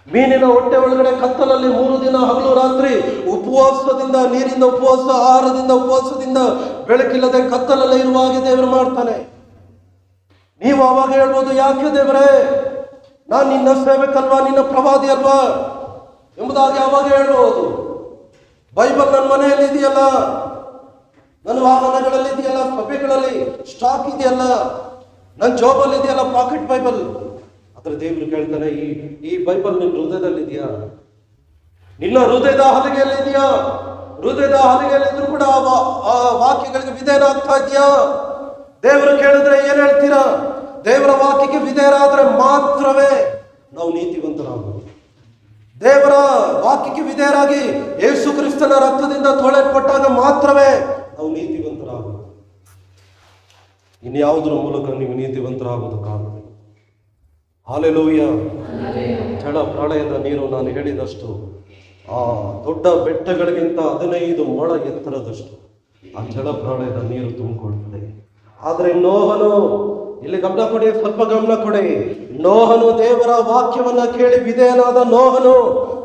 ಮೀನಿನ ಹೊಟ್ಟೆ ಒಳಗಡೆ ಕತ್ತಲಲ್ಲಿ 3 ದಿನ ಹಗಲು ರಾತ್ರಿ ಉಪವಾಸದಿಂದ, ನೀರಿಂದ ಉಪವಾಸ, ಆಹಾರದಿಂದ ಉಪವಾಸದಿಂದ, ಬೆಳಕಿಲ್ಲದೆ ಕತ್ತಲಲ್ಲೇ ಇರುವ ಹಾಗೆ ದೇವರು ಮಾಡ್ತಾನೆ. ನೀವು ಆವಾಗ ಹೇಳ್ಬೋದು, ಯಾಕೆ ದೇವರೇ, ನಾನು ನಿನ್ನ ಸೇವಕಲ್ವಾ, ನಿನ್ನ ಪ್ರವಾದಿ ಅಲ್ವಾ ಎಂಬುದಾಗಿ ಆವಾಗ ಹೇಳ್ಬೋದು. ಬೈಬಲ್ ನನ್ನ ಮನೆಯಲ್ಲಿ ಇದೆಯಲ್ಲ, ನನ್ನ ವಾಹನಗಳಲ್ಲಿ ಇದೆಯಲ್ಲ, ಸಭೆಗಳಲ್ಲಿ ಸ್ಟಾಕ್ ಇದೆಯಲ್ಲ, ನನ್ನ ಜಾಬಲ್ಲಿ ಇದೆಯಲ್ಲ ಪಾಕೆಟ್ ಬೈಬಲ್. ಆದ್ರೆ ದೇವರು ಕೇಳ್ತಾನೆ, ಈ ಬೈಬಲ್ ನಿನ್ನ ಹೃದಯದಲ್ಲಿದೆಯಾ? ನಿನ್ನ ಹೃದಯದ ಹಲಿಗೆಯಲ್ಲಿದೆಯಾ? ಹೃದಯದ ಹಲಿಗೆಯಲ್ಲಿದ್ರು ಕೂಡ ಆ ವಾಕ್ಯಗಳಿಗೆ ವಿಧೇಯರಾಗ್ತಾ ಇದೆಯಾ? ದೇವರು ಕೇಳಿದ್ರೆ ಏನ್ ಹೇಳ್ತೀರಾ? ದೇವರ ವಾಕ್ಯಕ್ಕೆ ವಿಧೇಯರಾದ್ರೆ ಮಾತ್ರವೇ ನಾವು ನೀತಿವಂತರಾಗೋದು. ದೇವರ ವಾಕ್ಯಕ್ಕೆ ವಿಧೇಯರಾಗಿ ಯೇಸು ಕ್ರಿಸ್ತನ ರಕ್ತದಿಂದ ತೊಳೆಯಲ್ಪಟ್ಟಾಗ ಮಾತ್ರವೇ ನಾವು ನೀತಿವಂತರಾಗೋದು. ಇನ್ಯಾವುದರ ಮೂಲಕ ನೀವು ನೀತಿವಂತರಾಗುವುದಕ್ಕಾಗದು. ಹಾಲೆಲೂಯ. ಜಲ ಪ್ರಳಯದ ನೀರು ನಾನು ಹೇಳಿದಷ್ಟು ಆ ದೊಡ್ಡ ಬೆಟ್ಟಗಳಿಗಿಂತ 15 ಮೊಳ ಎತ್ತರದಷ್ಟು ಆ ಜಲ ಪ್ರಳಯದ ನೀರು ತುಂಬಿಕೊಳ್ತದೆ. ಆದರೆ ನೋಹನು, ಇಲ್ಲಿ ಗಮನ ಕೊಡಿ, ಸ್ವಲ್ಪ ಗಮನ ಕೊಡಿ. ನೋಹನು ದೇವರ ವಾಕ್ಯವನ್ನ ಕೇಳಿ ವಿಧೇಯನಾದ ನೋಹನು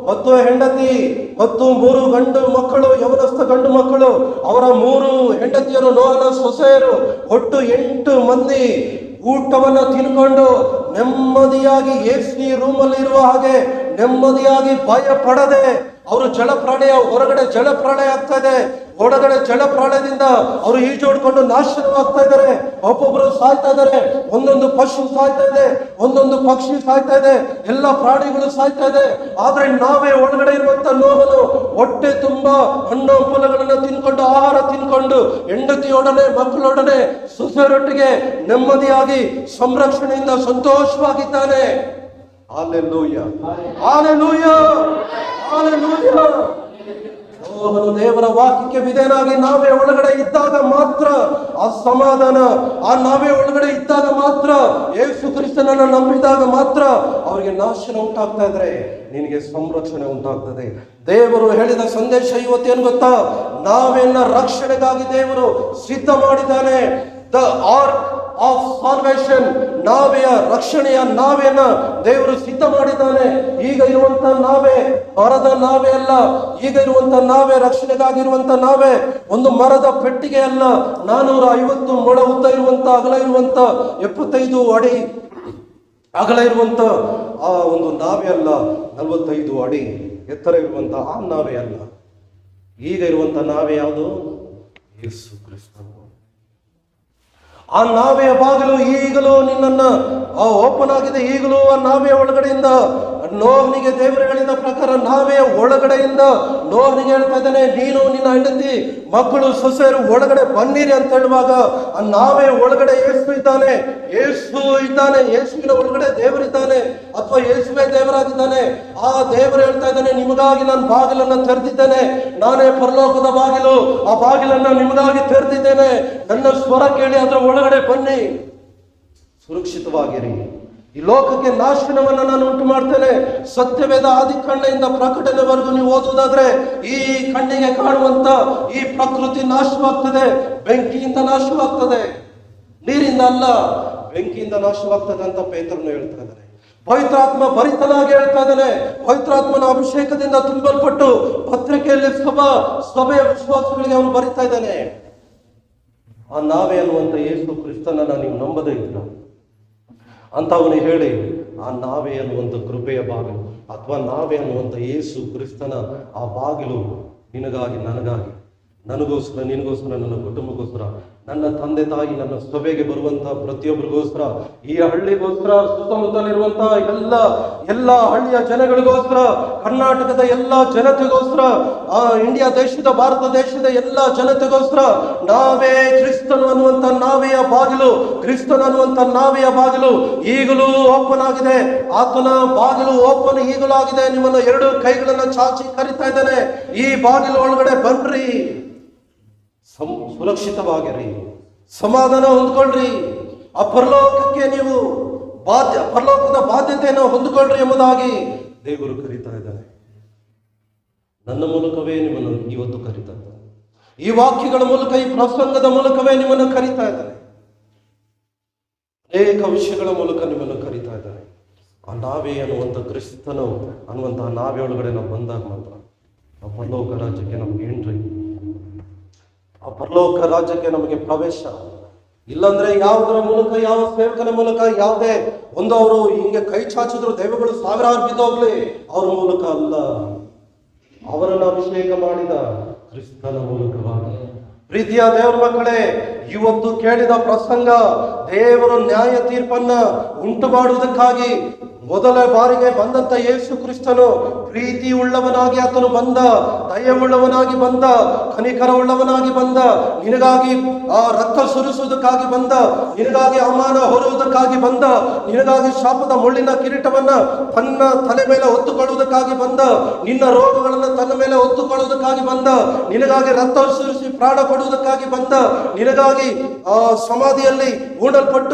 ಮತ್ತು ಹೆಂಡತಿ ಮತ್ತು 3 ಗಂಡು ಮಕ್ಕಳು, ಯವನಸ್ಥ ಗಂಡು ಮಕ್ಕಳು, ಅವರ 3 ಹೆಂಡತಿಯರು, ನೋಹನ ಸೊಸೆಯರು, ಒಟ್ಟು 8 ಮಂದಿ ಊಟವನ್ನು ತಿನ್ಕೊಂಡು ನೆಮ್ಮದಿಯಾಗಿ AC ರೂಮಲ್ಲಿ ಇರುವ ಹಾಗೆ ನೆಮ್ಮದಿಯಾಗಿ ಭಯ ಪಡದೆ ಅವರು ಜಲಪ್ರಾಣಯ, ಹೊರಗಡೆ ಜಲಪ್ರಾಣಯ ಆಗ್ತಾ ಇದೆ, ಒಳಗಡೆ ಜಲಪ್ರಾಣಯದಿಂದ ಅವರು ಈಜೋಡ್ಕೊಂಡು ನಾಶನವಾಗ್ತಾ ಇದ್ದಾರೆ. ಒಬ್ಬೊಬ್ಬರು ಸಾಯ್ತಾ ಇದ್ದಾರೆ, ಒಂದೊಂದು ಪಶು ಸಾಯ್ತಾ ಇದೆ, ಒಂದೊಂದು ಪಕ್ಷಿ ಸಾಯ್ತಾ ಇದೆ, ಎಲ್ಲ ಪ್ರಾಣಿಗಳು ಸಾಯ್ತಾ ಇದೆ. ಆದ್ರೆ ನಾವೇ ಒಳಗಡೆ ಇರುವಂತ ನೋಹನು ಹೊಟ್ಟೆ ತುಂಬಾ ಹಣ್ಣು ಹಂಪಲುಗಳನ್ನು ತಿನ್ಕೊಂಡು, ಆಹಾರ ತಿನ್ಕೊಂಡು, ಹೆಂಡತಿಯೊಡನೆ ಮಕ್ಕಳೊಡನೆ ಸೊಸೆಯರೊಟ್ಟಿಗೆ ನೆಮ್ಮದಿಯಾಗಿ ಸಂರಕ್ಷಣೆಯಿಂದ ಸಂತೋಷವಾಗಿದ್ದಾನೆ. Hallelujah, hallelujah, hallelujah. ನೋಹನು ದೇವರ ವಾಕ್ಯಕ್ಕೆ ವಿಧೇಯನಾಗಿ ನಾವೇ ಒಳಗಡೆ ಇದ್ದಾಗ ಮಾತ್ರ ಆ ಸಮಾಧಾನ, ಆ ನಾವೇ ಒಳಗಡೆ ಇದ್ದಾಗ ಮಾತ್ರ, ಯೇಸು ಕ್ರಿಸ್ತನನ್ನು ನಂಬಿದಾಗ ಮಾತ್ರ ಅವರಿಗೆ ನಾಶನ ಉಂಟಾಗ್ತಾ ಇದ್ರೆ ನಿನಗೆ ಸಂರಕ್ಷಣೆ ಉಂಟಾಗ್ತದೆ. ದೇವರು ಹೇಳಿದ ಸಂದೇಶ ಇವತ್ತೇನು ಗೊತ್ತಾ? ನಾವೇನ ರಕ್ಷಣೆಗಾಗಿ ದೇವರು ಸಿದ್ಧ ಮಾಡಿದ್ದಾನೆ. ದ ಆರ್ಕ್ ಆಫ್ ಸಾಲ್ವೇಷನ್, ನಾವೆಯ ರಕ್ಷಣೆಯ ನಾವೆಯನ್ನ ದೇವರು ಸಿದ್ಧ ಮಾಡಿದ್ದಾನೆ. ಈಗ ಇರುವಂತ ನಾವೇ ಮರದ ನಾವೇ ಅಲ್ಲ, ಈಗ ಇರುವಂತ ನಾವೇ ರಕ್ಷಣೆಗಾಗಿರುವಂತ ನಾವೇ ಒಂದು ಮರದ ಪೆಟ್ಟಿಗೆ ಅಲ್ಲ. 450 ಮೊಳ ಉದ್ದ ಇರುವಂತ, ಅಗಲ ಇರುವಂತ, 75 ಅಡಿ ಅಗಲ ಇರುವಂತ ಆ ಒಂದು ನಾವೇ ಅಲ್ಲ, 45 ಅಡಿ ಎತ್ತರ ಇರುವಂತ ಆ ನಾವೇ ಅಲ್ಲ. ಈಗ ಇರುವಂತ ನಾವೇ ಯಾವುದು? ಯೇಸು ಕ್ರಿಸ್ತನು. ಆ ನಾವೆಯ ಬಾಗಿಲು ಈಗಲೂ ನಿನ್ನನ್ನ ಓಪನ್ ಆಗಿದೆ. ಈಗಲೂ ಆ ನಾವೆಯ ಒಳಗಡೆಯಿಂದ ನೋಹನಿಗೆ ದೇವರು ಹೇಳಿದ ಪ್ರಕಾರ ನಾವೆಯ ಒಳಗಡೆಯಿಂದ ನೋಹನಿಗೆ ಹೇಳ್ತಾ ಇದ್ದಾನೆ, ನೀನು ನಿನ್ನ ಹೆಂಡತಿ ಮಕ್ಕಳು ಸೊಸೆಯರು ಒಳಗಡೆ ಬನ್ನಿರಿ ಅಂತ ಹೇಳುವಾಗ ಆ ನಾವೇ ಒಳಗಡೆ ಯೇಸು ಇದ್ದಾನೆ, ಯೇಸು ಇದ್ದಾನೆ, ಯೇಸುವಿನ ಒಳಗಡೆ ದೇವರಿದ್ದಾನೆ ಅಥವಾ ಯೇಸುವೇ ದೇವರಾಗಿದ್ದಾನೆ. ಆ ದೇವರು ಹೇಳ್ತಾ ಇದ್ದಾನೆ, ನಿಮಗಾಗಿ ನಾನು ಬಾಗಿಲನ್ನು ತೆರೆದಿದ್ದೇನೆ, ನಾನೇ ಪರಲೋಕದ ಬಾಗಿಲು, ಆ ಬಾಗಿಲನ್ನು ನಿಮಗಾಗಿ ತೆರೆದಿದ್ದೇನೆ, ನನ್ನ ಸ್ವರ ಕೇಳಿ ಅದರ ಒಳಗಡೆ ಬನ್ನಿ, ಸುರಕ್ಷಿತವಾಗಿರಿ. ಈ ಲೋಕಕ್ಕೆ ನಾಶನವನ್ನು ನಾನು ಉಂಟು ಮಾಡ್ತೇನೆ. ಸತ್ಯವೇದ ಆದಿಕಾಂಡದಿಂದ ಪ್ರಕಟಣೆವರೆಗೂ ನೀವು ಓದುವುದಾದ್ರೆ ಈ ಕಣ್ಣಿಗೆ ಕಾಣುವಂತ ಈ ಪ್ರಕೃತಿ ನಾಶವಾಗ್ತದೆ, ಬೆಂಕಿಯಿಂದ ನಾಶವಾಗ್ತದೆ, ನೀರಿಂದ ಅಲ್ಲ ಬೆಂಕಿಯಿಂದ ನಾಶವಾಗ್ತದೆ ಅಂತ ಪೇತ್ರನು ಹೇಳ್ತಾ ಇದ್ದಾನೆ. ಪವಿತ್ರಾತ್ಮ ಭರಿತನಾಗಿ ಹೇಳ್ತಾ ಇದ್ದಾನೆ. ಪವಿತ್ರಾತ್ಮನ ಅಭಿಷೇಕದಿಂದ ತುಂಬಲ್ಪಟ್ಟು ಪತ್ರಿಕೆಯಲ್ಲಿ ಸಭೆಯ ವಿಶ್ವಾಸಗಳಿಗೆ ಅವನು ಬರಿತಾ ಇದ್ದಾನೆ. ಆ ನಾವೇ ಅನ್ನುವಂಥ ಯೇಸು ಕ್ರಿಸ್ತನನ್ನ ನೀವು ನಂಬದೇ ಇದ್ರ ಅಂತ ಅವನು ಹೇಳಿ, ಆ ನಾವೇ ಅನ್ನುವಂಥ ಕೃಪೆಯ ಬಾಗಿಲು ಅಥವಾ ನಾವೇ ಅನ್ನುವಂಥ ಯೇಸು ಕ್ರಿಸ್ತನ ಆ ಬಾಗಿಲು ನಿನಗಾಗಿ, ನನಗಾಗಿ, ನನಗೋಸ್ಕರ, ನಿನಗೋಸ್ಕರ, ನನ್ನ ಕುಟುಂಬಕ್ಕೋಸ್ಕರ, ನನ್ನ ತಂದೆ ತಾಯಿ, ನನ್ನ ಸಭೆಗೆ ಬರುವಂತಹ ಪ್ರತಿಯೊಬ್ಬರಿಗೋಸ್ಕರ, ಈ ಹಳ್ಳಿಗೋಸ್ಕರ, ಸುತ್ತಮುತ್ತಲಿರುವಂತ ಎಲ್ಲ ಹಳ್ಳಿಯ ಜನಗಳಿಗೋಸ್ಕರ, ಕರ್ನಾಟಕದ ಎಲ್ಲ ಜನತೆಗೋಸ್ಕರ, ಇಂಡಿಯಾ ದೇಶದ, ಭಾರತ ದೇಶದ ಎಲ್ಲ ಜನತೆಗೋಸ್ಕರ ನಾವೇ ಕ್ರಿಸ್ತನು ಅನ್ನುವಂಥ ನಾವೆಯ ಬಾಗಿಲು, ಕ್ರಿಸ್ತನು ಅನ್ನುವಂಥ ನಾವೆಯ ಬಾಗಿಲು ಈಗಲೂ ಓಪನ್ ಆಗಿದೆ. ಆತನ ಬಾಗಿಲು ಓಪನ್ ಈಗಲೂ ಆಗಿದೆ. ನಿಮ್ಮನ್ನು 2 ಕೈಗಳನ್ನ ಚಾಚಿ ಕರಿತಾ ಇದ್ದಾನೆ, ಈ ಬಾಗಿಲು ಒಳಗಡೆ ಬನ್ರಿ, ಸುರಕ್ಷಿತವಾಗಿರಿ, ಸಮಾಧಾನ ಹೊಂದ್ಕೊಳ್ರಿ, ಆ ಪರಲೋಕಕ್ಕೆ ನೀವು ಪರಲೋಕದ ಬಾಧ್ಯತೆಯನ್ನು ಹೊಂದಿಕೊಳ್ಳ್ರಿ ಎಂಬುದಾಗಿ ದೇವರು ಕರೀತಾ ಇದ್ದಾರೆ. ನನ್ನ ಮೂಲಕವೇ ನಿಮ್ಮನ್ನು ಇವತ್ತು ಕರೀತಾ ಇದ್ದಾರೆ. ಈ ವಾಕ್ಯಗಳ ಮೂಲಕ, ಈ ಪ್ರಸಂಗದ ಮೂಲಕವೇ ನಿಮ್ಮನ್ನು ಕರೀತಾ ಇದ್ದಾರೆ. ಅನೇಕ ವಿಷಯಗಳ ಮೂಲಕ ನಿಮ್ಮನ್ನು ಕರೀತಾ ಇದ್ದಾರೆ. ಆ ನಾವೇ ಅನ್ನುವಂಥ ಕ್ರಿಸ್ತನು ಅನ್ನುವಂತಹ ನಾವೇ ಒಳಗಡೆ ನಾವು ಬಂದಾಗ ಮಾತ್ರ ಆ ಪರಲೋಕ ರಾಜ್ಯಕ್ಕೆ ನಮ್ಗೆ ಎಂಟ್ರಿ, ಆ ಪರಲೋಕ ರಾಜ್ಯಕ್ಕೆ ನಮಗೆ ಪ್ರವೇಶ. ಇಲ್ಲಾಂದ್ರೆ ಯಾವುದರ ಮೂಲಕ, ಯಾವ ಸೇವಕನ ಮೂಲಕ, ಯಾವುದೇ ಒಂದು ಅವರು ಹಿಂಗೆ ಕೈ ಚಾಚಿದ್ರು ದೈವಗಳು ಸಾವಿರಾರು ಬಿದ್ದೋಗ್ಲಿ, ಅವ್ರ ಮೂಲಕ ಅಲ್ಲ, ಅವರನ್ನು ಅಭಿಷೇಕ ಮಾಡಿದ ಕ್ರಿಸ್ತನ ಮೂಲಕವಾಗಿ. ಪ್ರೀತಿಯ ದೇವರ ಮಕ್ಕಳೇ, ಇವತ್ತು ಕೇಳಿದ ಪ್ರಸಂಗ ದೇವರು ನ್ಯಾಯ ತೀರ್ಪನ್ನ ಉಂಟು ಮಾಡುವುದಕ್ಕಾಗಿ ಮೊದಲ ಬಾರಿಗೆ ಬಂದಂತ ಯೇಸು ಕ್ರಿಸ್ತನು ಪ್ರೀತಿ ಉಳ್ಳವನಾಗಿ ಆತನು ಬಂದ, ದಯವುಳ್ಳವನಾಗಿ ಬಂದ, ಕನಿಕರವುಳ್ಳವನಾಗಿ ಬಂದ, ನಿನಗಾಗಿ ರಕ್ತ ಸುರಿಸುವುದಕ್ಕಾಗಿ ಬಂದ, ನಿನಗಾಗಿ ಅವಮಾನ ಹೊರುವುದಕ್ಕಾಗಿ ಬಂದ, ನಿನಗಾಗಿ ಶಾಪದ ಮುಳ್ಳಿನ ಕಿರೀಟವನ್ನ ತನ್ನ ತಲೆ ಮೇಲೆ ಹೊತ್ತುಕೊಳ್ಳುವುದಕ್ಕಾಗಿ ಬಂದ, ನಿನ್ನ ರೋಗಗಳನ್ನು ತನ್ನ ಮೇಲೆ ಹೊತ್ತುಕೊಳ್ಳುವುದಕ್ಕಾಗಿ ಬಂದ, ನಿನಗಾಗಿ ರಕ್ತ ಸುರಿಸಿ ಪ್ರಾಣ ಕೊಡುವುದಕ್ಕಾಗಿ ಬಂದ, ನಿನಗಾಗಿ ಸಮಾಧಿಯಲ್ಲಿ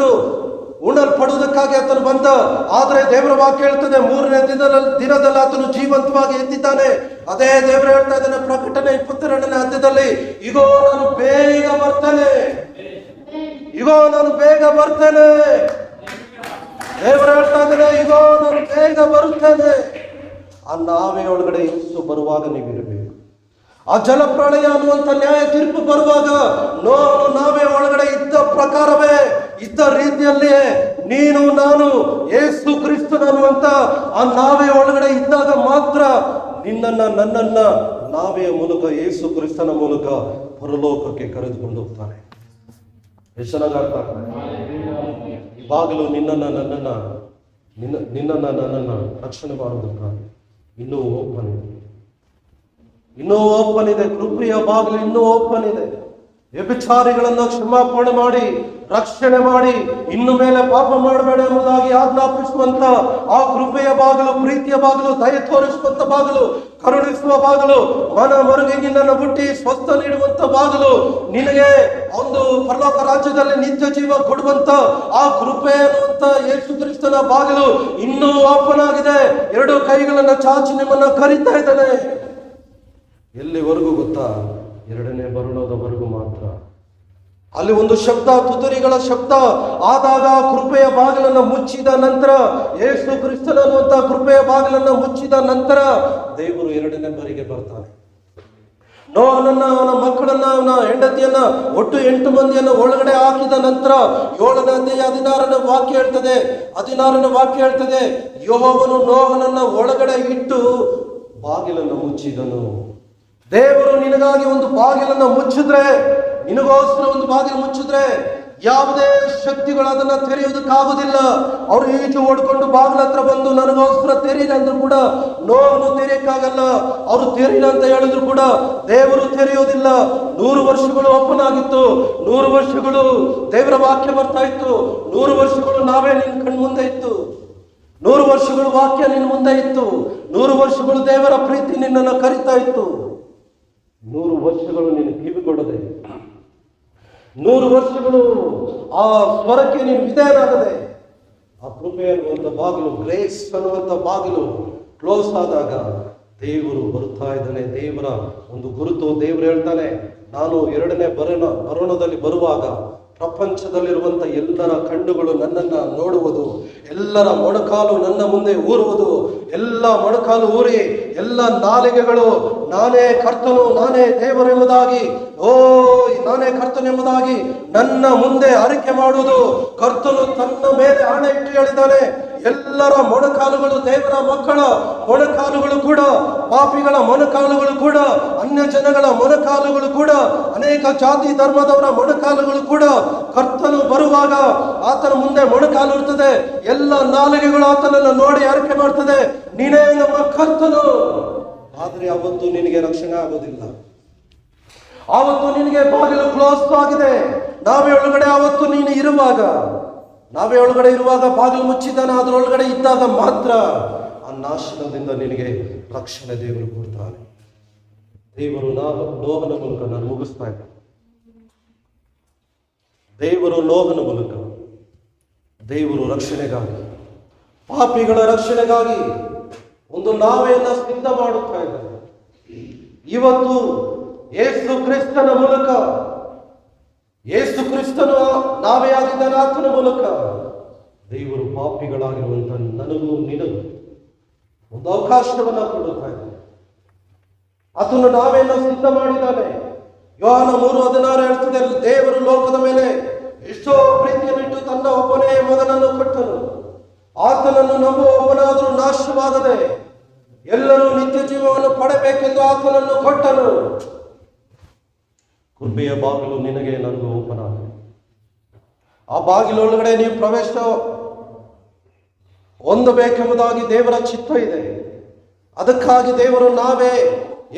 ಉಣಲ್ಪಡುವುದಕ್ಕಾಗಿ ಆತನು ಬಂದ. ಆದರೆ ದೇವರ ವಾಕ್ಯ ಹೇಳ್ತದೆ, ಮೂರನೇ ದಿನದಲ್ಲಿ ಆತನು ಜೀವಂತವಾಗಿ ಎದ್ದಿದ್ದಾನೆ. ಅದೇ ದೇವರು ಹೇಳ್ತಾ ಇದ್ದಾನೆ ಪ್ರಕಟಣೆ 22ನೇ ಅಧ್ಯಾಯದಲ್ಲಿ, ಇಗೋ ನಾನು ಬೇಗ ಬರ್ತೇನೆ, ಇಗೋ ನಾನು ಬೇಗ ಬರ್ತೇನೆ. ದೇವರು ಹೇಳ್ತಾ ಇದ್ದಾನೆ, ಇಗೋ ನಾನು ಬೇಗ ಬರುತ್ತೇನೆ. ಆ ನಾವೇ ಒಳಗಡೆ ಯೇಸು ಬರುವಾಗ ನೀವಿರಬೇಕು. ಆ ಜಲಪ್ರಳಯ ಅನ್ನುವಂಥ ನ್ಯಾಯ ತೀರ್ಪು ಬರುವಾಗ ನಾವೇ ಒಳಗಡೆ ಇದ್ದ ಪ್ರಕಾರವೇ, ಇದ್ದ ರೀತಿಯಲ್ಲಿಯೇ ನೀನು ನಾನು ಯೇಸು ಕ್ರಿಸ್ತನ ಅನ್ನುವಂಥ ಆ ನಾವೇ ಒಳಗಡೆ ಇದ್ದಾಗ ಮಾತ್ರ ನನ್ನನ್ನ ನಾವೇ ಮೂಲಕ ಯೇಸು ಕ್ರಿಸ್ತನ ಮೂಲಕ ಪರಲೋಕಕ್ಕೆ ಕರೆದುಕೊಂಡು ಹೋಗ್ತಾನೆ. ಎಷ್ಟು ಚೆನ್ನಾಗಿ ಅರ್ಥ ಆಗ್ತದೆ. ಈ ಬಾಗಿಲು ನನ್ನನ್ನ ರಕ್ಷಣೆ ಮಾಡುವುದಕ್ಕಾಗಿ ಇನ್ನೂ ಓಪನ್ ಇದೆ, ಇನ್ನೂ ಓಪನ್ ಇದೆ. ಕೃಪೆಯ ಬಾಗಿಲು ಇನ್ನೂ ಓಪನ್ ಇದೆ. ವ್ಯಭಿಚಾರಿಗಳನ್ನು ಕ್ಷಮಾಪಣೆ ಮಾಡಿ ರಕ್ಷಣೆ ಮಾಡಿ ಇನ್ನು ಮೇಲೆ ಪಾಪ ಮಾಡಬೇಡ ಎಂಬುದಾಗಿ ಆಜ್ಞಾಪಿಸುವಂತ ಆ ಕೃಪೆಯ ಬಾಗಿಲು, ಪ್ರೀತಿಯ ಬಾಗಿಲು, ದಯ ತೋರಿಸುವಂತ ಬಾಗಿಲು, ಕರುಣಿಸುವ ಬಾಗಿಲು, ಮನ ಮರುಗಿ ನಿನ್ನನ್ನು ಮುಟ್ಟಿ ಸ್ವಸ್ಥ ನೀಡುವಂತ ಬಾಗಿಲು, ನಿನಗೆ ಒಂದು ಪರಲೋಕ ರಾಜ್ಯದಲ್ಲಿ ನಿತ್ಯ ಜೀವ ಕೊಡುವಂತ ಆ ಕೃಪೆ ಅನ್ನುವಂತ ಯೇಸು ಕ್ರಿಸ್ತನ ಬಾಗಿಲು ಇನ್ನೂ ಓಪನ್ ಆಗಿದೆ. ಎರಡು ಕೈಗಳನ್ನು ಚಾಚಿ ನಿಮ್ಮನ್ನ ಕರೀತಾ ಇದ್ದಾನೆ. ಎಲ್ಲಿವರೆಗೂ ಗೊತ್ತಾ? ಎರಡನೇ ಬರುಣದವರೆಗೂ ಮಾತ್ರ. ಅಲ್ಲಿ ಒಂದು ಶಬ್ದ, ತುತ್ತೂರಿಗಳ ಶಬ್ದ ಆದಾಗ ಕೃಪೆಯ ಬಾಗಿಲನ್ನು ಮುಚ್ಚಿದ ನಂತರ, ಯೇಸು ಕ್ರಿಸ್ತನ ಅನ್ನುವಂತ ಕೃಪೆಯ ಬಾಗಿಲನ್ನು ಮುಚ್ಚಿದ ನಂತರ ದೇವರು ಎರಡನೇ ಬಾರಿಗೆ ಬರ್ತಾನೆ. ನೋಹನನ್ನ, ಅವನ ಮಕ್ಕಳನ್ನ, ಅವನ ಹೆಂಡತಿಯನ್ನ, ಒಟ್ಟು 8 ಮಂದಿಯನ್ನು ಒಳಗಡೆ ಹಾಕಿದ ನಂತರ 7ನೇ ಅಧ್ಯಾಯ 16ನೇ ವಾಕ್ಯ ಹೇಳ್ತದೆ, ಯೆಹೋವನು ನೋಹನನ್ನ ಒಳಗಡೆ ಇಟ್ಟು ಬಾಗಿಲನ್ನು ಮುಚ್ಚಿದನು. ದೇವರು ನಿನಗಾಗಿ ಒಂದು ಬಾಗಿಲನ್ನು ಮುಚ್ಚಿದ್ರೆ, ನಿನಗೋಸ್ಕರ ಒಂದು ಬಾಗಿಲು ಮುಚ್ಚಿದ್ರೆ ಯಾವುದೇ ಶಕ್ತಿಗಳು ಅದನ್ನ ತೆರೆಯುವುದಕ್ಕಾಗುವುದಿಲ್ಲ. ಅವರು ಈಚೆ ಓಡ್ಕೊಂಡು ಬಾಗಿಲ ಹತ್ರ ಬಂದು ನನಗೋಸ್ಕರ ತೆರೀಲಿ ಅಂದ್ರು ಕೂಡ ನೋವನ್ನು ತೆರೆಯಕ್ಕಾಗಲ್ಲ. ಅವರು ತೆರೀಲ ಅಂತ ಹೇಳಿದ್ರು ಕೂಡ ದೇವರು ತೆರೆಯೋದಿಲ್ಲ. 100 ವರ್ಷಗಳು ಓಪನ್ ಆಗಿತ್ತು, 100 ವರ್ಷಗಳು ದೇವರ ವಾಕ್ಯ ಬರ್ತಾ ಇತ್ತು, 100 ವರ್ಷಗಳು ನಾವೇ ನಿನ್ನ ಕಣ್ಮುಂದೆ ಇತ್ತು, 100 ವರ್ಷಗಳು ವಾಕ್ಯ ನಿನ್ನ ಮುಂದೆ ಇತ್ತು, 100 ವರ್ಷಗಳು ದೇವರ ಪ್ರೀತಿ ನಿನ್ನನ್ನು ಕರಿತಾ ಇತ್ತು. 100 ವರ್ಷಗಳು ನೀನು ಕಿವಿಗೊಡದೆ, 100 ವರ್ಷಗಳು ಆ ಸ್ವರಕ್ಕೆ ನೀನು ವಿಧೇಯನಾಗದೆ, ಆ ಕೃಪೆ ಅನ್ನುವಂಥ ಬಾಗಿಲು, ಗ್ರೇಸ್ ಅನ್ನುವಂಥ ಬಾಗಿಲು ಕ್ಲೋಸ್ ಆದಾಗ ದೇವರು ಬರುತ್ತಾ ಇದ್ದಾನೆ. ದೇವರ ಒಂದು ಗುರುತು. ದೇವರು ಹೇಳ್ತಾನೆ, ನಾನು ಎರಡನೇ ಬರೋಣದಲ್ಲಿ ಬರುವಾಗ ಪ್ರಪಂಚದಲ್ಲಿರುವಂಥ ಎಲ್ಲರ ಕಣ್ಣುಗಳು ನನ್ನನ್ನು ನೋಡುವುದು, ಎಲ್ಲರ ಮೊಣಕಾಲು ನನ್ನ ಮುಂದೆ ಊರುವುದು, ಎಲ್ಲ ಮೊಣಕಾಲು ಊರಿ ಎಲ್ಲ ನಾಲಿಗೆಗಳು ನಾನೇ ಕರ್ತನು, ನಾನೇ ದೇವರೆಂಬುದಾಗಿ, ನಾನೇ ಕರ್ತನೆಂಬುದಾಗಿ ನನ್ನ ಮುಂದೆ ಅರಿಕೆ ಮಾಡುವುದು. ಕರ್ತನು ತನ್ನ ಮೇಲೆ ಆಣೆ ಇಟ್ಟು ಹೇಳಿದ್ದಾನೆ, ಎಲ್ಲರ ಮೊಣಕಾಲುಗಳು, ದೇವರ ಮಕ್ಕಳ ಮೊಣಕಾಲುಗಳು ಕೂಡ, ಪಾಪಿಗಳ ಮೊಣಕಾಲುಗಳು ಕೂಡ, ಅನ್ಯ ಜನಗಳ ಮೊಣಕಾಲುಗಳು ಕೂಡ, ಅನೇಕ ಜಾತಿ ಧರ್ಮದವರ ಮೊಣಕಾಲುಗಳು ಕೂಡ ಕರ್ತನು ಬರುವಾಗ ಆತನ ಮುಂದೆ ಮೊಣಕಾಲು ಇರ್ತದೆ. ಎಲ್ಲ ನಾಲಿಗೆಗಳು ಆತನನ್ನು ನೋಡಿ ಅರಿಕೆ ಮಾಡ್ತದೆ, ನೀನೇ ನಮ್ಮ ಕರ್ತನು. ಆದ್ರೆ ಅವತ್ತು ನಿನಗೆ ರಕ್ಷಣೆ ಆಗೋದಿಲ್ಲ. ಆವತ್ತು ನಿನಗೆ ಬಾಗಿಲು ಕ್ಲೋಸ್ ಆಗಿದೆ. ನಾವೇ ಒಳಗಡೆ ಆವತ್ತು ನೀನು ಇರುವಾಗ, ನಾವೇ ಒಳಗಡೆ ಇರುವಾಗ ಬಾಗಿಲು ಮುಚ್ಚಿದ್ದಾನೆ. ಅದರೊಳಗಡೆ ಇದ್ದಾಗ ಮಾತ್ರ ಆ ನಾಶನದಿಂದ ನಿನಗೆ ರಕ್ಷಣೆ ದೇವರು ಕೊಡ್ತಾನೆ. ದೇವರು ನೋಹನ ಮೂಲಕ ನಾನು ಮುಗಿಸ್ತಾ ಇದ್ದೆ. ದೇವರು ನೋಹನ ಮೂಲಕ ದೇವರು ರಕ್ಷಣೆಗಾಗಿ, ಪಾಪಿಗಳ ರಕ್ಷಣೆಗಾಗಿ ಒಂದು ನಾವೆಯನ್ನ ಸಿದ್ಧ ಮಾಡುತ್ತಾ ಇದ್ದಾರೆ. ಇವತ್ತು ಯೇಸು ಕ್ರಿಸ್ತನ ಮೂಲಕ, ಯೇಸು ಕ್ರಿಸ್ತನು ನಾವೇ ಆಗಿದ್ದಾನೆ, ಆತನ ಮೂಲಕ ದೇವರು ಪಾಪಿಗಳಾಗಿರುವಂತ ನನಗೂ ನಿನಗೂ ಒಂದು ಅವಕಾಶವನ್ನ ಕೊಡುತ್ತಾ ಇದ್ದಾನೆ. ಆತನು ನಾವೇನೋ ಸಿದ್ಧ ಮಾಡಿದ್ದಾನೆ. ಯೋಹಾನ 3:16 ಹೇಳ್ತದೆ, ದೇವರು ಲೋಕದ ಮೇಲೆ ಎಷ್ಟೋ ಪ್ರೀತಿಯನ್ನಿಟ್ಟು ತನ್ನ ಒಬ್ಬನೇ ಮಗನನ್ನು ಕೊಟ್ಟನು, ಆತನನ್ನು ನಂಬುವ ಒಬ್ಬನಾದರೂ ನಾಶವಾಗದೆ ಎಲ್ಲರೂ ನಿತ್ಯ ಜೀವವನ್ನು ಪಡೆಯಬೇಕೆಂದು ಆತನನ್ನು ಕೊಟ್ಟನು. ಕೃಪೆಯ ಬಾಗಿಲು ನಿನಗೆ ನನಗೂ ಓಪನ್ ಆಗಿದೆ. ಆ ಬಾಗಿಲೊಳಗಡೆ ನೀವು ಹೊಂದಬೇಕೆಂಬುದಾಗಿ ದೇವರ ಚಿತ್ತ ಇದೆ. ಅದಕ್ಕಾಗಿ ದೇವರು ನಾವೇ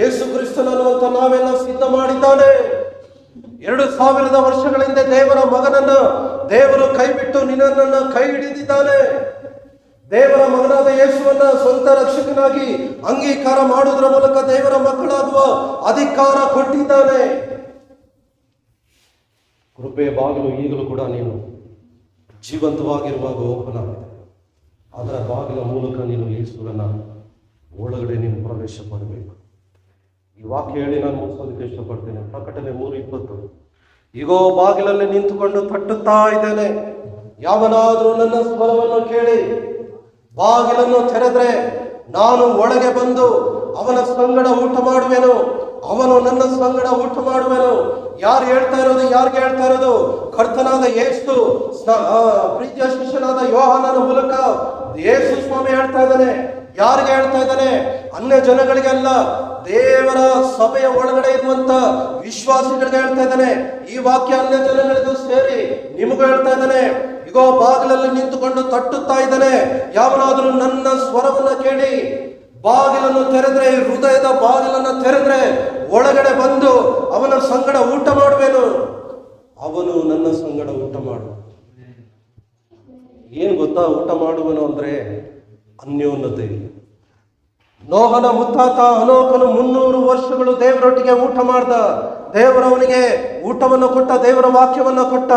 ಯೇಸು ಕ್ರಿಸ್ತನನ್ನುವಂತ ನಾವೆಲ್ಲ ಸಿದ್ಧ ಮಾಡಿದ್ದಾನೆ. 2000 ವರ್ಷಗಳ ಹಿಂದೆ ದೇವರ ಮಗನನ್ನ ದೇವರು ಕೈ ಬಿಟ್ಟು ನಿನ್ನನ್ನು ಕೈ ಹಿಡಿದಿದ್ದಾನೆ. ದೇವರ ಮಗನಾದ ಯೇಸುವನ್ನ ಸ್ವಂತ ರಕ್ಷಕನಾಗಿ ಅಂಗೀಕಾರ ಮಾಡುವುದರ ಮೂಲಕ ದೇವರ ಮಕ್ಕಳಾಗುವ ಅಧಿಕಾರ ಕೊಟ್ಟಿದ್ದಾನೆ. ಕೃಪೆಯ ಬಾಗಿಲು ಈಗಲೂ ಕೂಡ ನೀನು ಜೀವಂತವಾಗಿರುವಾಗ ಓಪನ್ ಆಗಿದೆ. ಅದರ ಬಾಗಿಲ ಮೂಲಕ ನೀನು ಯೇಸುವನ್ನ ಒಳಗಡೆ ನೀನು ಪ್ರವೇಶ ಮಾಡಬೇಕು. ಈ ವಾಕ್ಯ ಹೇಳಿ ನಾನು ಮುಗಿಸೋದಕ್ಕೆ ಇಷ್ಟಪಡ್ತೇನೆ. ಪ್ರಕಟಣೆ 3:20, ಈಗೋ ಬಾಗಿಲಲ್ಲಿ ನಿಂತುಕೊಂಡು ತಟ್ಟುತ್ತಾ ಇದ್ದೇನೆ, ಯಾವನಾದರೂ ನನ್ನ ಸ್ವರವನ್ನು ಕೇಳಿ ಬಾಗಿಲನ್ನು ತೆರೆದ್ರೆ ನಾನು ಒಳಗೆ ಬಂದು ಅವನ ಸಂಗಡ ಊಟ ಮಾಡುವೆನು, ಅವನು ನನ್ನ ಸಂಗಡ ಊಟ ಮಾಡುವೆನು. ಯಾರು ಹೇಳ್ತಾ ಇರೋದು? ಯಾರಿಗೆ ಹೇಳ್ತಾ ಇರೋದು? ಕರ್ತನಾದ ಯೇಸು ಪ್ರೀತಿಯ ಶಿಷ್ಯನಾದ ಯೋಹಾನನ ಮೂಲಕ ಯೇಸು ಸ್ವಾಮಿ ಹೇಳ್ತಾ ಇದ್ದಾನೆ. ಯಾರಿಗೆ ಹೇಳ್ತಾ ಇದ್ದಾನೆ? ಅನ್ಯ ಜನಗಳಿಗೆಲ್ಲ, ದೇವರ ಸಭೆಯ ಒಳಗಡೆ ಇರುವಂತ ವಿಶ್ವಾಸಿಗಳಿಗೆ ಹೇಳ್ತಾ ಇದ್ದಾನೆ. ಈ ವಾಕ್ಯ ಅನ್ಯ ಜನಗಳಿಗೂ ಸೇರಿ ನಿಮಗೂ ಹೇಳ್ತಾ ಇದ್ದಾನೆ. ಈಗೋ ಬಾಗಿಲಲ್ಲಿ ನಿಂತುಕೊಂಡು ತಟ್ಟುತ್ತಾ ಇದ್ದಾನೆ, ಯಾವನಾದರೂ ನನ್ನ ಸ್ವರವನ್ನ ಕೇಳಿ ಬಾಗಿಲನ್ನು ತೆರೆದ್ರೆ, ಹೃದಯದ ಬಾಗಿಲನ್ನು ತೆರೆದ್ರೆ ಒಳಗಡೆ ಬಂದು ಅವನ ಸಂಗಡ ಊಟ ಮಾಡುವೆನು, ಅವನು ನನ್ನ ಸಂಗಡ ಊಟ ಮಾಡುವ. ಏನ್ ಗೊತ್ತಾ ಊಟ ಮಾಡುವನು ಅಂದ್ರೆ? ಅನ್ಯೋನ್ಯತೆ. ನೋಹನ ಮುತ್ತಾತ ಹನೋಕನು 300 ವರ್ಷಗಳು ದೇವರೊಟ್ಟಿಗೆ ಊಟ ಮಾಡ್ದ. ದೇವರವನಿಗೆ ಊಟವನ್ನು ಕೊಟ್ಟ, ದೇವರ ವಾಕ್ಯವನ್ನ ಕೊಟ್ಟ.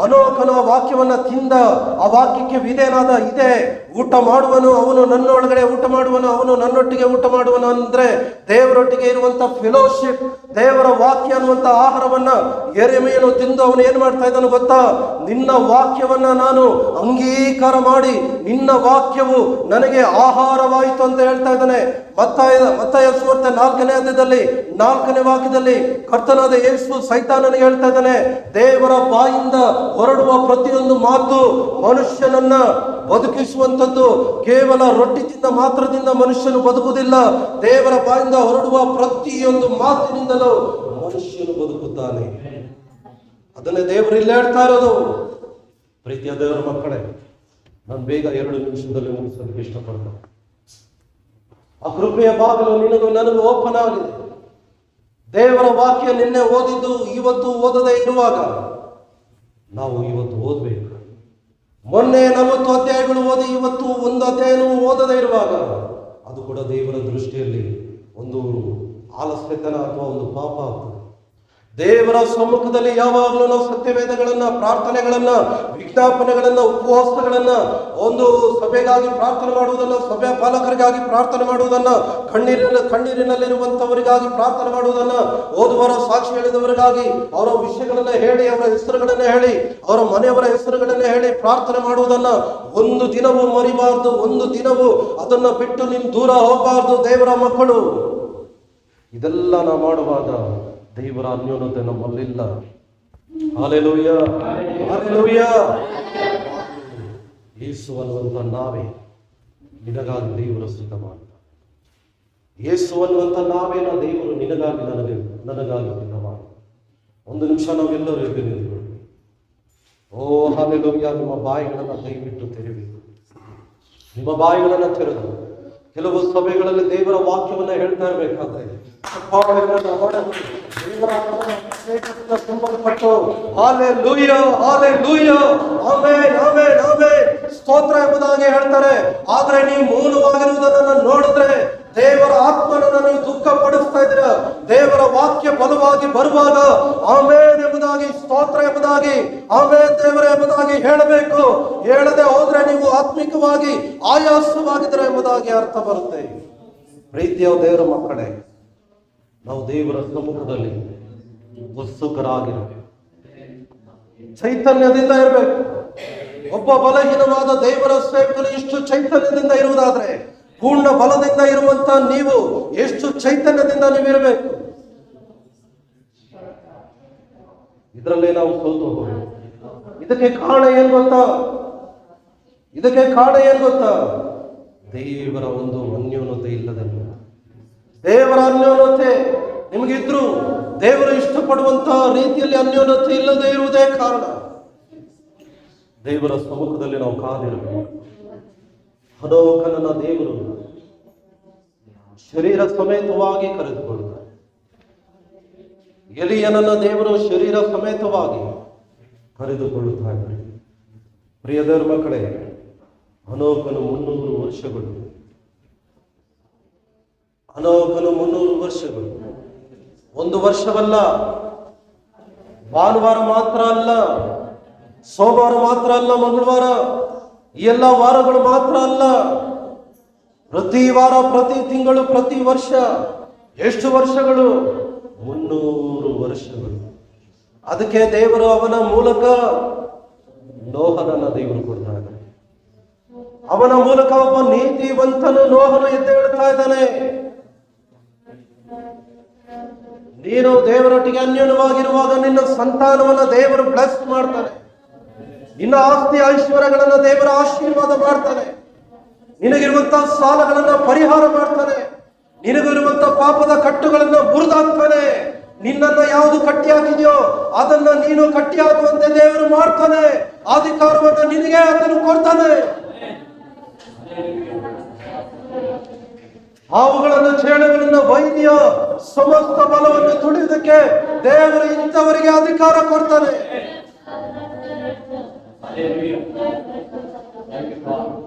ಹನೋಕನ ವಾಕ್ಯವನ್ನ ತಿಂದ, ಆ ವಾಕ್ಯಕ್ಕೆ ವಿಧೇಯನಾದ. ಇದೆ ಊಟ ಮಾಡುವನು, ಅವನು ನನ್ನೊಳಗಡೆ ಊಟ ಮಾಡುವನು, ಅವನು ನನ್ನೊಟ್ಟಿಗೆ ಊಟ ಮಾಡುವನು ಅಂದ್ರೆ ದೇವರೊಟ್ಟಿಗೆ ಇರುವಂತ ಫೆಲೋಶಿಪ್, ದೇವರ ವಾಕ್ಯ ಅನ್ನುವಂತ ಆಹಾರವನ್ನ ಯೆರೆಮೀಯನು ತಿಂದು ಅವನು ಏನ್ ಮಾಡ್ತಾ ಇದ್ದಾನು ಗೊತ್ತಾ? ನಿನ್ನ ವಾಕ್ಯವನ್ನ ನಾನು ಅಂಗೀಕಾರ ಮಾಡಿ, ನಿನ್ನ ವಾಕ್ಯವು ನನಗೆ ಆಹಾರವಾಯಿತು ಅಂತ ಹೇಳ್ತಾ ಇದ್ದಾನೆ. ಮತ್ತಾಯ ಸುವಾರ್ತೆ 4ನೇ ಅಧ್ಯಾಯದಲ್ಲಿ 4ನೇ ವಾಕ್ಯದಲ್ಲಿ ಕರ್ತನಾದ ಯೇಸು ಸೈತಾನನಿಗೆ ಹೇಳ್ತಾ ಇದ್ದಾನೆ, ದೇವರ ಬಾಯಿಂದ ಹೊರಡುವ ಪ್ರತಿಯೊಂದು ಮಾತು ಮನುಷ್ಯನನ್ನ ಬದುಕಿಸುವಂಥದ್ದು. ಕೇವಲ ರೊಟ್ಟಿ ತಿಂದ ಮಾತ್ರದಿಂದ ಮನುಷ್ಯನು ಬದುಕುವುದಿಲ್ಲ, ದೇವರ ಬಾಯಿಂದ ಹೊರಡುವ ಪ್ರತಿಯೊಂದು ಮಾತಿನಿಂದಲೂ ಮನುಷ್ಯನು ಬದುಕುತ್ತಾನೆ. ಅದನ್ನೇ ದೇವರು ಇಲ್ಲಿ ಹೇಳ್ತಾ ಇರೋದು. ಪ್ರೀತಿಯ ದೇವರ ಮಕ್ಕಳೇ, ನಾನು ಬೇಗ 2 ನಿಮಿಷದಲ್ಲಿ ಮುಗಿಸೋದಕ್ಕೆ ಇಷ್ಟಪಡ್ತೇನೆ. ಆ ಕೃಪೆಯ ಬಾಗಿಲು ನಿನಗೂ ನನಗೂ ಓಪನ್ ಆಗಿದೆ. ದೇವರ ವಾಕ್ಯ ನಿನ್ನೆ ಓದಿದ್ದು ಇವತ್ತು ಓದದೇ ಇರುವಾಗ ನಾವು ಇವತ್ತು ಓದಬೇಕು. ಮೊನ್ನೆ 40 ಅಧ್ಯಾಯಗಳು ಓದಿ ಇವತ್ತು 1 ಅಧ್ಯಾಯನೂ ಓದದೇ ಇರುವಾಗ ಅದು ಕೂಡ ದೇವರ ದೃಷ್ಟಿಯಲ್ಲಿ ಒಂದು ಆಲಸ್ಯತನ ಅಥವಾ ಒಂದು ಪಾಪ ಆಗ್ತದೆ. ದೇವರ ಸಮ್ಮುಖದಲ್ಲಿ ಯಾವಾಗಲೂ ನಾವು ಸತ್ಯವೇದಗಳನ್ನ, ಪ್ರಾರ್ಥನೆಗಳನ್ನ, ವಿಜ್ಞಾಪನೆಗಳನ್ನ, ಉಪವಾಸಗಳನ್ನ, ಒಂದು ಸಭೆಗಾಗಿ ಪ್ರಾರ್ಥನೆ ಮಾಡುವುದನ್ನ, ಸಭೆಯ ಪಾಲಕರಿಗಾಗಿ ಪ್ರಾರ್ಥನೆ ಮಾಡುವುದನ್ನ, ಕಣ್ಣೀರಿನಲ್ಲಿರುವಂತವರಿಗಾಗಿ ಪ್ರಾರ್ಥನೆ ಮಾಡುವುದನ್ನ, ಓದುವರ ಸಾಕ್ಷಿ ಹೇಳಿದವರಿಗಾಗಿ ಅವರ ವಿಷಯಗಳನ್ನ ಹೇಳಿ, ಅವರ ಹೆಸರುಗಳನ್ನ ಹೇಳಿ, ಅವರ ಮನೆಯವರ ಹೆಸರುಗಳನ್ನ ಹೇಳಿ ಪ್ರಾರ್ಥನೆ ಮಾಡುವುದನ್ನ ಒಂದು ದಿನವೂ ಮರಿಬಾರ್ದು. ಒಂದು ದಿನವೂ ಅದನ್ನ ಬಿಟ್ಟು ನೀನು ದೂರ ಹೋಗಬಾರ್ದು. ದೇವರ ಮಕ್ಕಳು, ಇದೆಲ್ಲ ನಾವು ಮಾಡುವಾಗ ದೇವರ ಅನ್ಯೋನ್ಯತೆ ನಮ್ಮಲ್ಲಿಲ್ಲ. Hallelujah, hallelujah. ಯೇಸು ಅನ್ನುವಂತ ನಾವೇ ನಿನಗಾಗಿ ದೇವರು ಸಿದ್ಧ ಮಾಡ್ತಾರೆ. ಯೇಸು ಅನ್ನುವಂತ ನಾವೇನ ದೇವರು ನಿನಗಾಗಿ ನನಗಾಗಿ ಸಿದ್ಧ ಮಾಡ್ತಾರೆ. 1 ನಿಮಿಷ ನಾವೆಲ್ಲರೂ ಎದ್ದು ನಿಂತ್ಕೊಳ್ಳಿ. ಓ ಹಲ್ಲೆಲೂಯಾ. ನಿಮ್ಮ ಬಾಯಿಗಳನ್ನ ದಯವಿಟ್ಟು ತೆರೆಯಬೇಕು. ನಿಮ್ಮ ಬಾಯಿಗಳನ್ನ ತೆರೆದು ಕೆಲವು ಸಭೆಗಳಲ್ಲಿ ದೇವರ ವಾಕ್ಯವನ್ನ ಹೇಳ್ತಾ ಇರಬೇಕಾದ್ರೆ ಸ್ತೋತ್ರ ಎಂಬುದಾಗಿ ಹೇಳ್ತಾರೆ. ಆದ್ರೆ ನೀವು ಮೌನವಾಗಿರುವುದನ್ನು ನೋಡಿದ್ರೆ ದೇವರ ಆತ್ಮನನ್ನು ನೀವು ದುಃಖ ಪಡಿಸ್ತಾ ಇದ್ದೀರ. ದೇವರ ವಾಕ್ಯ ಬಲವಾಗಿ ಬರುವಾಗ ಆಮೇನ್ ಎಂಬುದಾಗಿ, ಸ್ತೋತ್ರ ಎಂಬುದಾಗಿ, ಆಮೇನ್ ದೇವರ ಎಂಬುದಾಗಿ ಹೇಳಬೇಕು. ಹೇಳದೆ ಹೋದ್ರೆ ನೀವು ಆತ್ಮಿಕವಾಗಿ ಆಯಾಸವಾಗಿದ್ದೀರ ಎಂಬುದಾಗಿ ಅರ್ಥ ಬರುತ್ತೆ. ಪ್ರೀತಿಯ ದೇವರ ಮಕ್ಕಳೇ, ನಾವು ದೇವರ ಸಮ್ಮುಖದಲ್ಲಿ ಉತ್ಸುಕರಾಗಿರಬೇಕು, ಚೈತನ್ಯದಿಂದ ಇರಬೇಕು. ಒಬ್ಬ ಬಲಹೀನವಾದ ದೇವರ ಸೇವಕನು ಇಷ್ಟು ಚೈತನ್ಯದಿಂದ ಇರುವುದಾದ್ರೆ, ಪೂರ್ಣ ಬಲದಿಂದ ಇರುವಂತ ನೀವು ಎಷ್ಟು ಚೈತನ್ಯದಿಂದ ನೀವಿರಬೇಕು. ಇದರಲ್ಲೇ ನಾವು ಸೋತು ಹೋಗಬೇಕು. ಇದಕ್ಕೆ ಕಾರಣ ಏನ್ ಗೊತ್ತಾ? ದೇವರ ಒಂದು ಅನ್ಯೋನ್ಯತೆ ಇಲ್ಲದೆ, ದೇವರ ಅನ್ಯೋನ್ಯತೆ ನಿಮಗಿದ್ರು ದೇವರು ಇಷ್ಟಪಡುವಂತಹ ರೀತಿಯಲ್ಲಿ ಅನ್ಯೋನ್ಯತೆ ಇಲ್ಲದೆ ಇರುವುದೇ ಕಾರಣ. ದೇವರ ಸಮ್ಮುಖದಲ್ಲಿ ನಾವು ಕಾದಿರಬೇಕು. ಹನೋಕನನ್ನ ದೇವರು ಶರೀರ ಸಮೇತವಾಗಿ ಕರೆದುಕೊಳ್ಳುತ್ತಾರೆ. ಎಲಿಯನನ್ನ ದೇವರು ಶರೀರ ಸಮೇತವಾಗಿ ಕರೆದುಕೊಳ್ಳುತ್ತಾ ಇದ್ದಾರೆ. ಪ್ರಿಯ ದೇವರ ಮಕ್ಕಳೇ, ಹನೋಕನು 300 ವರ್ಷಗಳು, ಹನೋಕನು 300 ವರ್ಷಗಳು, ಒಂದು ವರ್ಷವಲ್ಲ, ಭಾನುವಾರ ಮಾತ್ರ ಅಲ್ಲ, ಸೋಮವಾರ ಮಾತ್ರ ಅಲ್ಲ, ಮಂಗಳವಾರ, ಈ ಎಲ್ಲ ವಾರಗಳು ಮಾತ್ರ ಅಲ್ಲ, ಪ್ರತಿ ವಾರ, ಪ್ರತಿ ತಿಂಗಳು, ಪ್ರತಿ ವರ್ಷ. ಎಷ್ಟು ವರ್ಷಗಳು? 300 ವರ್ಷಗಳು. ಅದಕ್ಕೆ ದೇವರು ಅವನ ಮೂಲಕ ನೋಹನನ್ನ ದೇವರು ಕೊಡ್ತಾ ಇದ್ದಾನೆ. ಅವನ ಮೂಲಕ ಒಬ್ಬ ನೀತಿವಂತನು ನೋಹನು ಎದ್ದೇಳ್ತಾ ಇದ್ದಾನೆ. ನೀನು ದೇವರೊಟ್ಟಿಗೆ ಅನ್ಯೋನ್ಯವಾಗಿರುವಾಗ ನಿನ್ನ ಸಂತಾನವನ್ನ ದೇವರು ಬ್ಲೆಸ್ ಮಾಡ್ತಾನೆ. ನಿನ್ನ ಆಸ್ತಿ ಐಶ್ವರ್ಯಗಳನ್ನ ದೇವರ ಆಶೀರ್ವಾದ ಮಾಡ್ತಾನೆ. ನಿನಗಿರುವಂತಹ ಸಾಲಗಳನ್ನ ಪರಿಹಾರ ಮಾಡ್ತಾನೆ. ನಿನಗಿರುವಂತ ಪಾಪದ ಕಟ್ಟುಗಳನ್ನ ಮುರಿದಾಕ್ತಾನೆ. ನಿನ್ನನ್ನ ಯಾವುದು ಕಟ್ಟಿ ಹಾಕಿದೆಯೋ ಅದನ್ನ ನೀನು ಕಟ್ಟಿ ಹಾಕುವಂತೆ ದೇವರು ಮಾಡ್ತಾನೆ. ಅಧಿಕಾರವನ್ನ ನಿನಗೆ ಅದನ್ನು ಕೊಡ್ತಾನೆ. ಹಾವುಗಳನ್ನು, ಚೇಳುಗಳನ್ನು, ವೈದ್ಯ ಸಮಸ್ತ ಬಲವನ್ನು ತುಳಿಯುವುದಕ್ಕೆ ದೇವರು ಇಂಥವರಿಗೆ ಅಧಿಕಾರ ಕೊಡ್ತಾನೆ.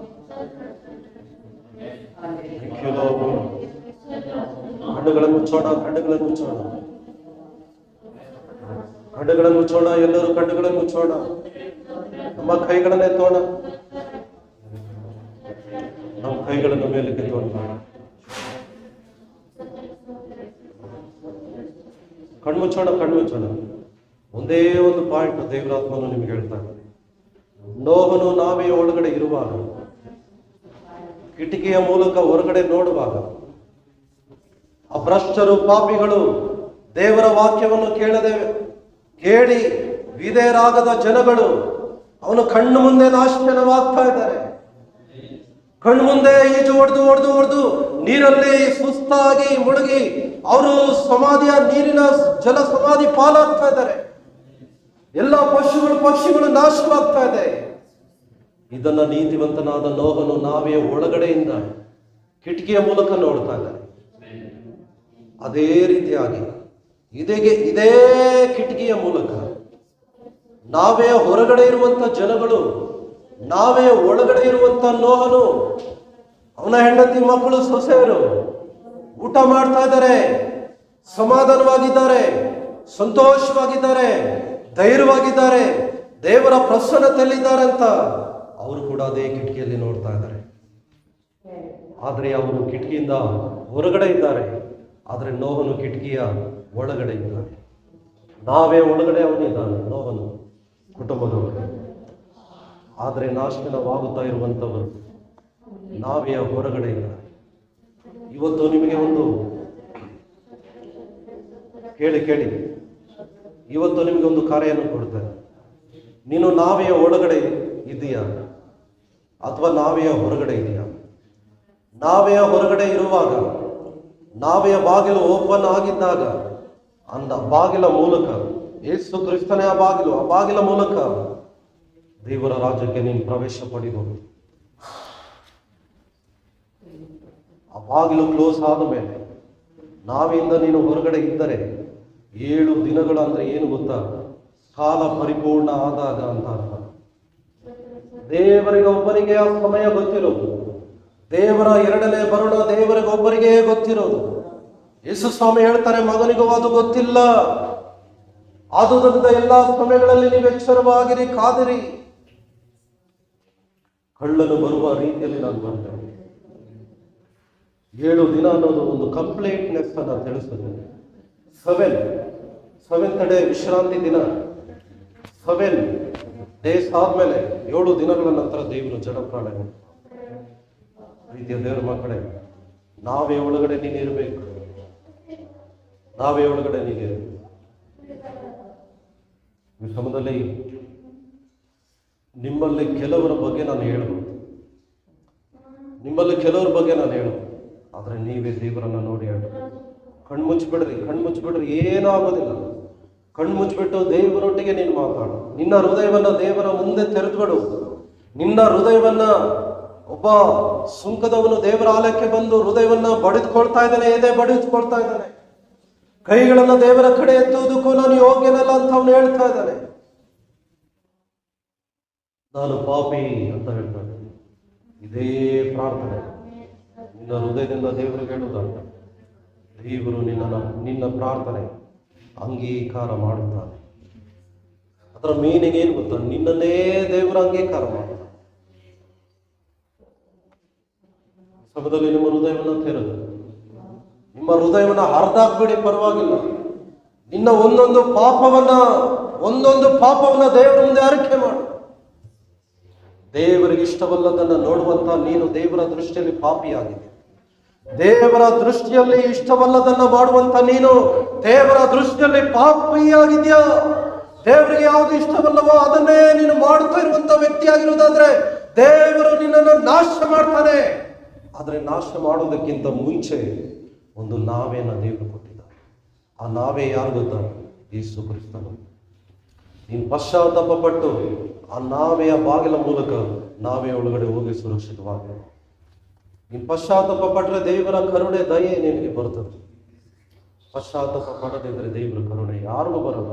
ಕಣ್ಣುಗಳನ್ನು ಮುಚ್ಚೋಣ, ಕಣ್ಣುಗಳನ್ನು ಮುಚ್ಚೋಣ, ಕಣ್ಣುಗಳನ್ನು ಮುಚ್ಚೋಣ. ಎಲ್ಲರೂ ಕಣ್ಣುಗಳನ್ನು ಮುಚ್ಚೋಣ. ನಮ್ಮ ಕೈಗಳನ್ನ ಎತ್ತೋಣ. ನಮ್ಮ ಕೈಗಳನ್ನು ಮೇಲಕ್ಕೆ ಎತ್ತೋಣ. ಕಣ್ಮುಚ್ಚೋಣ, ಕಣ್ಮುಚ್ಚೋಣ. ಒಂದೇ ಒಂದು ಪಾಯಿಂಟ್ ದೇವರಾತ್ಮನು ನಿಮ್ಗೆ ಹೇಳ್ತಾರೆ. ನೋಹನು ನಾವೇ ಒಳಗಡೆ ಇರುವಾಗ, ಕಿಟಕಿಯ ಮೂಲಕ ಹೊರಗಡೆ ನೋಡುವಾಗ, ಅಭ್ರಷ್ಟರು, ಪಾಪಿಗಳು, ದೇವರ ವಾಕ್ಯವನ್ನು ಕೇಳಿ ವಿಧೇಯರಾಗದ ಜನಗಳು ಅವನು ಕಣ್ಣು ಮುಂದೆ ನಾಶನವಾಗ್ತಾ ಇದ್ದಾರೆ. ಕಣ್ಣು ಮುಂದೆ ಈಜು ಹೊಡೆದು ನೀರಲ್ಲಿ ಸುಸ್ತಾಗಿ ಮುಳುಗಿ ಅವರು ಸಮಾಧಿಯ ನೀರಿನ ಜಲ ಸಮಾಧಿ ಪಾಲಾಗ್ತಾ ಇದ್ದಾರೆ. ಎಲ್ಲ ಪಕ್ಷಿಗಳು ನಾಶವಾಗ್ತಾ ಇದೆ. ಇದನ್ನ ನೀತಿವಂತನಾದ ನೋಹನು ನಾವೇ ಒಳಗಡೆಯಿಂದ ಕಿಟಕಿಯ ಮೂಲಕ ನೋಡ್ತಾ ಇದ್ದಾರೆ. ಅದೇ ರೀತಿಯಾಗಿ ಇದೇ ಕಿಟಕಿಯ ಮೂಲಕ ನಾವೇ ಹೊರಗಡೆ ಇರುವಂತ ಜನಗಳು, ನಾವೇ ಒಳಗಡೆ ಇರುವಂತ ನೋಹನು, ಅವನ ಹೆಂಡತಿ, ಮಕ್ಕಳು, ಸೊಸೆಯರು ಊಟ ಮಾಡ್ತಾ ಇದ್ದಾರೆ, ಸಮಾಧಾನವಾಗಿದ್ದಾರೆ, ಸಂತೋಷವಾಗಿದ್ದಾರೆ, ಧೈರ್ಯವಾಗಿದ್ದಾರೆ, ದೇವರ ಪ್ರಸನ್ನತೆಯಲ್ಲಿದ್ದಾರೆ ಅಂತ ಅವರು ಕೂಡ ಅದೇ ಕಿಟಕಿಯಲ್ಲಿ ನೋಡ್ತಾ ಇದ್ದಾರೆ. ಆದರೆ ಅವರು ಕಿಟಕಿಯಿಂದ ಹೊರಗಡೆ ಇದ್ದಾರೆ. ಆದರೆ ನೋಹನು ಕಿಟಕಿಯ ಒಳಗಡೆ ಇದ್ದಾನೆ. ನಾವೇ ಒಳಗಡೆ ಅವನಿದ್ದಾನೆ, ನೋಹನು ಕುಟುಂಬದವರು. ಆದರೆ ನಾಶನವಾಗುತ್ತಾ ಇರುವಂಥವರು ನಾವೇ ಹೊರಗಡೆ ಇದ್ದಾರೆ. ಇವತ್ತು ನಿಮಗೆ ಒಂದು ಕೇಳಿ, ಇವತ್ತು ನಿಮಗೆ ಒಂದು ಕಾರ್ಯವನ್ನು ಕೊಡ್ತಾರೆ. ನೀನು ನಾವೆಯ ಒಳಗಡೆ ಇದೆಯಾ ಅಥವಾ ನಾವೆಯ ಹೊರಗಡೆ ಇದೆಯಾ? ನಾವೆಯ ಹೊರಗಡೆ ಇರುವಾಗ, ನಾವೆಯ ಬಾಗಿಲು ಓಪನ್ ಆಗಿದ್ದಾಗ, ಅಂದ ಬಾಗಿಲ ಮೂಲಕ ಯೇಸು ಕ್ರಿಸ್ತನೇ ಆ ಬಾಗಿಲ ಮೂಲಕ ದೇವರ ರಾಜ್ಯಕ್ಕೆ ನೀನು ಪ್ರವೇಶ ಪಡಿಬಹುದು. ಆ ಬಾಗಿಲು ಕ್ಲೋಸ್ ಆದ ಮೇಲೆ ನಾವಿಂದ ನೀನು ಹೊರಗಡೆ ಇದ್ದರೆ 7 ದಿನಗಳು ಅಂದ್ರೆ ಏನು ಗೊತ್ತಾ? ಕಾಲ ಪರಿಪೂರ್ಣ ಆದಾಗ ಅಂತ ಅರ್ಥ. ದೇವರಿಗೆ ಒಬ್ಬರಿಗೆ ಆ ಸಮಯ ಗೊತ್ತಿರೋದು. ದೇವರ 2ನೇ ಬರೋಣ ದೇವರಿಗೆ ಒಬ್ಬರಿಗೆ ಗೊತ್ತಿರೋದು. ಯೇಸು ಸ್ವಾಮಿ ಹೇಳ್ತಾರೆ, ಮಗನಿಗೂ ಅದು ಗೊತ್ತಿಲ್ಲ. ಆದುದರಿಂದ ಎಲ್ಲಾ ಸಮಯಗಳಲ್ಲಿ ನೀವು ಎಚ್ಚರವಾಗಿರಿ, ಕಾದಿರಿ. ಕಳ್ಳನು ಬರುವ ರೀತಿಯಲ್ಲಿ ನಾನು ಬರ್ತೇನೆ. 7 ದಿನ ಅನ್ನೋದು ಒಂದು ಕಂಪ್ಲೀಟ್ನೆಸ್ ಅನ್ನ ತಿಳಿಸುತ್ತೆ. 7th ಡೇ ವಿಶ್ರಾಂತಿ ದಿನ. 7 ಡೇಸ್ ಆದ್ಮೇಲೆ 7 ದಿನಗಳ ನಂತರ ದೇವರು ಜಡಪ್ರಾಣ. ಪ್ರೀತಿಯ ದೇವರ ಮಕ್ಕಳೇ, ನಾವೇ ಒಳಗಡೆ ನೀನಿರಬೇಕು. ನಾವೇ ಒಳಗಡೆ ನೀನಿರಬೇಕು. ಈ ಸಮಯದಲ್ಲಿ ನಿಮ್ಮಲ್ಲಿ ಕೆಲವರ ಬಗ್ಗೆ ನಾನು ಹೇಳ್ಬೋದು, ಆದರೆ ನೀವೇ ದೇವರನ್ನ ನೋಡಿ ಹೇಳಿ. ಕಣ್ಮುಚ್ಚಿಬಿಡ್ರಿ, ಏನೂ ಆಗೋದಿಲ್ಲ. ಕಣ್ಮುಚ್ಚಿಬಿಟ್ಟು ದೇವರೊಟ್ಟಿಗೆ ನೀನು ಮಾತಾಡು. ನಿನ್ನ ಹೃದಯವನ್ನ ದೇವರ ಮುಂದೆ ತೆರೆದುಬಿಡು. ನಿನ್ನ ಹೃದಯವನ್ನ ಒಬ್ಬ ಸುಂಕದವನು ದೇವರ ಆಲಯಕ್ಕೆ ಬಂದು ಹೃದಯವನ್ನ ಬಡಿದುಕೊಳ್ತಾ ಇದ್ದಾನೆ, ಎದೆ ಬಡಿದುಕೊಳ್ತಾ ಇದ್ದಾನೆ. ಕೈಗಳನ್ನ ದೇವರ ಕಡೆ ಎತ್ತುವುದಕ್ಕೂ ನಾನು ಯೋಗ್ಯನಲ್ಲ ಅಂತ ಅವನು ಹೇಳ್ತಾ ಇದ್ದಾನೆ. ನಾನು ಪಾಪಿ ಅಂತ ಹೇಳ್ತಾ ಇದ್ದಾನೆ. ಇದೇ ಪ್ರಾರ್ಥನೆ ನಿನ್ನ ಹೃದಯದಿಂದ ದೇವರಿಗೆ ಹೇಳುವುದಲ್ಲ. ದೇವರು ನಿನ್ನ ಪ್ರಾರ್ಥನೆ ಅಂಗೀಕಾರ ಮಾಡುತ್ತಾನೆ. ಅದರ ಮೀನಿಂಗ್ ಏನು ಗೊತ್ತಾ? ನಿನ್ನನ್ನೇ ದೇವರ ಅಂಗೀಕಾರ ಮಾಡುತ್ತಾನೆ. ಸಮಯದಲ್ಲಿ ನಿಮ್ಮ ಹೃದಯವನ್ನು ತೆರೆದು, ನಿಮ್ಮ ಹೃದಯವನ್ನು ಹರಿದಾಕ್ಬಿಡಿ, ಪರವಾಗಿಲ್ಲ. ನಿನ್ನ ಒಂದೊಂದು ಪಾಪವನ್ನ ದೇವರ ಮುಂದೆ ಅರಿಕೆ ಮಾಡು. ದೇವರಿಗೆ ಇಷ್ಟವಲ್ಲದನ್ನ ನೋಡುವಂತ ನೀನು ದೇವರ ದೃಷ್ಟಿಯಲ್ಲಿ ಪಾಪಿಯಾಗಿದೆ. ದೇವರ ದೃಷ್ಟಿಯಲ್ಲಿ ಇಷ್ಟವಲ್ಲದನ್ನ ಮಾಡುವಂತ ನೀನು ದೇವರ ದೃಷ್ಟಿಯಲ್ಲಿ ಪಾಪಿಯಾಗಿದ್ಯಾ. ದೇವರಿಗೆ ಯಾವುದು ಇಷ್ಟವಲ್ಲವೋ ಅದನ್ನೇ ನೀನು ಮಾಡುತ್ತಾ ಇರುವಂತ ವ್ಯಕ್ತಿಯಾಗಿರುವುದಾದ್ರೆ ದೇವರು ನಿನ್ನನ್ನು ನಾಶ ಮಾಡ್ತಾನೆ. ಆದ್ರೆ ನಾಶ ಮಾಡೋದಕ್ಕಿಂತ ಮುಂಚೆ ಒಂದು ನಾವೆಯನ್ನ ದೇವರು ಕೊಟ್ಟಿದ್ದಾರೆ. ಆ ನಾವೇ ಯಾರು ಗೊತ್ತಾ? ಯೇಸು ಕ್ರಿಸ್ತನು. ನೀನು ಪಶ್ಚಾತ್ತಾಪ ಪಟ್ಟು ಆ ನಾವೆಯ ಬಾಗಿಲ ಮೂಲಕ ನಾವೇ ಒಳಗಡೆ ಹೋಗಿ ಸುರಕ್ಷಿತವಾಗಿ ನೀನು ಪಶ್ಚಾತ್ತಾಪ ಪಟ್ಟರೆ ದೇವರ ಕರುಣೆ ದಯೆ ನಿನಗೆ ಬರ್ತದೆ. ಪಶ್ಚಾತ್ತಾಪ ಪಡದಿದ್ರೆ ದೇವರ ಕರುಣೆ ಯಾರಿಗೂ ಬರಲ್ಲ.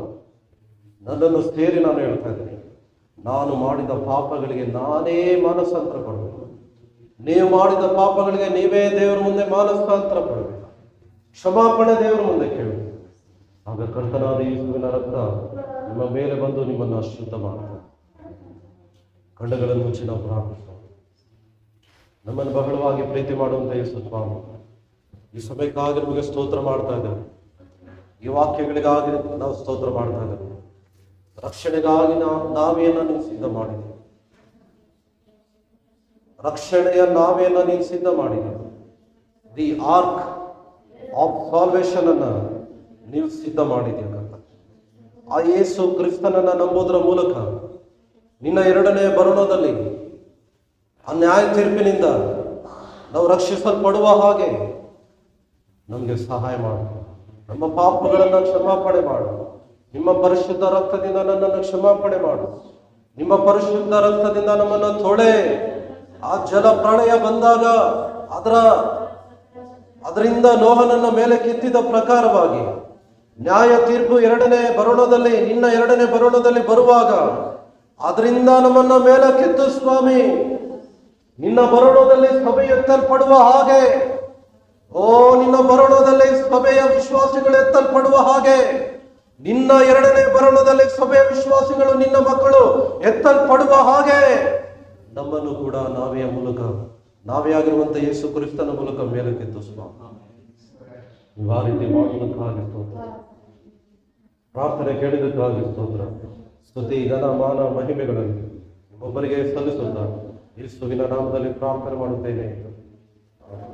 ನನ್ನನ್ನು ಸೇರಿ ನಾನು ಹೇಳ್ತಾ ಇದ್ದೀನಿ, ನಾನು ಮಾಡಿದ ಪಾಪಗಳಿಗೆ ನಾನೇ ಮಾನಸಾಂತರ ಪಡಬೇಕು. ನೀವು ಮಾಡಿದ ಪಾಪಗಳಿಗೆ ನೀವೇ ದೇವರ ಮುಂದೆ ಮಾನಸಾಂತರ ಪಡಬೇಕು. ಕ್ಷಮಾಪಣೆ ದೇವರ ಮುಂದೆ ಕೇಳಬೇಕು. ಆಗ ಕರ್ತನಾದ ಯೇಸುವಿನ ರಕ್ತ ನಿಮ್ಮ ಮೇಲೆ ಬಂದು ನಿಮ್ಮನ್ನು ಅಶುದ್ಧ ಮಾಡ್ತಾರೆ. ಕಣ್ಣುಗಳನ್ನು ಮುಚ್ಚಿ ನಾವು ಪ್ರಾರ್ಥಿಸೋಣ. ನಮ್ಮನ್ನು ಬಹಳವಾಗಿ ಪ್ರೀತಿ ಮಾಡುವಂತ ಯೇಸು ಸ್ವಾಮಿ, ಈ ಸಮಯಕ್ಕಾಗಿ ನಮಗೆ ಸ್ತೋತ್ರ ಮಾಡ್ತಾ ಇದ್ದೇವೆ. ಈ ವಾಕ್ಯಗಳಿಗಾಗಿ ನಾವು ಸ್ತೋತ್ರ ಮಾಡ್ತಾ ಇದ್ದೇವೆ. ರಕ್ಷಣೆಗಾಗಿ ನಾವೆಯನ್ನ ನೀವು ಸಿದ್ಧ ಮಾಡಿದ್ದೀವಿ. ರಕ್ಷಣೆಯ ನಾವೆಯನ್ನ ನೀವು ಸಿದ್ಧ ಮಾಡಿದ್ದೀವಿ. ದಿ ಆರ್ಕ್ ಆಫ್ ಸಾಲ್ವೇಷನ್ ಅನ್ನ ನೀವು ಸಿದ್ಧ ಮಾಡಿದ್ದೀವಿ. ಆ ಯೇಸು ಕ್ರಿಸ್ತನನ್ನ ನಂಬುವುದರ ಮೂಲಕ ನಿನ್ನ ಎರಡನೇ ಬರುಣದಲ್ಲಿ ಆ ನ್ಯಾಯ ತೀರ್ಪಿನಿಂದ ನಾವು ರಕ್ಷಿಸಲ್ಪಡುವ ಹಾಗೆ ನಮಗೆ ಸಹಾಯ ಮಾಡು. ನಮ್ಮ ಪಾಪಗಳನ್ನು ಕ್ಷಮಾಪಣೆ ಮಾಡು. ನಿಮ್ಮ ಪರಿಶುದ್ಧ ರಕ್ತದಿಂದ ನನ್ನನ್ನು ಕ್ಷಮಾಪಣೆ ಮಾಡು. ನಿಮ್ಮ ಪರಿಶುದ್ಧ ರಕ್ತದಿಂದ ನಮ್ಮನ್ನು ತೊಳೆ. ಆ ಜಲ ಪ್ರಳಯ ಬಂದಾಗ ಅದರಿಂದ ನೋಹನನ್ನ ಮೇಲೆ ಕೆತ್ತಿದ ಪ್ರಕಾರವಾಗಿ ನ್ಯಾಯ ತೀರ್ಪು ನಿನ್ನ ಎರಡನೇ ಬರುಣದಲ್ಲಿ ಬರುವಾಗ ಅದರಿಂದ ನಮ್ಮನ್ನ ಮೇಲೆ ಕೆತ್ತು ಸ್ವಾಮಿ. ನಿನ್ನ ಬರುಣದಲ್ಲಿ ಸಭೆ ಎತ್ತಲ್ಪಡುವ ಹಾಗೆ, ನಿನ್ನ ಬರುಣದಲ್ಲಿ ಸಭೆಯ ವಿಶ್ವಾಸಿಗಳು ಎತ್ತಲ್ಪಡುವ ಹಾಗೆ, ನಿನ್ನ ಎರಡನೇ ಬರುಣದಲ್ಲಿ ಸಭೆಯ ವಿಶ್ವಾಸಿಗಳು ನಿನ್ನ ಮಕ್ಕಳು ಎತ್ತಲ್ಪಡುವ ಹಾಗೆ ನಮ್ಮನ್ನು ಕೂಡ ನಾವೇ ಆಗಿರುವಂತ ಯೇಸು ಕ್ರಿಸ್ತನ ಮೂಲಕ ಮೇಲೆ ಕೆತ್ತು ಸ್ವಾಮಿ. ನೀವು ಆ ರೀತಿ ಮಾಡುವುದಕ್ಕಾಗಿ ಸ್ತೋತ್ರ. ಪ್ರಾರ್ಥನೆ ಕೇಳಿದಕ್ಕಾಗಿ ಸ್ತೋತ್ರ. ಸ್ತುತಿ ಘನ ಮಾನ ಮಹಿಮೆಗಳನ್ನು ಒಬ್ಬರಿಗೆ ಸಲ್ಲಿಸುತ್ತಾ ಯೇಸುವಿನ ನಾಮದಲ್ಲಿ ಪ್ರಾರ್ಥನೆ ಮಾಡುತ್ತೇನೆ.